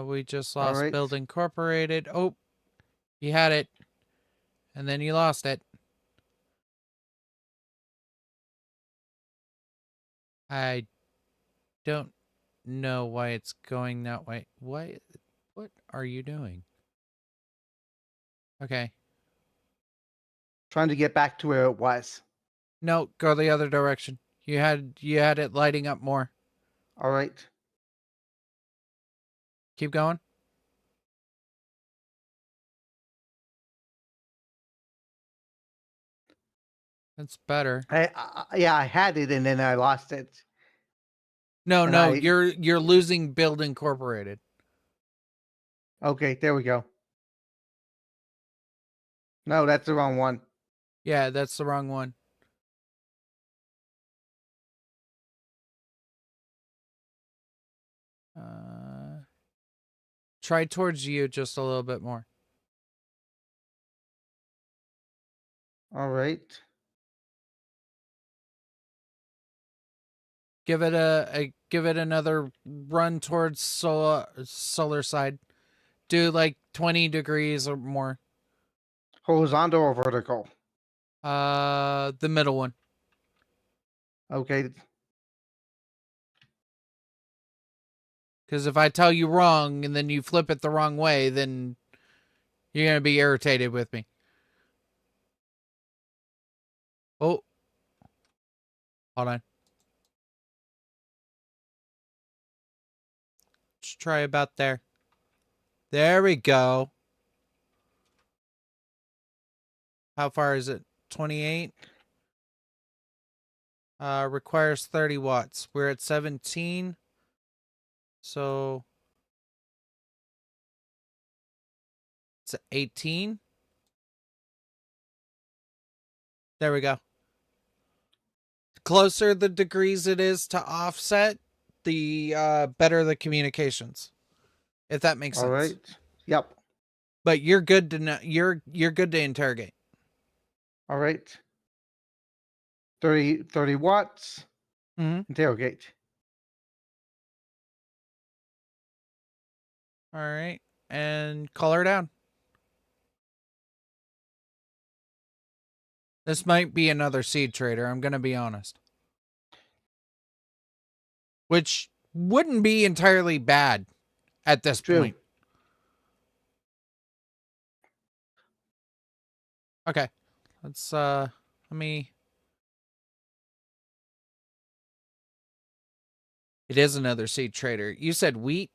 We just All lost right. Build Incorporated. Oh, you had it. And then you lost it. I don't know why it's going that way. What are you doing? Okay. Trying to get back to where it was. No, go the other direction. You had it lighting up more. All right. Keep going. That's better. Yeah, I had it and then I lost it. No, And no, I- you're losing Build Incorporated. Okay, there we go. No, that's the wrong one. Yeah, that's the wrong one. Uh, try towards you just a little bit more. All right. Give it give it another run towards solar side. Do like 20 degrees or more. Horizontal or vertical? The middle one. Okay. Because if I tell you wrong and then you flip it the wrong way, then you're gonna be irritated with me. Oh, hold on. Let's try about there. There we go. How far is it? 28. Requires 30 watts. We're at 17. So it's 18. There we go. Closer the degrees it is to offset, the better the communications. If that makes sense. All right. Yep. But you're good to know, you're good to interrogate. All right. 30 watts. Mm-hmm. Interrogate. All right. And call her down. This might be another seed trader, I'm going to be honest. Which wouldn't be entirely bad at this True. point. Okay. Let's, let me... It is another seed trader. You said wheat?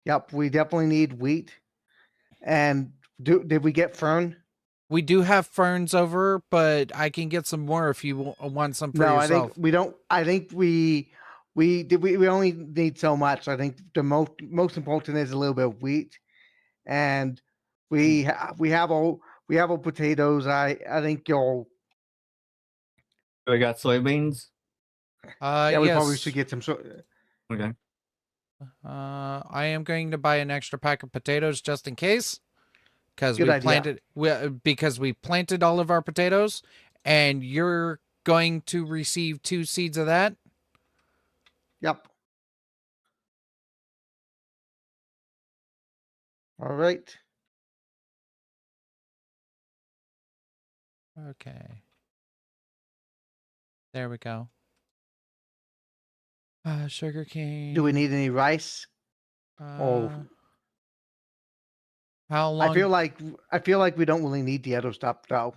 Yep. We definitely need wheat. And did we get fern? We do have ferns over, but I can get some more if you want some for No, yourself. I think we don't. I think we only need so much. I think the most important is a little bit of wheat, and we have all potatoes. I think you'll. We got soybeans. Yeah, we probably Yes. should get some. Okay. I am going to buy an extra pack of potatoes just in case. Because Good idea. because we planted all of our potatoes, and you're going to receive 2 seeds of that. Yep. All right. Okay. There we go. Sugar cane. Do we need any rice? Oh, how long? I feel like we don't really need the other stuff though.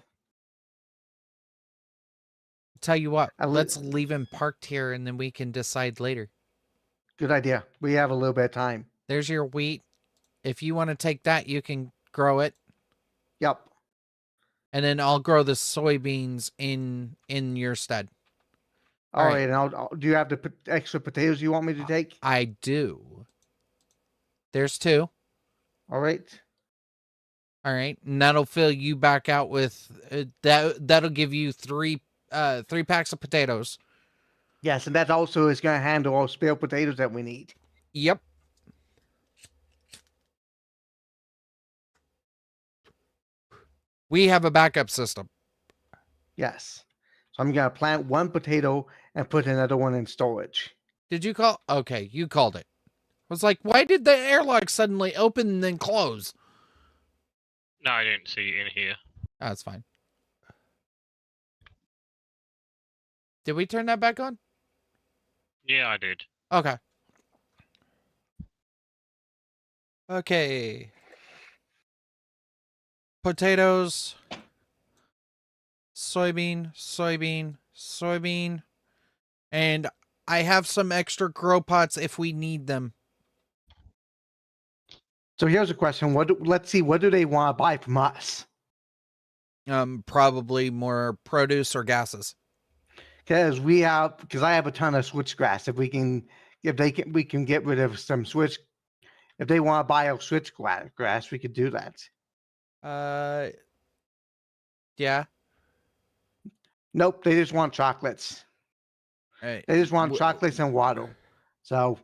Tell you what, let's leave him parked here, and then we can decide later. Good idea. We have a little bit of time. There's your wheat. If you want to take that, you can grow it. Yep. And then I'll grow the soybeans in your stead. All right. And do you have the extra potatoes you want me to take? I do. There's 2. All right. All right. And that'll fill you back out with that'll give you 3 packs of potatoes. Yes, and that also is going to handle all spare potatoes that we need. Yep. We have a backup system. Yes. So I'm going to plant 1 potato and put another one in storage. Did you call? Okay, you called it. I was like, why did the airlock suddenly open and then close? No, I didn't see it in here. That's fine. Did we turn that back on? Yeah, I did. Okay. Okay. Potatoes. Soybean, soybean, soybean. And I have some extra grow pots if we need them. So here's a question. Let's see, what do they want to buy from us? Probably more produce or gases. Because I have a ton of switchgrass. We can get rid of some switch. If they want to buy our switchgrass, we could do that. Yeah. Nope, they just want chocolates. Right. They just want chocolates and water. So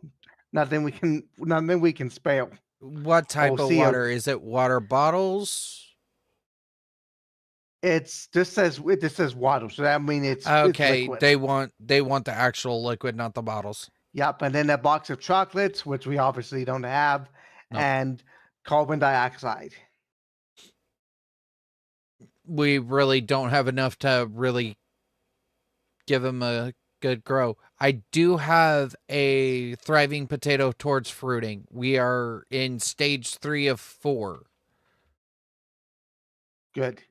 nothing we can spare. What type of water? Is it water bottles? It's this says water, so that means it's Okay, liquid. they want the actual liquid, not the bottles. Yep, and then a box of chocolates, which we obviously don't have, Nope. and carbon dioxide. We really don't have enough to really give them a good grow. I do have a thriving potato towards fruiting. We are in stage 3 of 4. Good.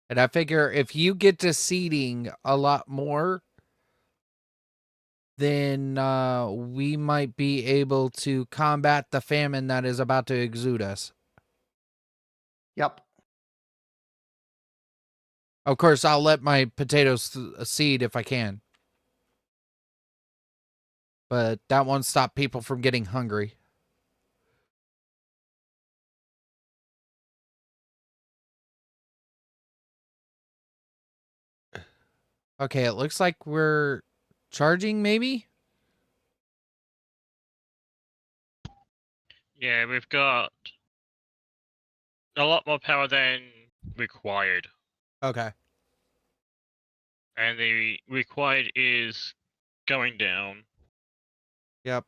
And I figure if you get to seeding a lot more, then we might be able to combat the famine that is about to exude us. Yep. Of course, I'll let my potatoes seed if I can. But that won't stop people from getting hungry. Okay, it looks like we're charging, maybe? Yeah, we've got a lot more power than required. Okay. And the required is going down. Yep.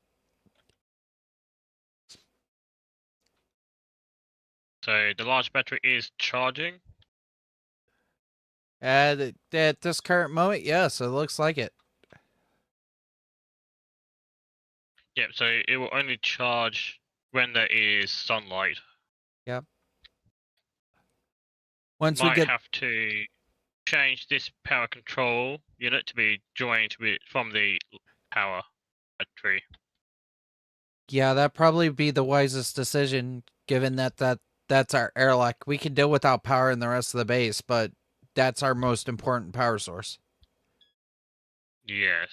So the large battery is charging. At this current moment, yes, it looks like it. Yep, so it will only charge when there is sunlight. Yep. Once we Might get... have to change this power control unit to be joined with from the power battery. Yeah, that'd probably be the wisest decision, given that's our airlock. We can deal without power in the rest of the base, but that's our most important power source. Yes.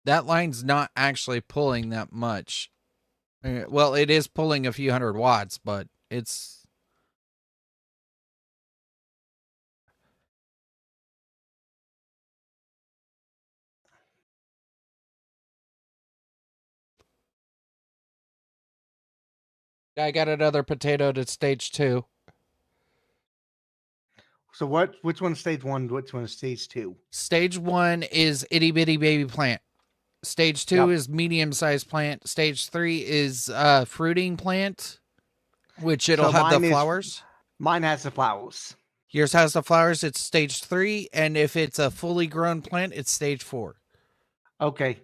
That line's not actually pulling that much. Well, it is pulling a few hundred watts, but it's... I got another potato to stage 2. So which one's stage 1? Which one's stage 2? Stage 1 is itty bitty baby plant. Stage 2 Yep. is medium sized plant. Stage 3 is fruiting plant, which it'll So have the mine is- flowers. Mine has the flowers. Yours has the flowers. It's stage 3, and if it's a fully grown plant, it's stage 4. Okay.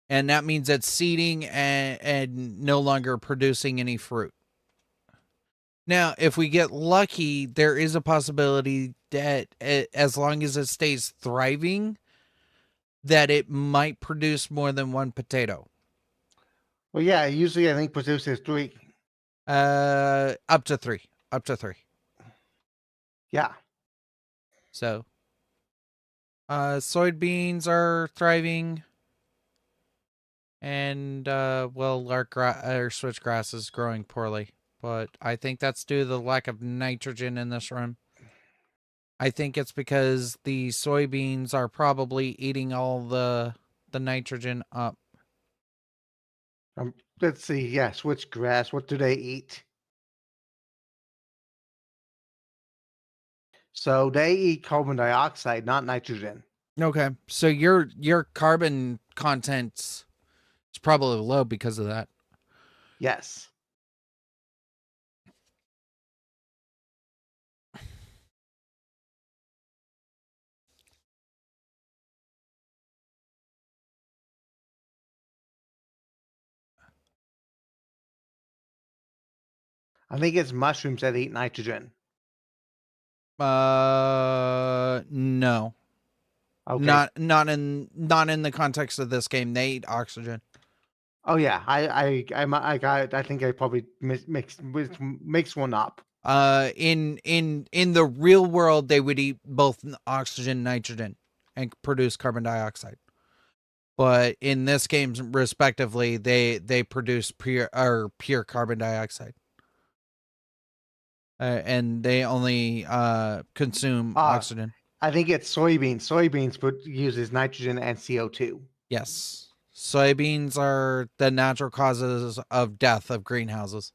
And that means it's seeding and no longer producing any fruit. Now, if we get lucky, there is a possibility that as long as it stays thriving, that it might produce more than one potato. Well, yeah, usually I think produces 3. Up to 3. Up to 3. Yeah. So, soybeans are thriving. And, well, our switchgrass is growing poorly. But I think that's due to the lack of nitrogen in this room. I think it's because the soybeans are probably eating all the nitrogen up. Let's see. Yeah, switchgrass. What do they eat? So they eat carbon dioxide, not nitrogen. Okay, so your carbon content's is probably low because of that. Yes. I think it's mushrooms that eat nitrogen. No. Okay. Not in the context of this game. They eat oxygen. Oh yeah, I think I probably mixed one up. In the real world, they would eat both oxygen and nitrogen and produce carbon dioxide. But in this game, respectively, they produce pure carbon dioxide. and they only consume oxygen. I think it's soybeans. Soybeans uses nitrogen and CO2. Yes. Soybeans are the natural causes of death of greenhouses.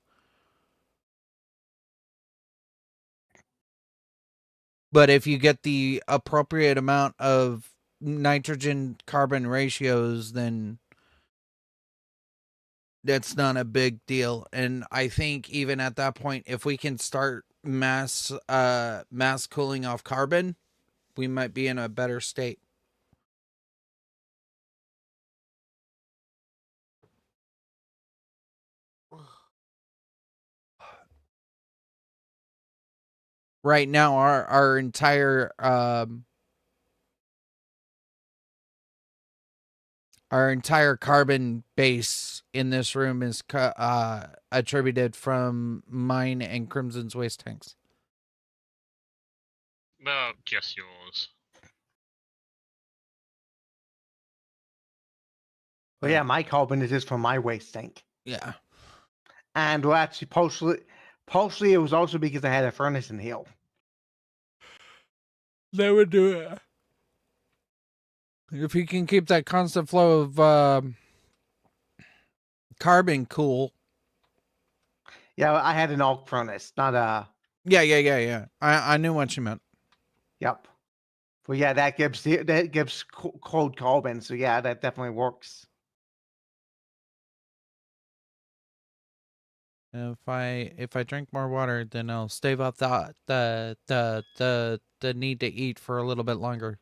But if you get the appropriate amount of nitrogen carbon ratios, then that's not a big deal. And I think even at that point, if we can start mass cooling off carbon, we might be in a better state. Right now, our entire carbon base in this room is attributed from mine and Crimson's waste tanks. Well, just yours. Well, yeah, my carbon is just from my waste tank. Yeah. And well, actually, partially it was also because I had a furnace in here. That would do it. If you can keep that constant flow of carbon cool. Yeah, I had an arc furnace, not a. Yeah. I knew what you meant. Yep. Well, yeah, that gives cold carbon. So yeah, that definitely works. If I drink more water, then I'll stave off the need to eat for a little bit longer.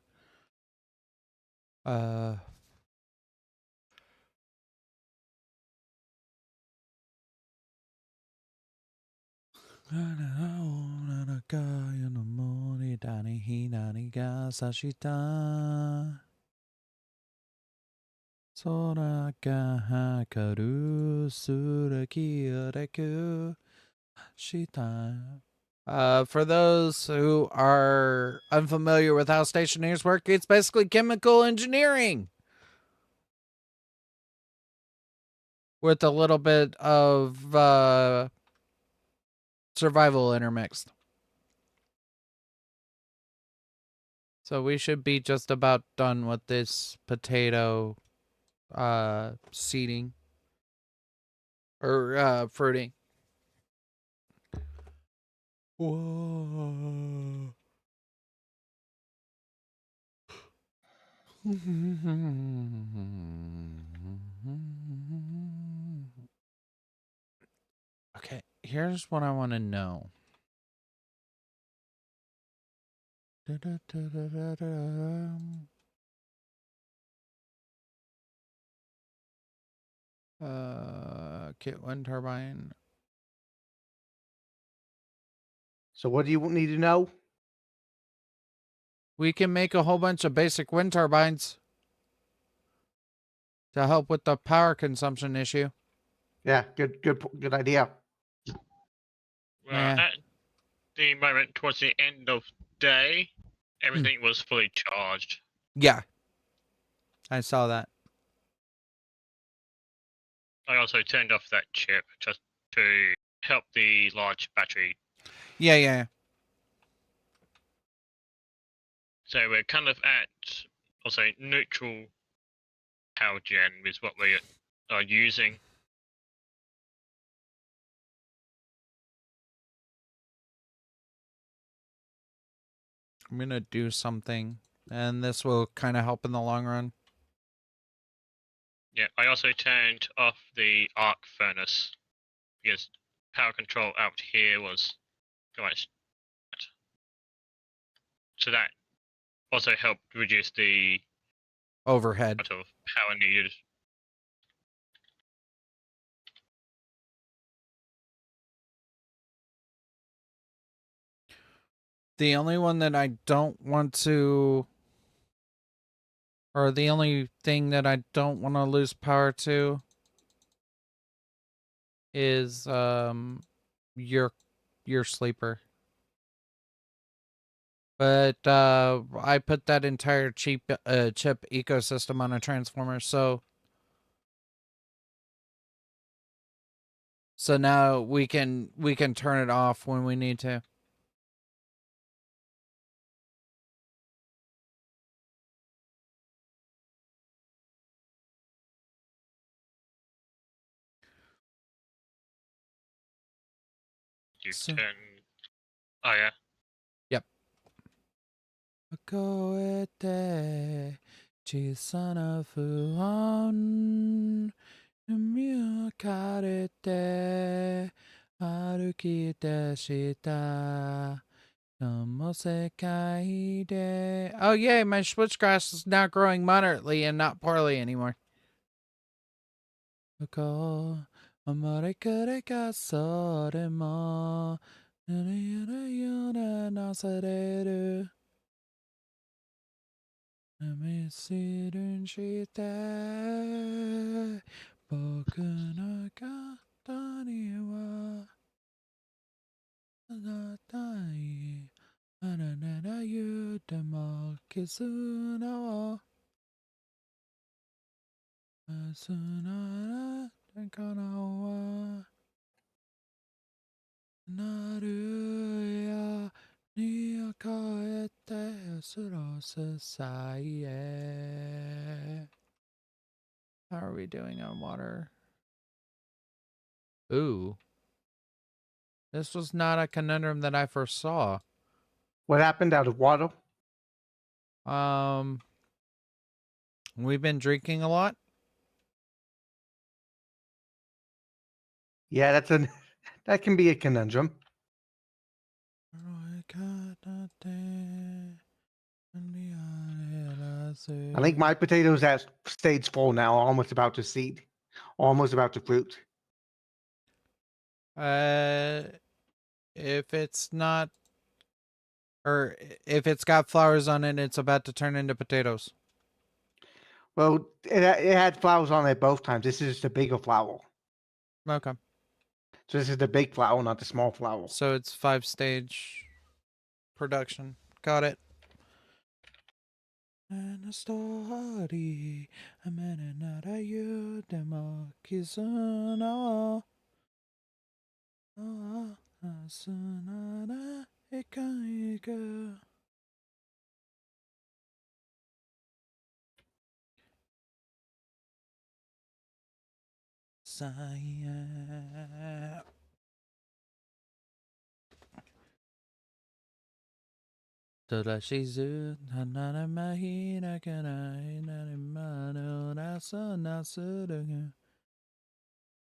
For those who are unfamiliar with how stationaries work, it's basically chemical engineering with a little bit of survival intermixed. So we should be just about done with this potato seeding or fruiting. Whoa. Okay, here's what I want to know. Kit wind turbine. So what do you need to know? We can make a whole bunch of basic wind turbines to help with the power consumption issue. Yeah, good idea. Well, Yeah. at the moment, towards the end of day, everything was fully charged. Yeah. I saw that. I also turned off that chip just to help the large battery. Yeah. So we're kind of at also neutral power gen is what we are using. I'm going to do something, and this will kind of help in the long run. Yeah, I also turned off the arc furnace because power control out here was too much. So that also helped reduce the Overhead. amount of power needed. The only one that I don't want to, or the only thing that I don't want to lose power to is your sleeper. But I put that entire chip ecosystem on a transformer, so So now we can turn it off when we need to. You So- turn. Oh yeah. 越えて小さな不安海を枯れて歩き出したも世界で Oh yay, my switchgrass is now growing moderately and not poorly anymore. こう生まれくれがそれもぬるぬるようななされる見知るんして僕の肩にはあなたいあななら言うても傷のすならかなはなるやにを越えてスロスさいへ How are we doing on water? Ooh. This was not a conundrum that I first saw. What happened out of water? We've been drinking a lot. Yeah, that can be a conundrum. I think my potatoes at stage 4 now are almost about to seed, almost about to fruit. If it's not, or if it's got flowers on it, it's about to turn into potatoes. Well, it had flowers on it both times. This is just a bigger flower. Okay. So this is the big flower, not the small flower. So it's 5-stage production. Got it. And a story, a minute not a you, demo, kizuna, asunara, ikaiga. Saya. Torashizu, Hanana Mahina Kanai, Nanimano, Nasa Nasurugu.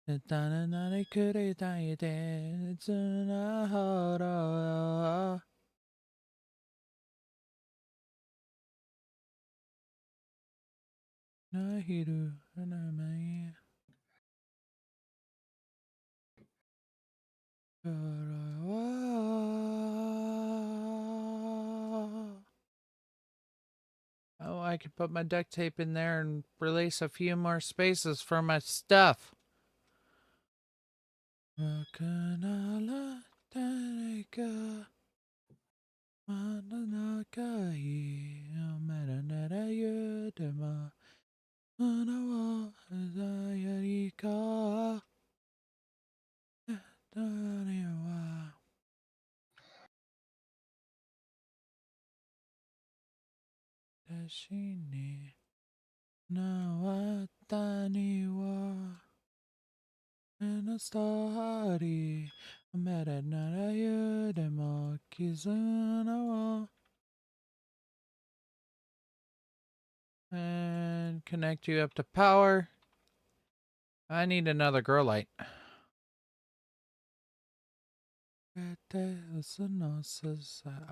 Tananari Kuritaite, Tsuna Hara. Nahiru, Hanamai. Oh, I could put my duct tape in there and release a few more spaces for my stuff. In a story, I met another you, the more kizuna. And connect you up to power. I need another grow light.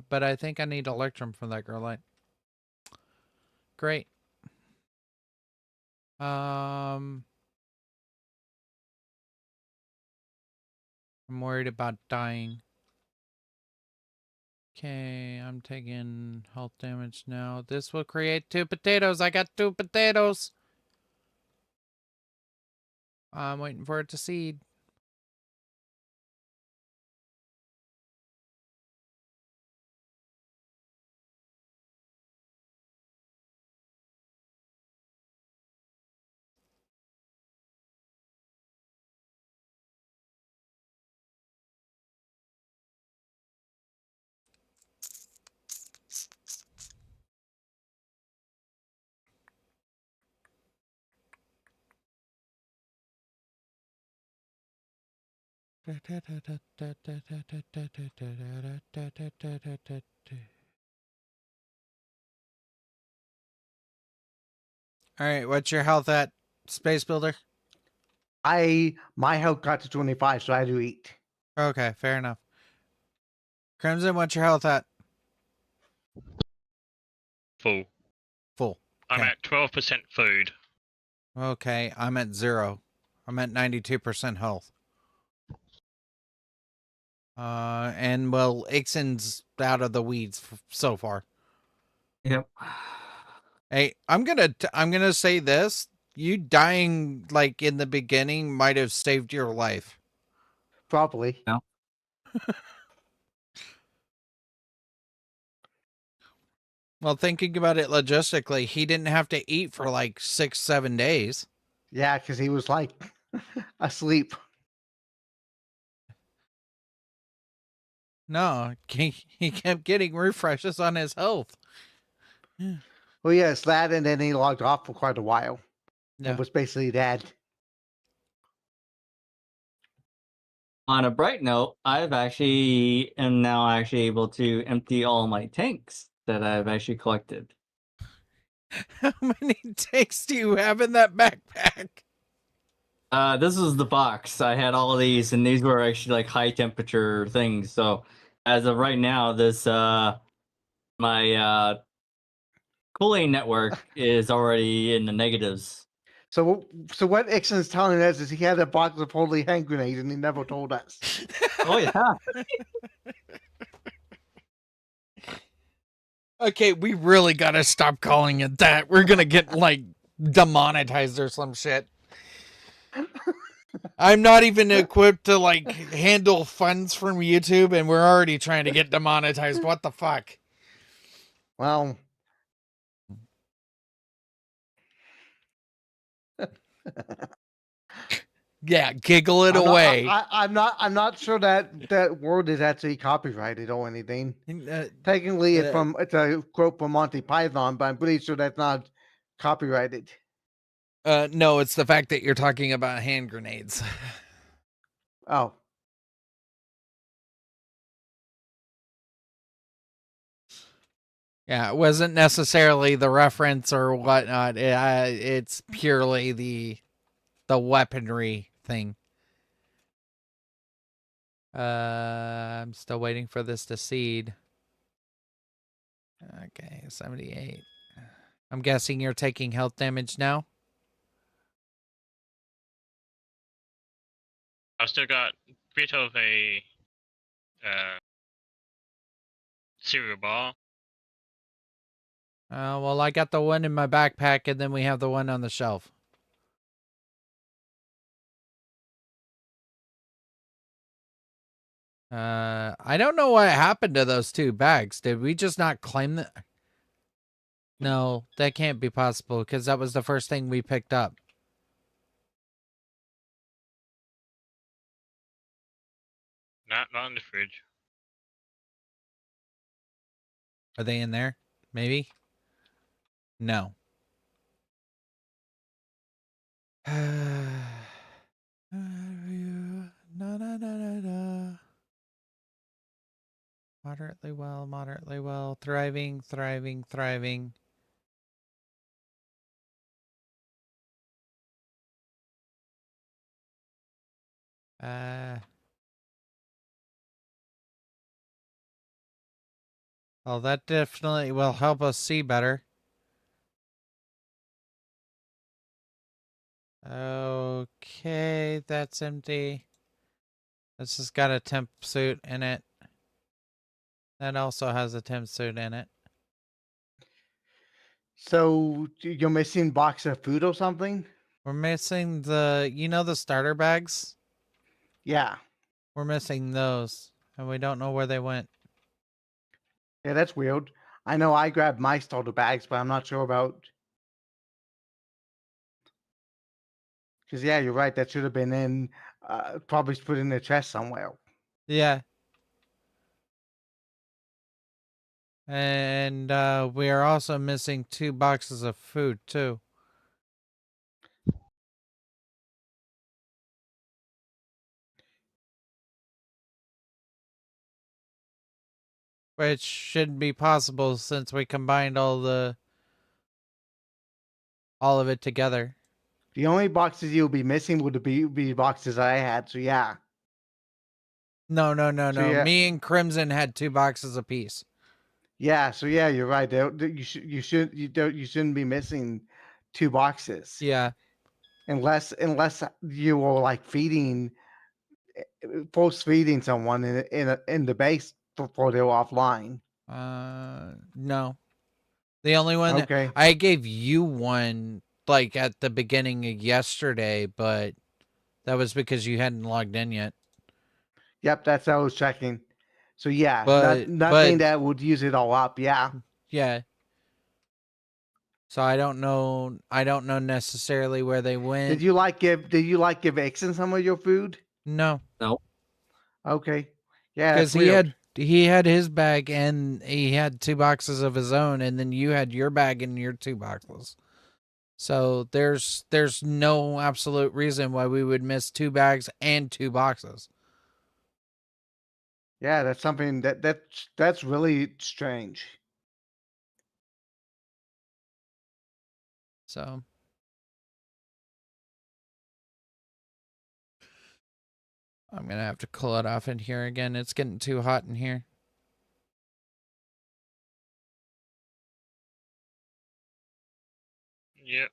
But I think I need electrum for that grow light. Great. I'm worried about dying. Okay, I'm taking health damage now. This will create 2 potatoes. I got 2 potatoes. I'm waiting for it to seed. All right, what's your health at, Space Builder? My health got to 25, so I had to eat. Okay, fair enough. Crimson, what's your health at? Full. Full. I'm Okay. at 12% food. Okay, I'm at 0. I'm at 92% health. And well, Ixon's out of the weeds so far. Yep. Hey, I'm gonna say this: you dying like in the beginning might have saved your life. Probably. No. Well, thinking about it logistically, he didn't have to eat for like 6-7 days. Yeah, because he was like asleep. No, he kept getting refreshes on his health. Well, yes, that, and then he logged off for quite a while. Yeah. It was basically that. On a bright note, I've actually am now actually able to empty all my tanks that I've actually collected. How many tanks do you have in that backpack? This was the box. I had all these, and these were actually like high temperature things. So as of right now, this my cooling network is already in the negatives. So what Ixon's telling us is he had a box of holy hand grenades, and he never told us. Oh yeah. Okay, we really gotta stop calling it that. We're gonna get like demonetized or some shit. I'm not even equipped to like handle funds from YouTube, and we're already trying to get demonetized. What the fuck? Well, Yeah, giggle it away. I'm not sure that word is actually copyrighted or anything. Technically, it's a quote from Monty Python, but I'm pretty sure that's not copyrighted. No, it's the fact that you're talking about hand grenades. Oh, Yeah, it wasn't necessarily the reference or whatnot. It's purely the weaponry thing. I'm still waiting for this to seed. Okay, 78. I'm guessing you're taking health damage now? I've still got a bit of a cereal bar. Well, I got the one in my backpack, and then we have the one on the shelf. I don't know what happened to those 2 bags. Did we just not claim that? No, that can't be possible, because that was the first thing we picked up. Not in the fridge. Are they in there? Maybe? No. Moderately well, thriving. Well, that definitely will help us see better. Okay, that's empty. This has got a temp suit in it. That also has a temp suit in it. so you're missing box of food or something? We're missing the starter bags? Yeah, We're missing those, and we don't know where they went. yeah, that's weird. I know I grabbed my starter bags, but I'm not sure about. Because yeah, you're right. That should have been in, probably put in the chest somewhere. Yeah. And we are also missing 2 boxes of food, too. which shouldn't be possible since we combined all of it together. The only boxes you'll be missing would be boxes I had. So yeah. No. yeah. Me and Crimson had 2 boxes apiece. Yeah. So yeah, you're right. You shouldn't be missing 2 boxes. Yeah. Unless you were like force feeding someone in the base before they were offline. No. The only one Okay. I gave you one like at the beginning of yesterday, but that was because you hadn't logged in yet. Yep, that's what I was checking. So yeah, But nothing that would use it all up. Yeah. Yeah. So I don't know necessarily where they went. Did you give Ixon some of your food? No. No. Okay. Yeah, Because he had his bag and he had 2 boxes of his own, and then you had your bag and your 2 boxes. So there's no absolute reason why we would miss 2 bags and 2 boxes. Yeah, that's something that's really strange. So I'm gonna have to cool it off in here again. It's getting too hot in here. Yep.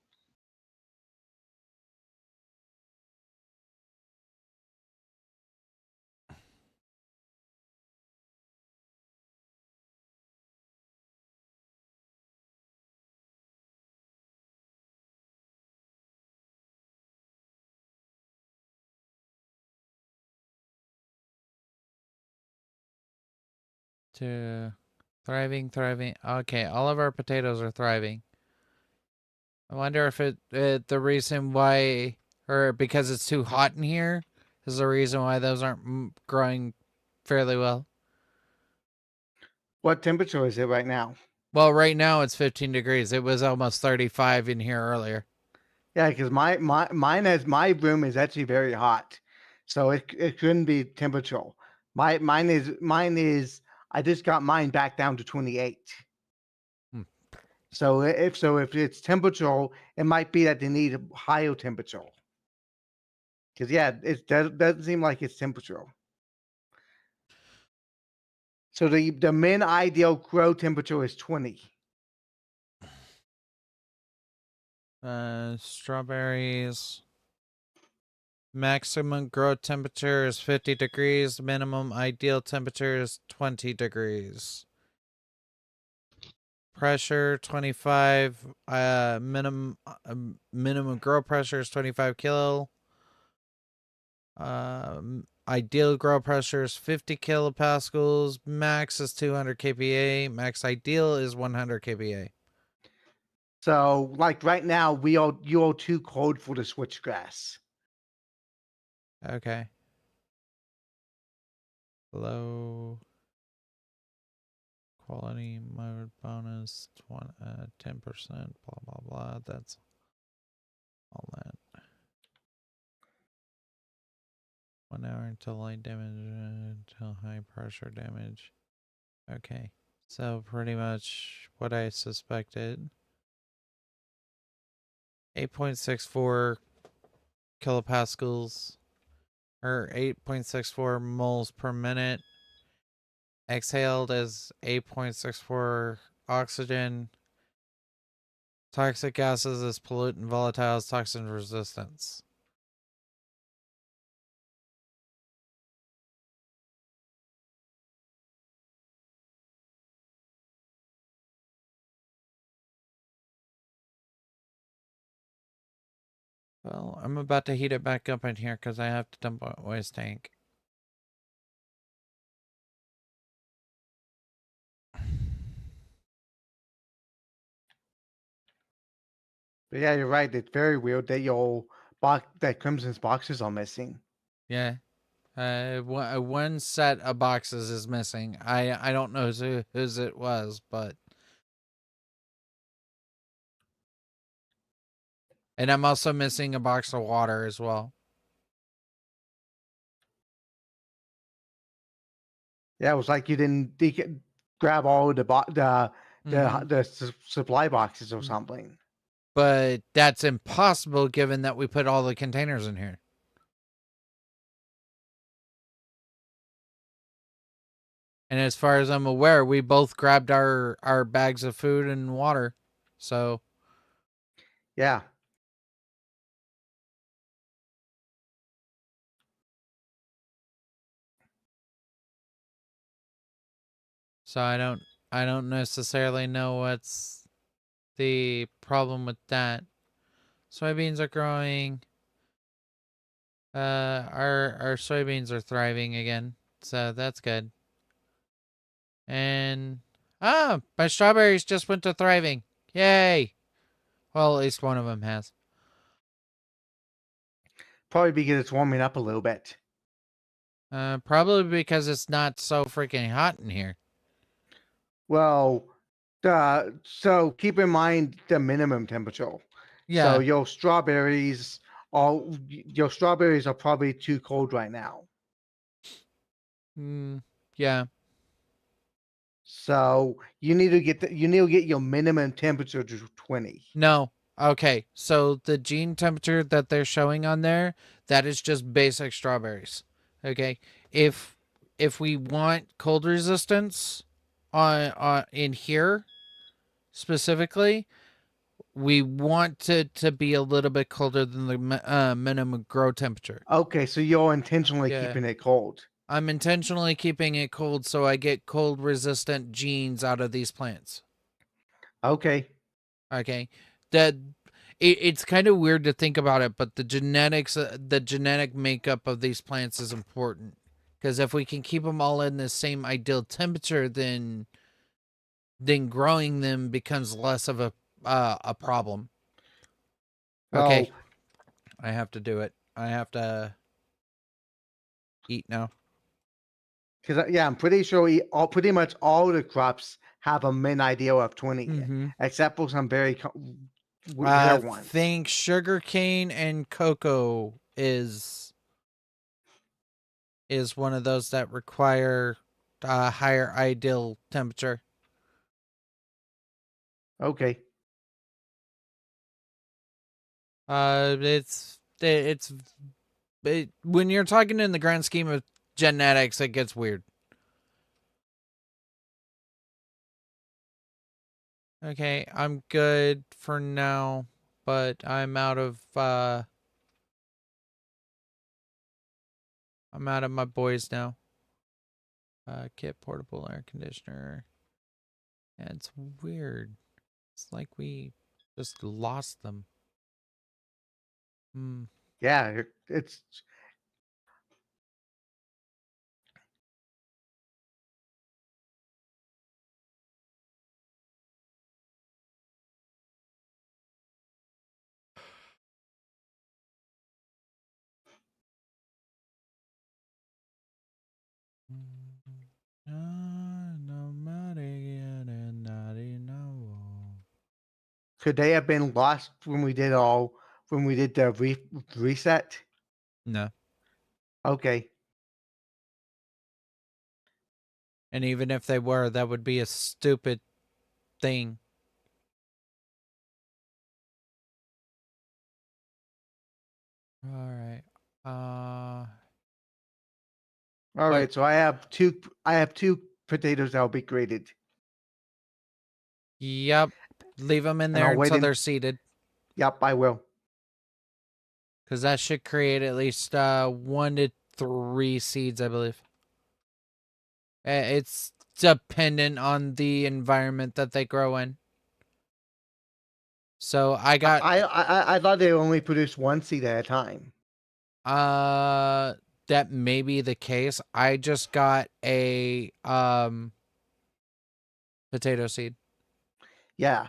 To thriving. Okay, all of our potatoes are thriving. I wonder if the reason why, or because it's too hot in here, is the reason why those aren't growing fairly well. What temperature is it right now? Well, right now it's 15 degrees. It was almost 35 in here earlier. Yeah, because my room is actually very hot, so it couldn't be temperature. Mine is I just got mine back down to 28. Hmm. So if it's temperature, it might be that they need a higher temperature. Because yeah, it doesn't seem like it's temperature. So the min ideal grow temperature is 20. Strawberries. Maximum grow temperature is 50 degrees. Minimum ideal temperature is 20 degrees. Pressure 25. Minimum grow pressure is 25 kilo. Ideal grow pressure is 50 kilopascals. Max is 200 kPa. Max ideal is 100 kPa. So like right now, you're too cold for the switchgrass. Okay. Low quality mode bonus 10%. Blah blah blah. That's all that. 1 hour until light damage, until high pressure damage. Okay. So pretty much what I suspected. 8.64 kilopascals or 8.64 moles per minute. Exhaled as 8.64 oxygen. Toxic gases as pollutant volatiles, toxin resistance. Well, I'm about to heat it back up in here because I have to dump a waste tank. But yeah, you're right. It's very weird that that Crimson's boxes are missing. Yeah. One set of boxes is missing. I don't know whose it was, but. And I'm also missing a box of water as well. Yeah, it was like you didn't grab all the Mhm. supply boxes or something. But that's impossible given that we put all the containers in here. And as far as I'm aware, we both grabbed our bags of food and water. So, Yeah. I don't necessarily know what's the problem with that. Soybeans are growing. Our soybeans are thriving again. So that's good. And my strawberries just went to thriving. Yay. Well, at least one of them has. Probably because it's warming up a little bit. Probably because it's not so freaking hot in here. Well, so keep in mind the minimum temperature. Yeah. So your strawberries are probably too cold right now. Yeah. So you need to get your minimum temperature to 20. No. Okay. So the gene temperature that they're showing on there, that is just basic strawberries. Okay. If we want cold resistance on in here specifically, we want it to be a little bit colder than the minimum grow temperature. Okay, so you're intentionally Yeah. keeping it cold. I'm intentionally keeping it cold so I get cold resistant genes out of these plants. Okay. Okay. It's kind of weird to think about it, but the genetic makeup of these plants is important. Because if we can keep them all in the same ideal temperature, then growing them becomes less of a problem. Okay. Oh, I have to do it. I have to eat now. because I'm pretty sure pretty much all the crops have a min ideal of 20, Mhm. except for some very rare I ones. think sugarcane and cocoa is one of those that require a higher ideal temperature. Okay. When you're talking in the grand scheme of genetics, it gets weird. Okay, I'm good for now, but I'm out of my boys now. Kit portable air conditioner. Yeah, it's weird. It's like we just lost them. Yeah, it's could they have been lost when we did the reset? No. Okay. And even if they were, that would be a stupid thing. All right. All right. What? So I have two potatoes that will be graded. Yep. Leave them in And there I'll wait until in. they're seeded. Yep, I will. Because that should create at least 1 to 3 seeds, I believe. It's dependent on the environment that they grow in. So I got I thought they only produced one seed at a time. that may be the case. I just got a potato seed. Yeah.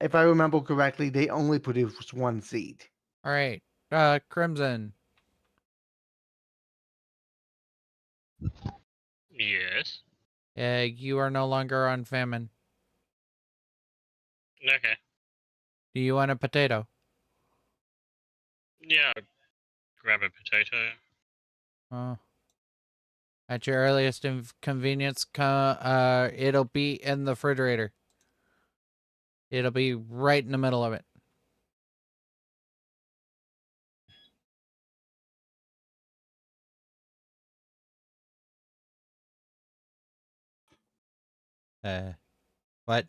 If I remember correctly, they only produced one seed. All right. Crimson. Yes. You are no longer on famine. Okay. Do you want a potato? Yeah. Grab a potato. At your earliest convenience, it'll be in the refrigerator. It'll be right in the middle of it. What?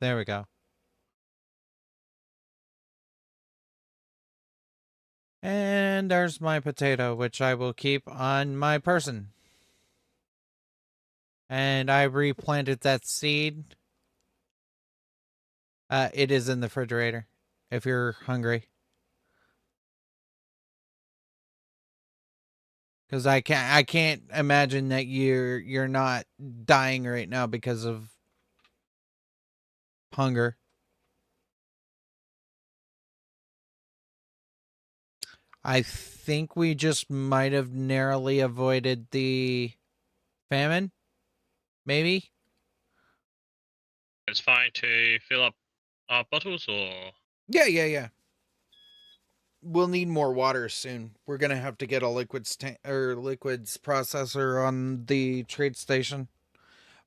There we go. And there's my potato, which I will keep on my person. And I replanted that seed. It is in the refrigerator if you're hungry. Because I can't imagine that you're not dying right now because of hunger. I think we just might have narrowly avoided the famine. Maybe. It's fine to fill up our bottles, or Yeah. We'll need more water soon. We're gonna have to get a liquids processor on the trade station.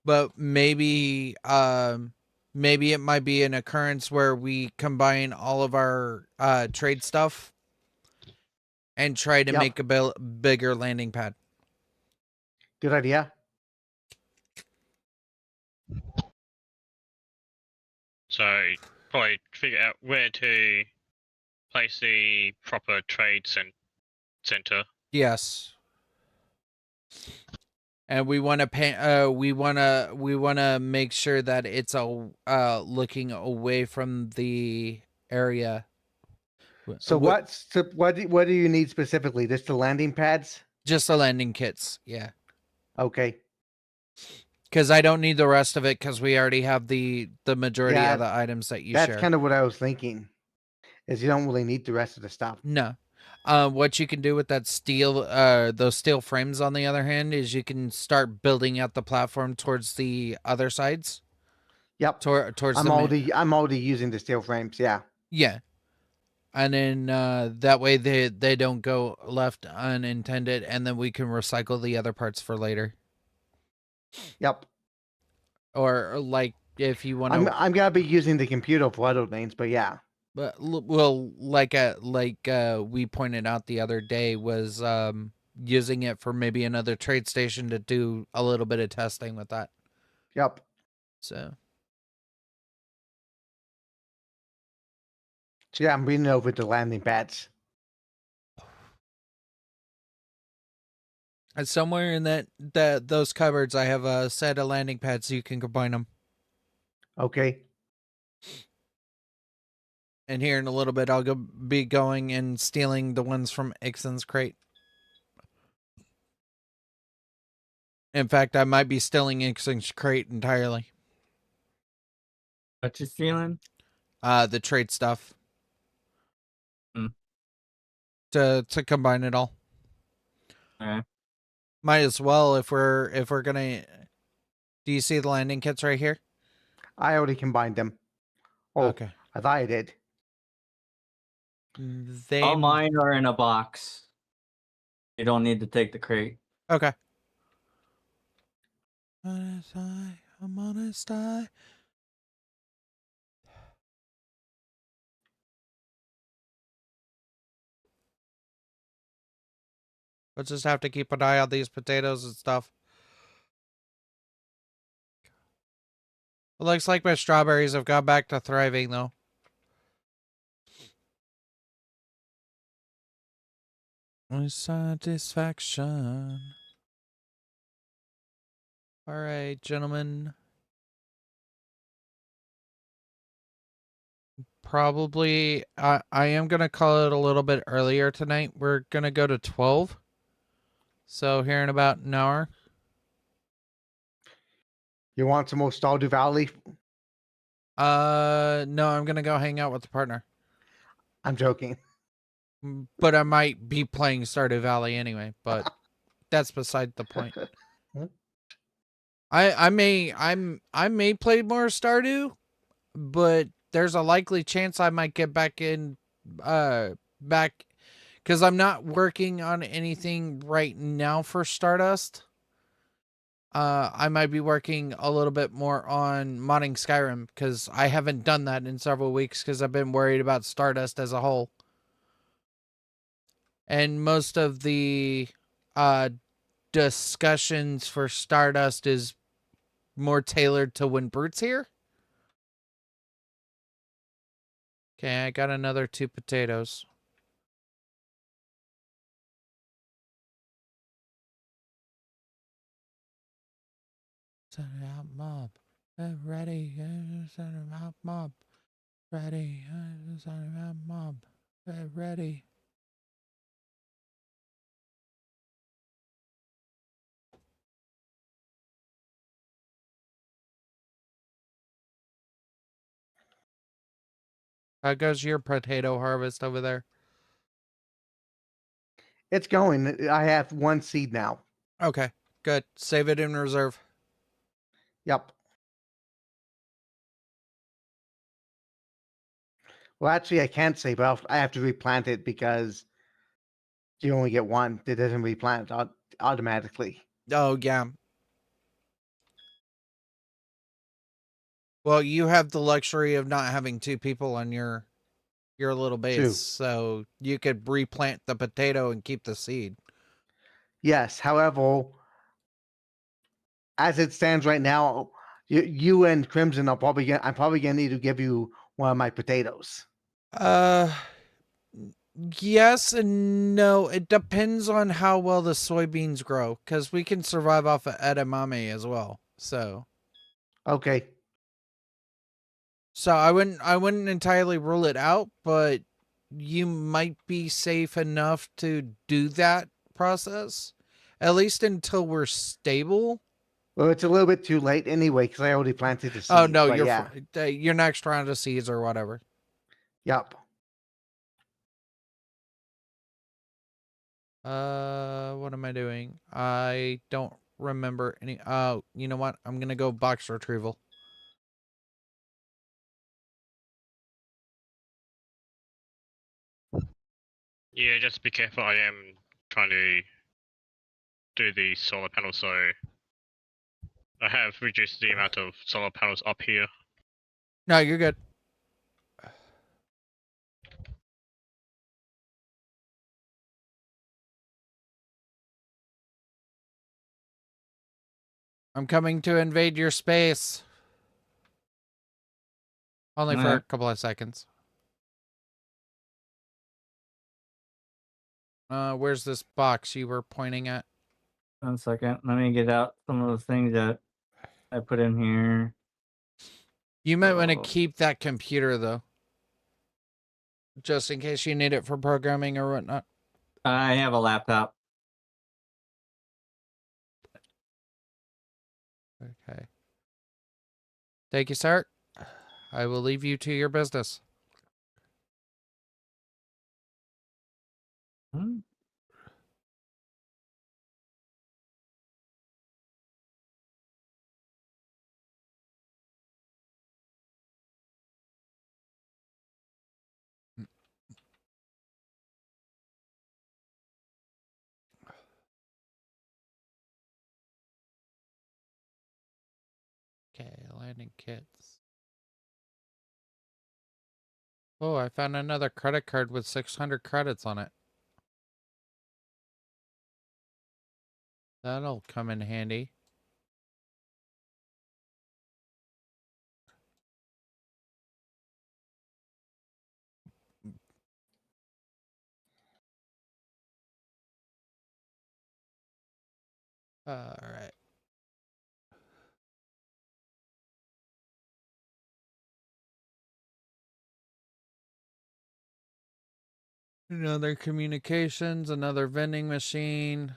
But maybe maybe it might be an occurrence where we combine all of our trade stuff and try to make a bigger landing pad. Good idea. so probably figure out where to place the proper trade center. Yes. And we want to we want to make sure that it's looking away from the area. So what do you need specifically? Just the landing pads? Just the landing kits, yeah. Okay. Because I don't need the rest of it because we already have the majority of the items that you share. That's kind of what I was thinking. Is you don't really need the rest of the stuff. No. What you can do with that steel, those steel frames, on the other hand, is you can start building out the platform towards the other sides. Yep. Towards I'm already using the steel frames. Yeah. Yeah. And then that way they don't go left unintended, and then we can recycle the other parts for later. Yep. Or like if you want to, I'm gonna be using the computer for other things, but yeah. But well, like we pointed out the other day, was using it for maybe another trade station to do a little bit of testing with that. Yep. So yeah, I'm bringing over the landing pads. and somewhere in those cupboards, I have a set of landing pads so you can combine them. Okay. And here in a little bit, I'll be going and stealing the ones from Ixon's crate. In fact, I might be stealing Ixon's crate entirely. What you stealing? The trade stuff. To combine it all. Okay. Might as well if we're gonna. Do you see the landing kits right here? I already combined them. Oh, okay. I thought I did. All mine are in a box. You don't need to take the crate. Okay. I'm honest. We'll just have to keep an eye on these potatoes and stuff. It looks like my strawberries have gone back to thriving, though. My satisfaction. All right, gentlemen. Probably, I am going to call it a little bit earlier tonight. We're going to go to 12. So here in about an hour. You want some more Stardew Valley? No, I'm gonna go hang out with the partner. I'm joking. But I might be playing Stardew Valley anyway, but that's beside the point. I may play more Stardew, but there's a likely chance I might get back in because Because I'm not working on anything right now for Stardust. I might be working a little bit more on modding Skyrim because I haven't done that in several weeks because I've been worried about Stardust as a whole. And most of the discussions for Stardust is more tailored to when Brute's here. Okay, I got another 2 potatoes. Send out mob. Ready. Send out mob. Ready. Send out mob. Ready. How goes your potato harvest over there? It's going. I have 1 seed now. Okay, good. Save it in reserve. Yep. Well, actually, I can't say, but I have to replant it because you only get 1. It doesn't replant automatically. Oh, yeah. Well, you have the luxury of not having 2 people on your little base, True. so you could replant the potato and keep the seed. Yes. However, as it stands right now, you and Crimson I'm probably gonna need to give you one of my potatoes. Yes and no. It depends on how well the soybeans grow, because we can survive off of edamame as well. So Okay. I wouldn't entirely rule it out, but you might be safe enough to do that process, at least until we're stable. Well, it's a little bit too late anyway because I already planted the seed. Oh no, but you're yeah. your next round of seeds or whatever. Yep. What am I doing? I don't remember any. Oh, you know what? I'm gonna go box retrieval. Yeah, just be careful. I am trying to do the solar panel, so I have reduced the amount of solar panels up here. No, you're good. I'm coming to invade your space. Only for a couple of seconds. Where's this box you were pointing at? 1 second. Let me get out some of the things that I put in here. You might want to keep that computer, though. Just in case you need it for programming or whatnot. I have a laptop. Okay. Thank you, sir. I will leave you to your business. Hmm? Okay, landing kits. Oh, I found another credit card with 600 credits on it. That'll come in handy. All right. Another communications, another vending machine.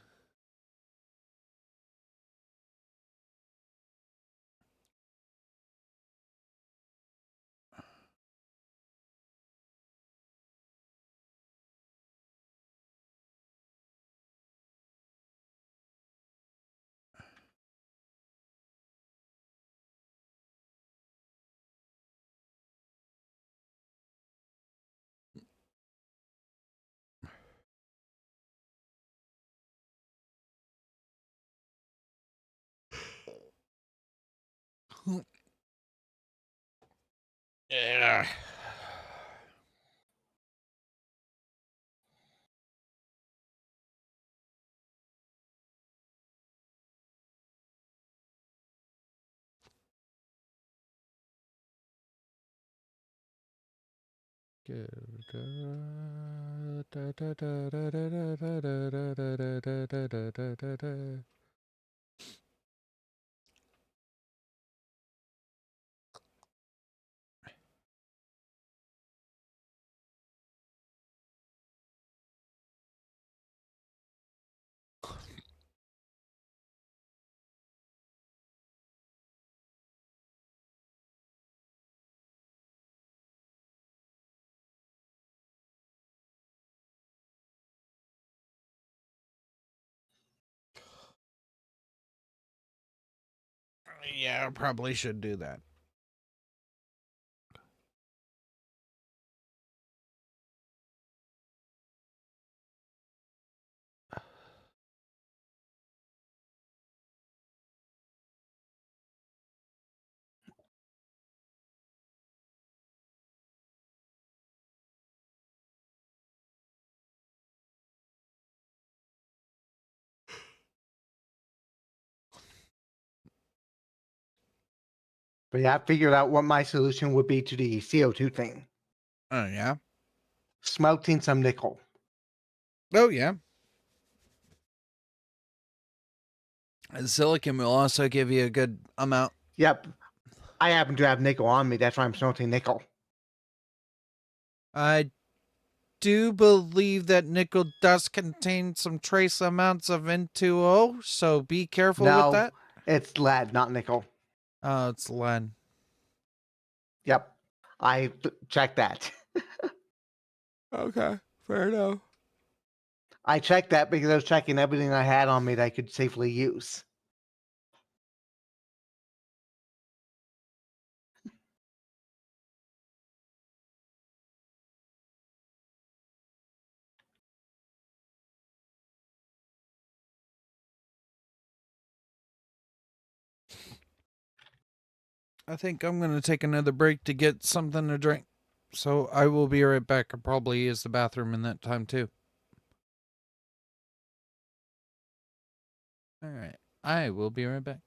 Yeah. Yeah, I probably should do that. But yeah, I figured out what my solution would be to the CO2 thing. Oh, yeah. Smelting some nickel. Oh, yeah. And silicon will also give you a good amount. Yep. I happen to have nickel on me. That's why I'm smelting nickel. I do believe that nickel does contain some trace amounts of N2O, so be careful with No, that. it's lead, not nickel. Oh, it's lead. Yep. I checked that. Okay, fair enough. I checked that because I was checking everything I had on me that I could safely use. I think I'm going to take another break to get something to drink. So I will be right back. I probably use the bathroom in that time too. All right. I will be right back.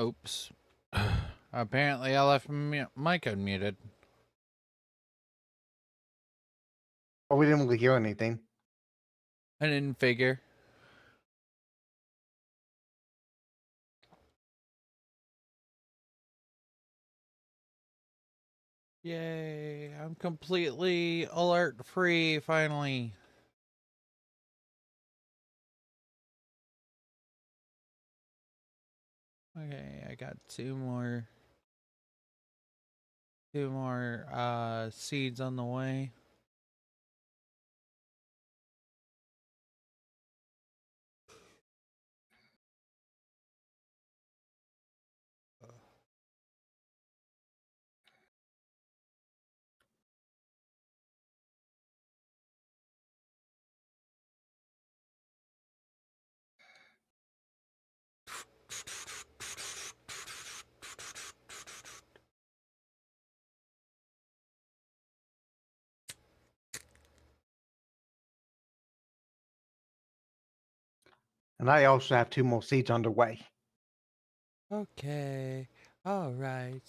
Oops. Apparently, I left mic unmuted. Oh, we didn't really hear anything. I didn't figure. Yay, I'm completely alert free finally. Okay, I got two more seeds on the way. And I also have 2 more seeds underway. Okay. All right.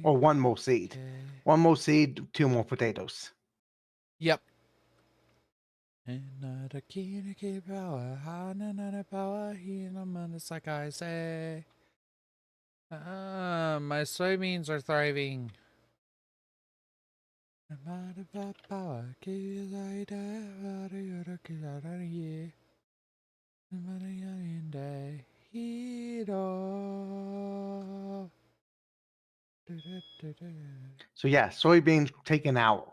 Or 1 more seed. 1 more seed, 2 more potatoes. Yep. Another key to keep power, another power, it's like I say. My soybeans are thriving. Power, So yeah, soybeans take an hour.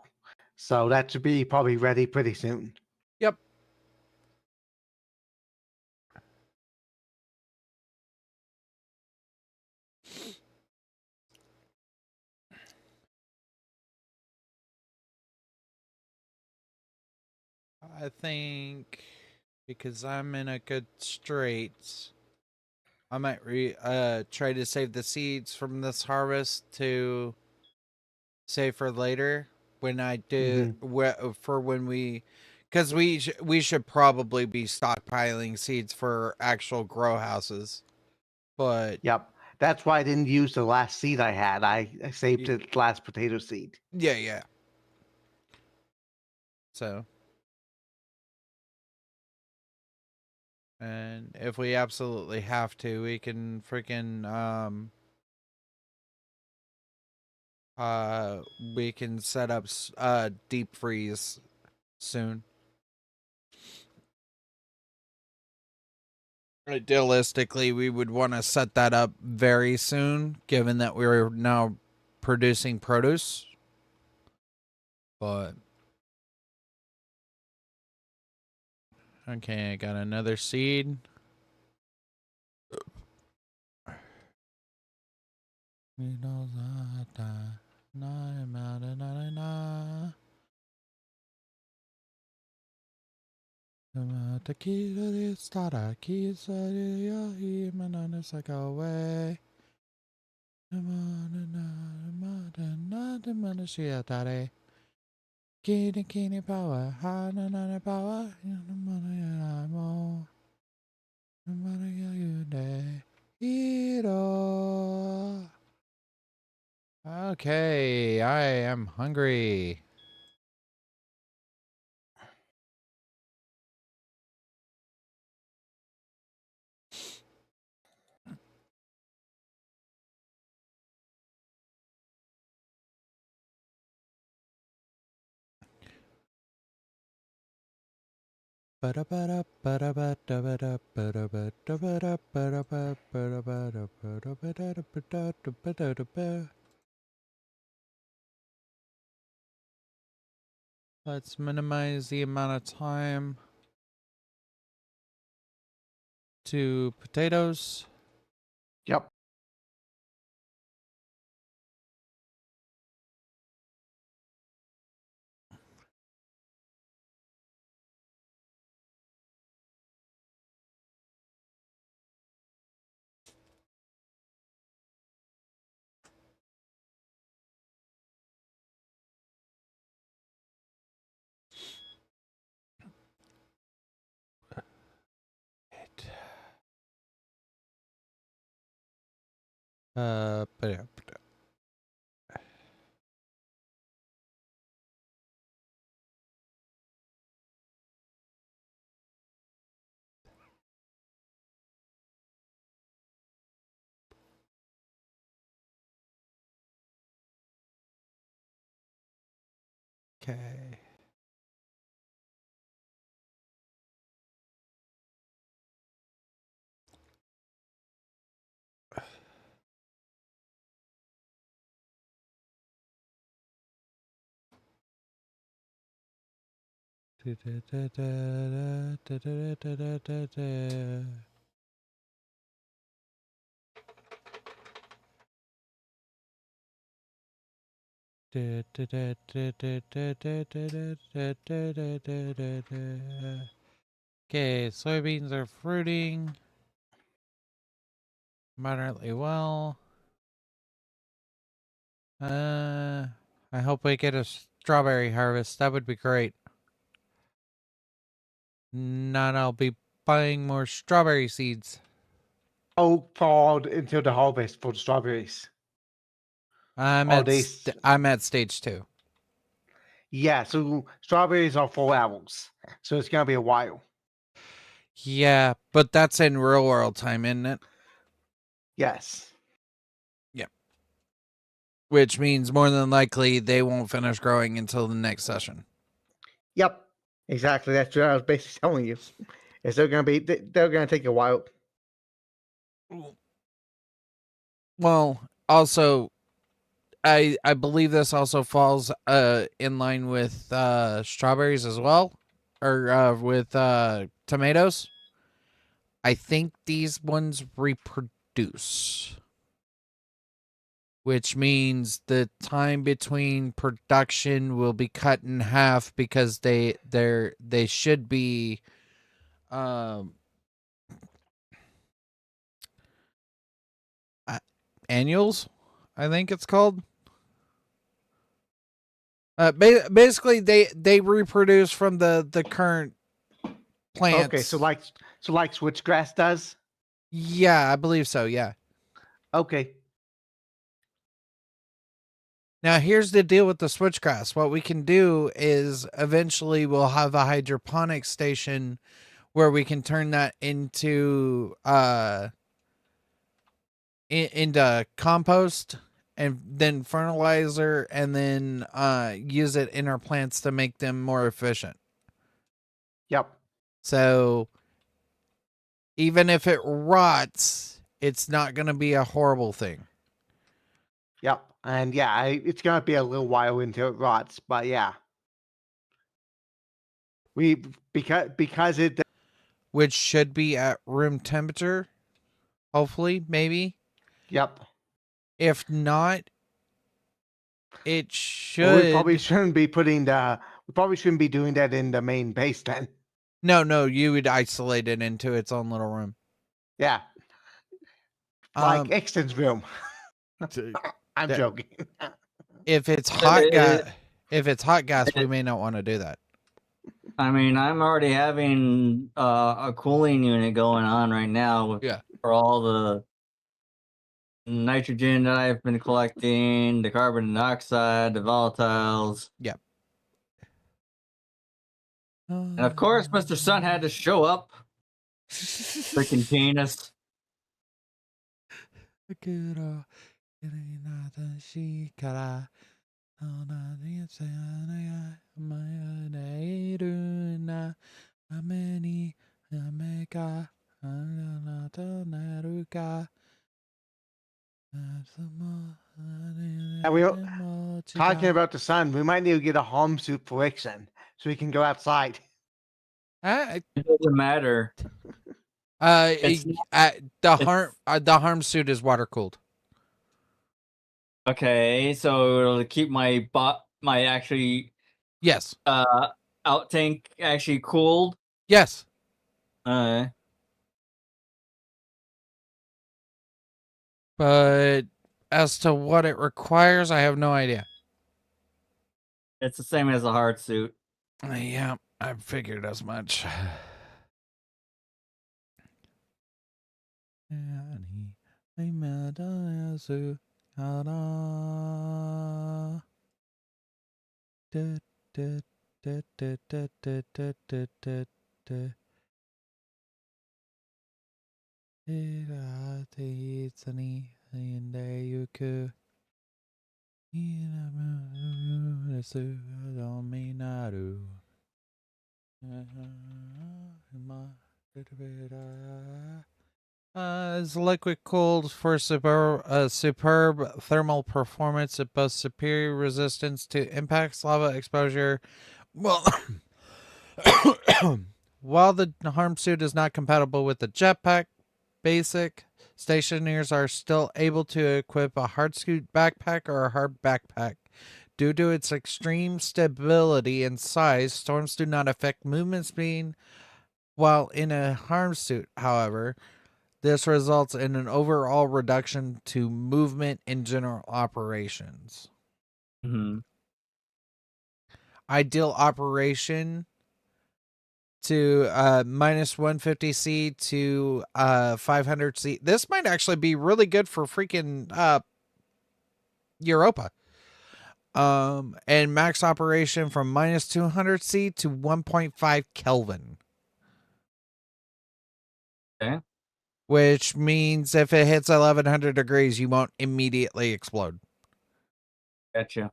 So that should be probably ready pretty soon. Yep. I think because I'm in a good straits, I might try to save the seeds from this harvest to save for later when I do for when we, because we should probably be stockpiling seeds for actual grow houses, but Yep. That's why I didn't use the last seed I had. I saved the last potato seed. yeah. So, and if we absolutely have to, we can freaking we can set up deep freeze soon. Idealistically, we would want to set that up very soon, given that we're now producing produce. But okay, I got another seed. Kini power, power, okay, I am hungry. Let's minimize the amount of time to potatoes. Yep. But okay. Okay, soybeans are fruiting moderately well. I hope we get a strawberry harvest. That would be great. Not I'll be buying more strawberry seeds. Oh, for until the harvest for the strawberries. I'm Oh, I'm at stage 2. Yeah, so strawberries are 4 hours, so it's gonna be a while. Yeah, but that's in real world time, isn't it? Yes. Yep. Which means more than likely they won't finish growing until the next session. Yep. Exactly. That's what I was basically telling you. Is they're gonna take a while. Well, also I believe this also falls in line with strawberries as well, or with tomatoes. I think these ones reproduce, which means the time between production will be cut in half because they should be annuals, I think it's called. Basically, they reproduce from the current plants. Okay, so like switchgrass does. Yeah, I believe so. Yeah. Okay. Now here's the deal with the switchgrass. What we can do is eventually we'll have a hydroponic station where we can turn that into into compost and then fertilizer and then use it in our plants to make them more efficient. Yep. So even if it rots, it's not going to be a horrible thing. Yep. And yeah, it's gonna be a little while until it rots, but yeah. Because it Which should be at room temperature, hopefully, maybe. Yep. If not, it should. Well, we probably shouldn't be doing that in the main base then. No, you would isolate it into its own little room. Yeah. Like Exton's room. I'm joking. If it's hot gas, we may not want to do that. I mean, I'm already having a cooling unit going on right now for all the nitrogen that I've been collecting, the carbon dioxide, the volatiles. Yep. And of course, Mr. Sun had to show up to contain us. And we talking about the sun. We might need to get a home suit for Ixon so we can go outside. It doesn't matter. The harm suit is water cooled. Okay, so it'll keep my actually yes out tank actually cooled. Yes. But as to what it requires, I have no idea. It's the same as a hard suit. Yeah, I figured as much. Is liquid cooled for superb thermal performance. It boasts superior resistance to impacts, lava exposure. Well, while the harm suit is not compatible with the jetpack, basic stationers are still able to equip a hard suit backpack or a hard backpack. Due to its extreme stability and size, storms do not affect movement speed. While in a harm suit, however, this results in an overall reduction to movement in general operations. Mm-hmm. Ideal operation to minus 150C to 500C. This might actually be really good for freaking Europa. And max operation from minus 200C to 1.5 Kelvin. Okay. Which means if it hits 1100 degrees, you won't immediately explode. Gotcha.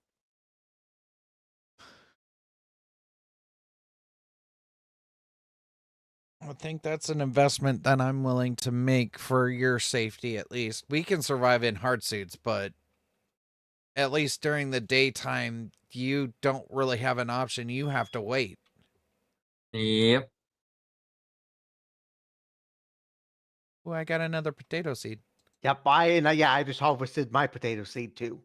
I think that's an investment that I'm willing to make for your safety, at least. We can survive in hard suits, but at least during the daytime, you don't really have an option. You have to wait. Yep. Oh, I got another potato seed. Yep, I just harvested my potato seed too.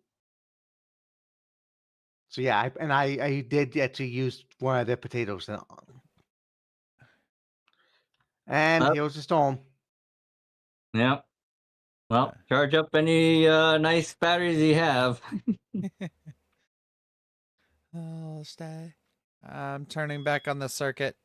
So yeah, I did actually use one of the potatoes now. And Yep. here was the storm. Yep. Well, charge up any nice batteries you have. Oh, stay. I'm turning back on the circuit.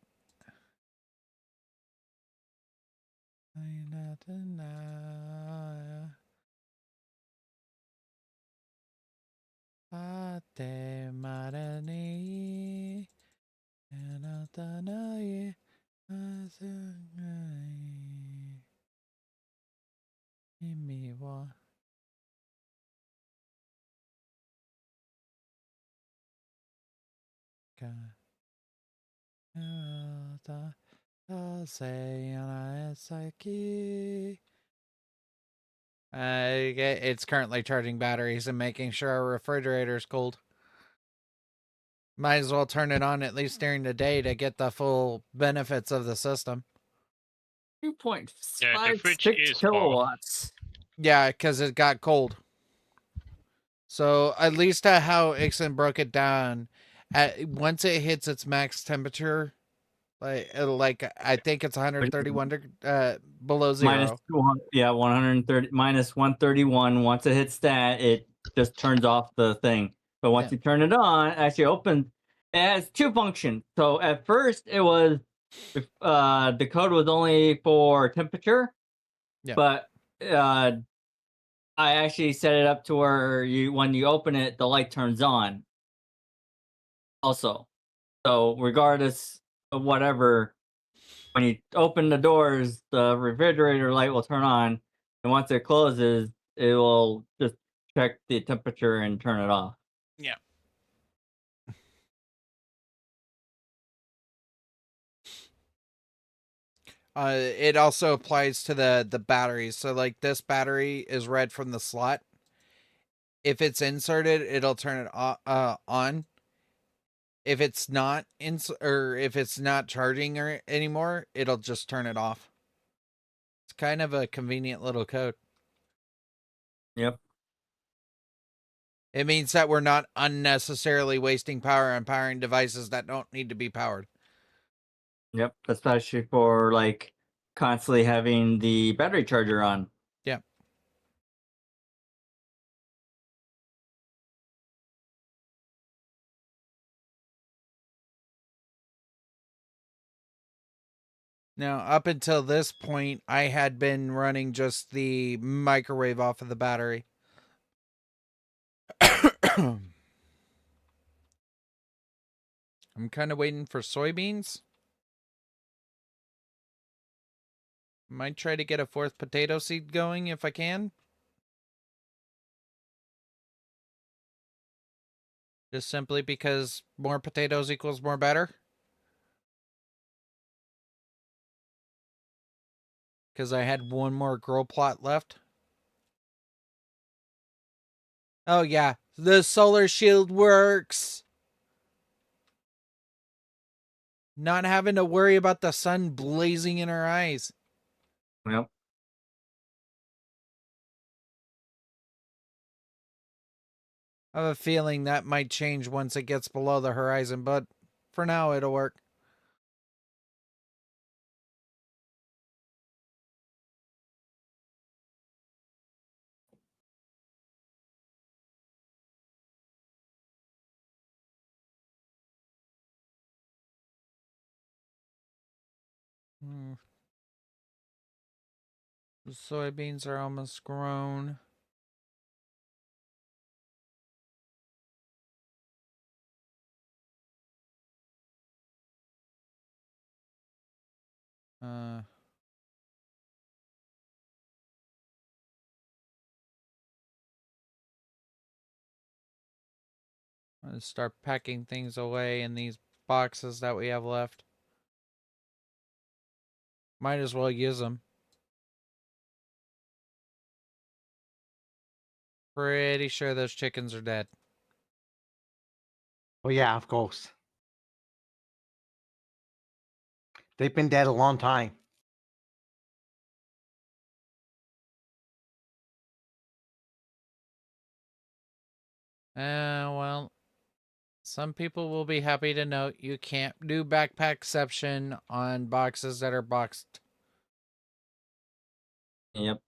It's currently charging batteries and making sure our refrigerator's cold. Might as well turn it on at least during the day to get the full benefits of the system. 2.56 kilowatts. Yeah, because it got cold. So at least how Ixon broke it down, once it hits its max temperature, I think it's 131 below zero. 130 minus 131. Once it hits that, it just turns off the thing. But once you turn it on, it actually opens. It has two functions. So at first, it was the code was only for temperature. Yeah. But I actually set it up to where when you open it, the light turns on. Also, so regardless of whatever, when you open the doors, the refrigerator light will turn on, and once it closes, it will just check the temperature and turn it off. Yeah. It also applies to the batteries. So like this battery is read from the slot. If it's inserted, it'll turn it on. If it's not if it's not charging anymore, it'll just turn it off. It's kind of a convenient little code. Yep. It means that we're not unnecessarily wasting power on powering devices that don't need to be powered. Yep. Especially for like constantly having the battery charger on. Yeah. Now, up until this point, I had been running just the microwave off of the battery. I'm kind of waiting for soybeans. Might try to get a 4th potato seed going if I can. Just simply because more potatoes equals more better. Because I had one more grow plot left. Oh yeah, the solar shield works. Not having to worry about the sun blazing in our eyes. Well, I have a feeling that might change once it gets below the horizon, but for now it'll work. The soybeans are almost grown. Uh, I'm gonna start packing things away in these boxes that we have left. Might as well use them. Pretty sure those chickens are dead. Oh yeah, of course. They've been dead a long time. Well, some people will be happy to note you can't do backpackception on boxes that are boxed. yep.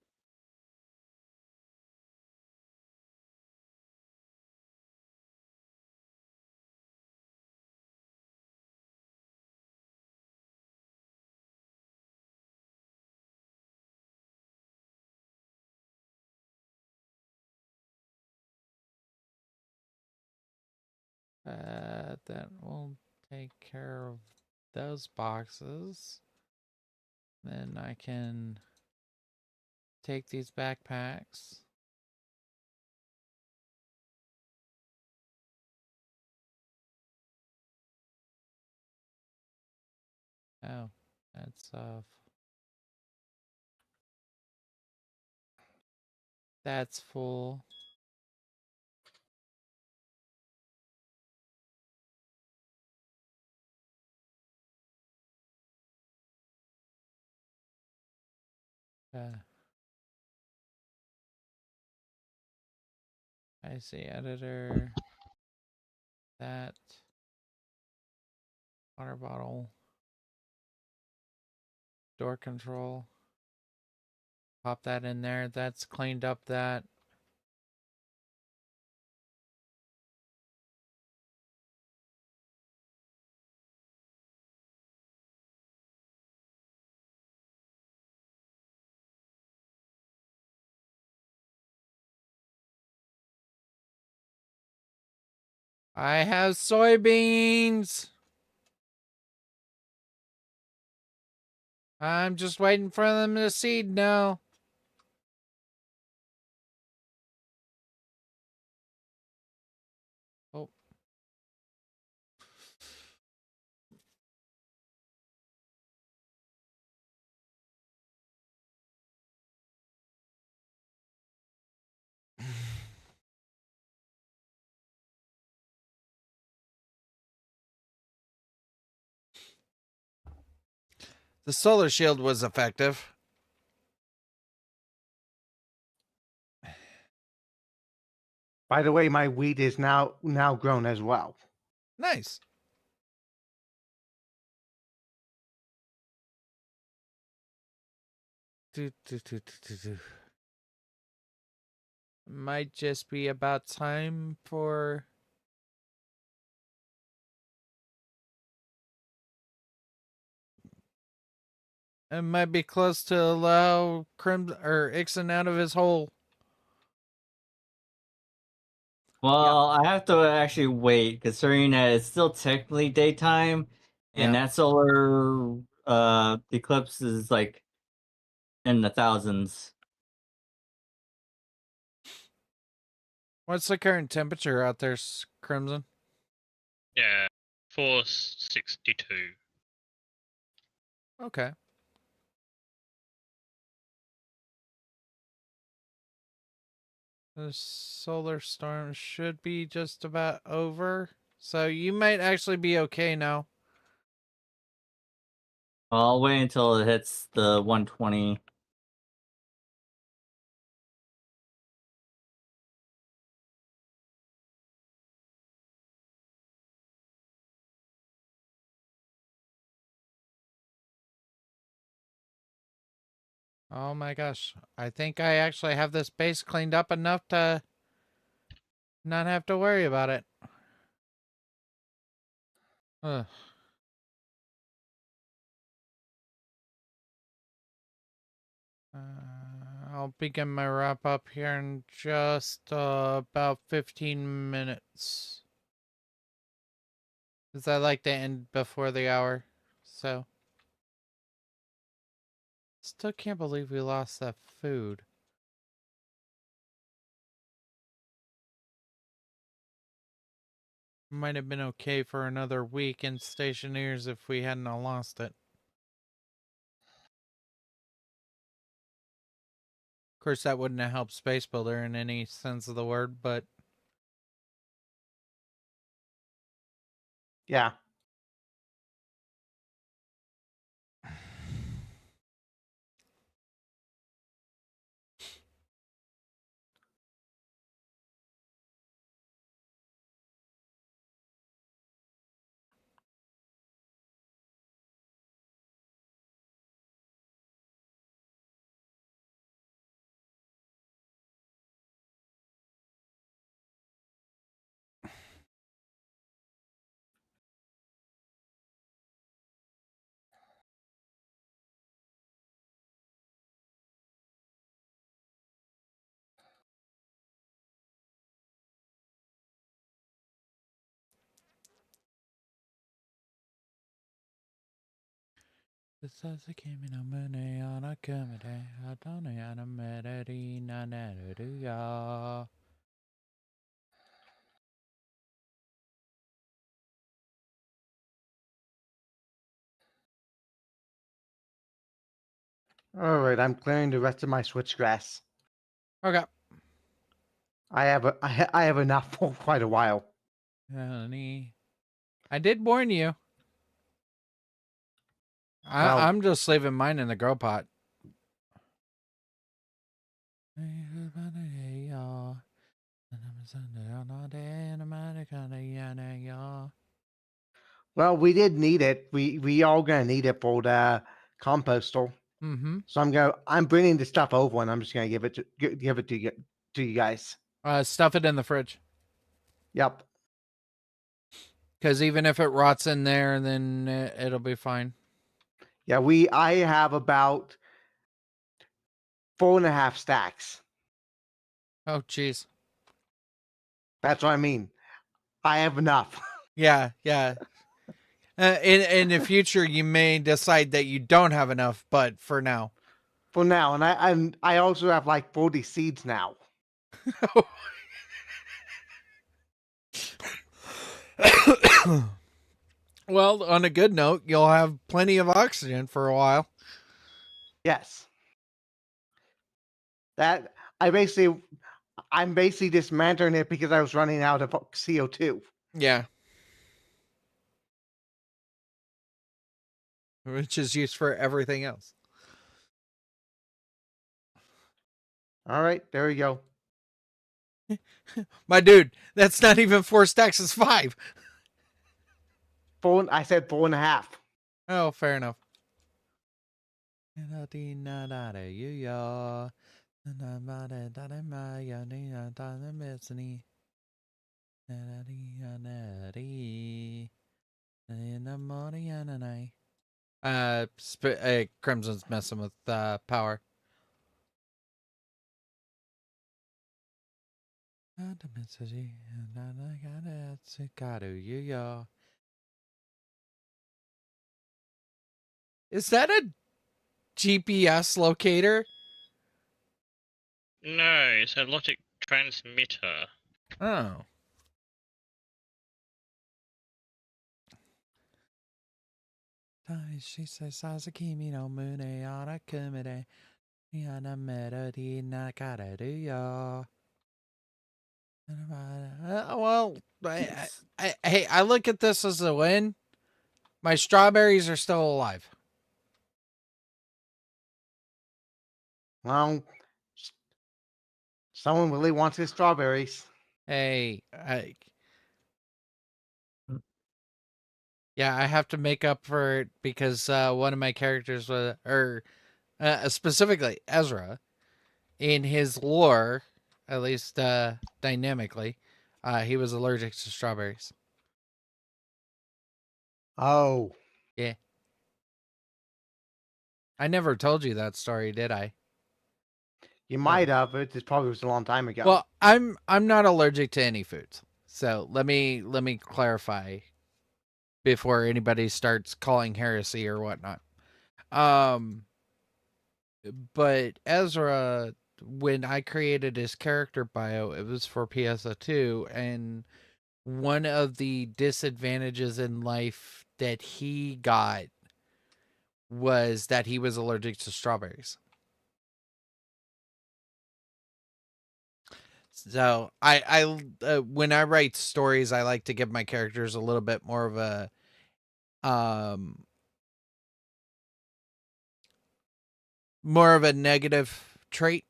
That will take care of those boxes. Then I can take these backpacks. Oh, that's that's full. I see editor. That water bottle. Door control. Pop that in there. That's cleaned up that. I have soybeans. I'm just waiting for them to seed now. Oh. The solar shield was effective. By the way, my wheat is now grown as well. Nice. Might just be about time for It might be close to allow Crimson or Ixon out of his hole. Well, I have to actually wait, considering that it's still technically daytime, and Yeah. that solar eclipse is like in the thousands. What's the current temperature out there, Crimson? Yeah, 462. Okay. The solar storm should be just about over. So you might actually be okay now. Well, I'll wait until it hits the 120. Oh my gosh. I think I actually have this base cleaned up enough to not have to worry about it. Ugh. I'll begin my wrap up here in just about 15 minutes. Because I like to end before the hour. So. Still can't believe we lost that food. Might have been okay for another week in Stationeers if we hadn't lost it. Of course, that wouldn't have helped Space Builder in any sense of the word, but... Yeah. This is a game in a money on a comedy. I don't know how to melody, na na do ya. All right, I'm clearing the rest of my switchgrass. Okay. I have enough for quite a while. Honey. I did warn you. Well- I'm just leaving mine in the grow pot. Well, we did need it. We all gonna need it for the compostal. Mm-hmm. So I'm bringing the stuff over, and I'm just gonna give it to you guys. Stuff it in the fridge. Yep. Because even if it rots in there, then it'll be fine. Yeah, I have about 4.5 stacks. Oh, jeez. That's what I mean. I have enough. Yeah, yeah. In the future, you may decide that you don't have enough, but for now. For now, and I also have like 40 seeds now. Well, on a good note, you'll have plenty of oxygen for a while. Yes. That I'm basically dismantling it because I was running out of CO2. Yeah. Which is used for everything else. All right, there we go. My dude, that's not even 4 stacks, it's 5. I said 4.5. Oh, fair enough. Crimson's messing with power. Is that a GPS locator? No, it's a logic transmitter. Oh. She says, "Sasakimi no mune ara kumide, yana melody nakara well, hey, I look at this as a win. My strawberries are still alive. Well, someone really wants his strawberries. Hey, yeah, I have to make up for it because one of my characters was, or specifically Ezra, in his lore, at least dynamically, he was allergic to strawberries. Oh, Yeah. I never told you that story, did I? you might have. It just probably was a long time ago. Well, I'm not allergic to any foods. So let me clarify before anybody starts calling heresy or whatnot. But Ezra, when I created his character bio, it was for PSO2, and one of the disadvantages in life that he got was that he was allergic to strawberries. So I when I write stories, I like to give my characters a little bit more of a negative trait.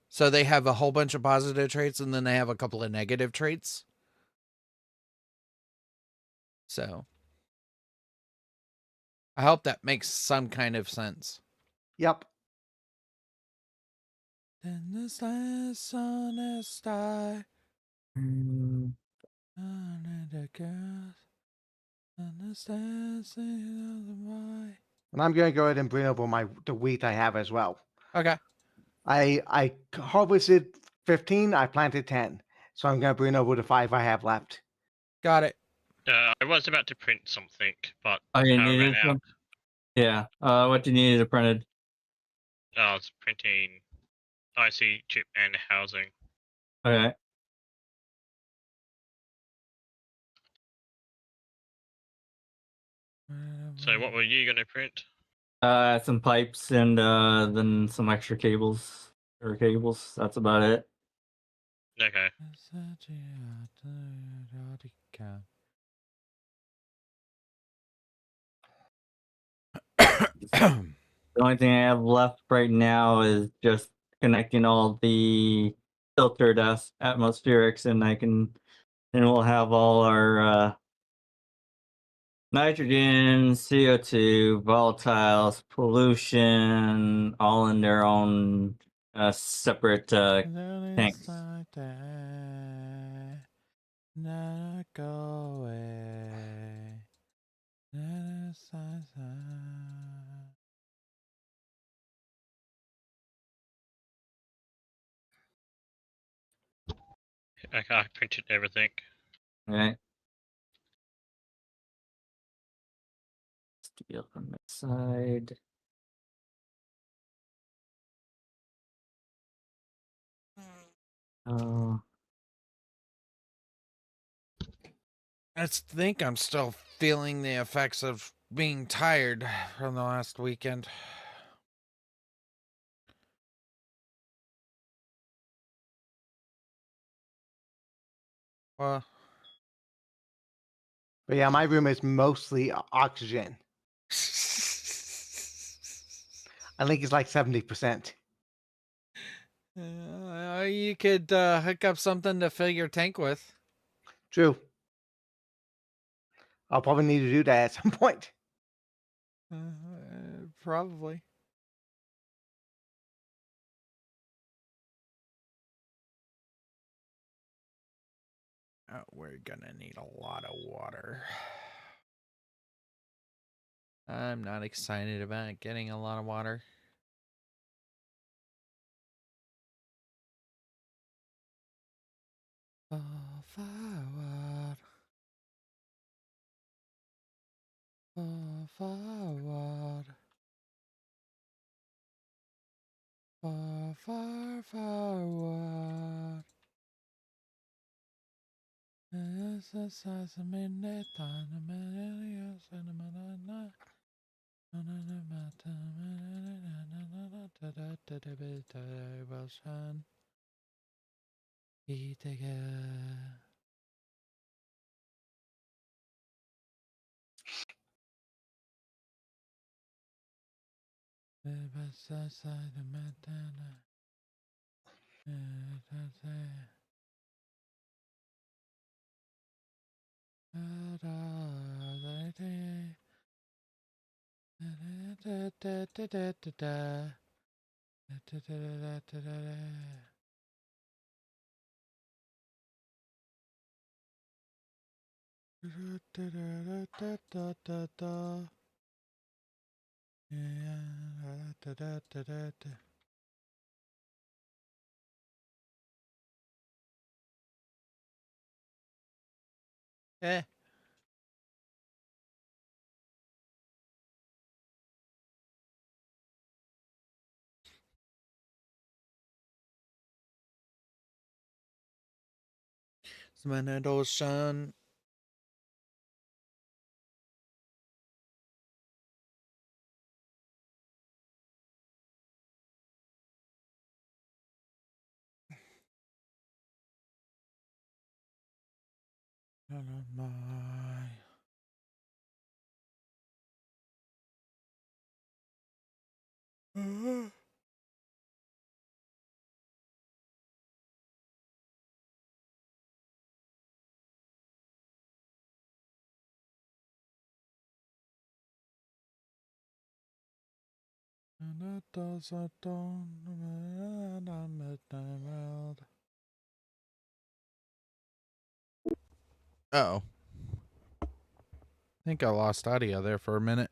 So they have a whole bunch of positive traits and then they have a couple of negative traits. So I hope that makes some kind of sense. Yep. Then this last honest die. Mm, The girls. Understand why. And I'm gonna go ahead and bring over the wheat I have as well. Okay. I harvested 15. I planted 10. So I'm gonna bring over the 5 I have left. Got it. I was about to print something, but oh, you power ran needed out. some? Yeah. What do you need it printed? I was printing IC chip and housing. Okay. So what were you gonna print? Some pipes and then some extra cables or cables. That's about it. Okay. The only thing I have left right now is just connecting all the filtered atmospherics, and we'll have all our nitrogen, CO2, volatiles, pollution, all in their own separate tanks. Not go away. Okay, I printed everything. Okay. Steel on that side. Oh. I think I'm still feeling the effects of being tired from the last weekend. Well, But yeah, my room is mostly oxygen. I think it's like 70%. You could hook up something to fill your tank with. True. I'll probably need to do that at some point. Probably. We're gonna need a lot of water. I'm not excited about getting a lot of water. Forward. Forward. Forward. Eh. Ocean. Uh-oh. I think I lost audio there for a minute.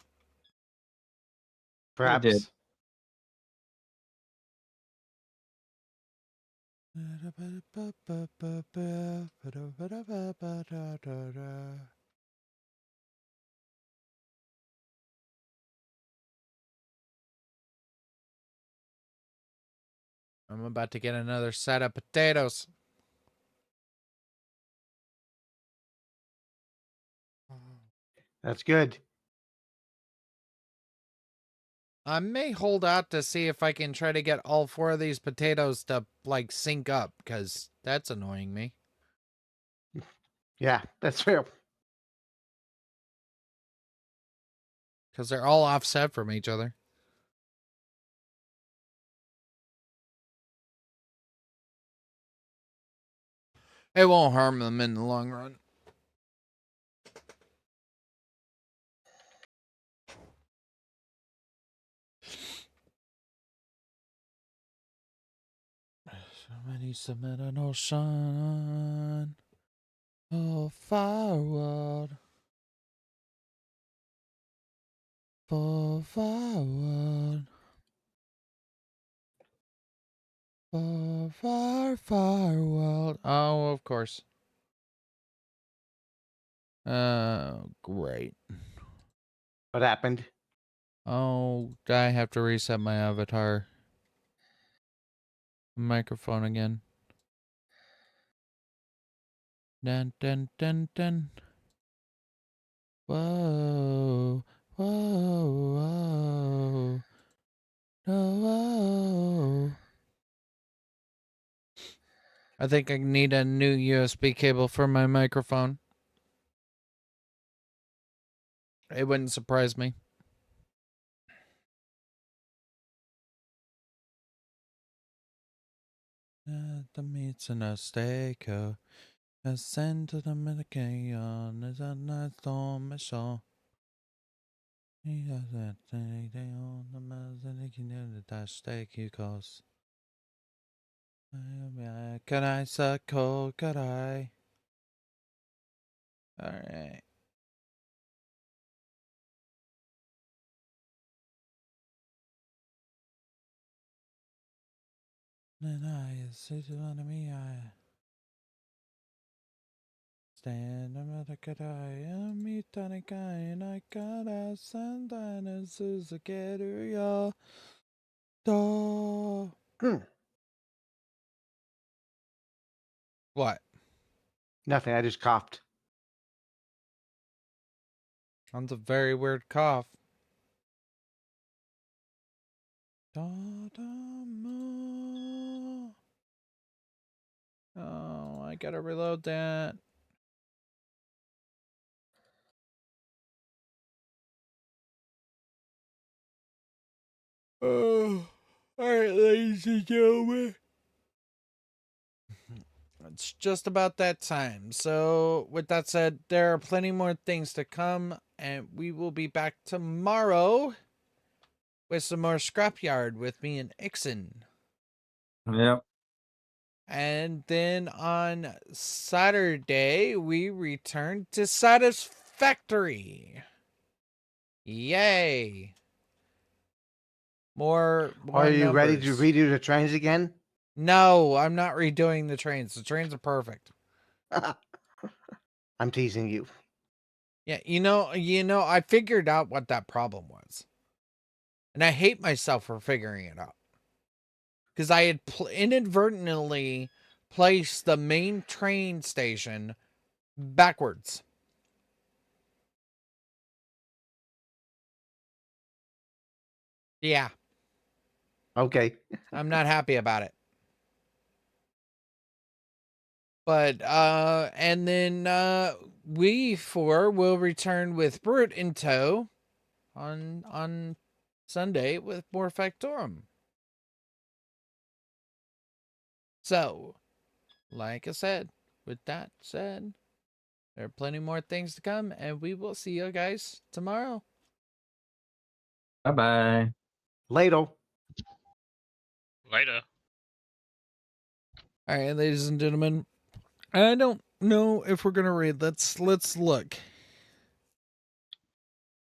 You did. Perhaps. I'm about to get another set of potatoes. That's good. I may hold out to see if I can try to get all 4 of these potatoes to, like, sync up, because that's annoying me. Yeah, that's fair. Because they're all offset from each other. It won't harm them in the long run. Somebody submit an ocean. Oh, forward. Forward. Forward. Oh, of course. Oh, great. What happened? Oh, I have to reset my avatar. Microphone again. Dun dun dun dun. Whoa. Whoa. Whoa. No. I think I need a new USB cable for my microphone. It wouldn't surprise me. The meat's in a steak. Ascend to the medication is a nice mission. He doesn't think they own the man that steak he costs. Can I suck cold? Could I? Alright. Stand up at Kadaya, meet Tanakai, and I got a Sandine and Suzuki. What? Nothing. I just coughed. That's a very weird cough. Oh, I gotta reload that. Oh, alright, ladies and gentlemen. It's just about that time. So, with that said, there are plenty more things to come, and we will be back tomorrow with some more Scrapyard with me and Ixon. Yep. And then on Saturday, we return to Satisfactory. Yay! More Are you ready to numbers. redo the trains again? No, I'm not redoing the trains. The trains are perfect. I'm teasing you. Yeah, you know, I figured out what that problem was. And I hate myself for figuring it out. Because I had inadvertently placed the main train station backwards. Yeah. Okay. I'm not happy about it. But, and then, we four will return with Brute in tow on Sunday with more Factorum. So, like I said, with that said, there are plenty more things to come, and we will see you guys tomorrow. Bye-bye. Later. Later. All right, ladies and gentlemen, I don't know if we're gonna read. Let's look.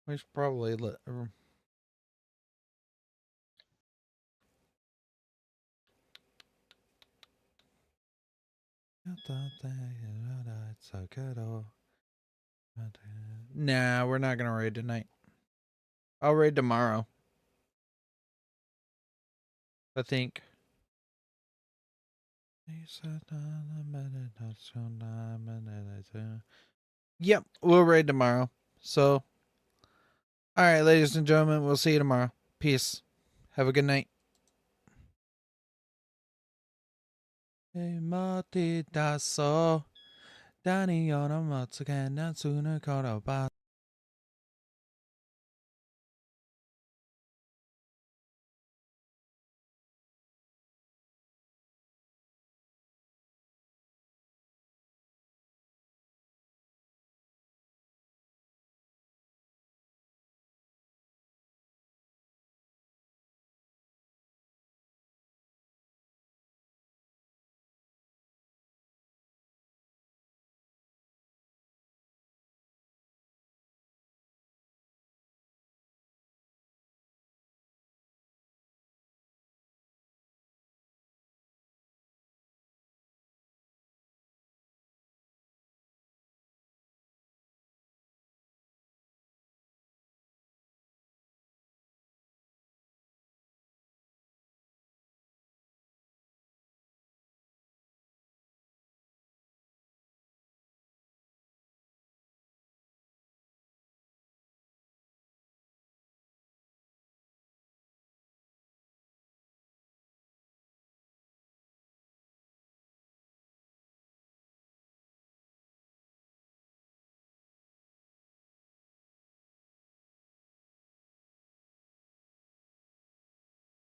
We should probably let. Nah, we're not gonna raid tonight. I'll raid tomorrow. I think. Yep, we'll raid tomorrow. So, all right, ladies and gentlemen, we'll see you tomorrow. Peace. Have a good night. 待ってたそう。何よりもつけなすぬことば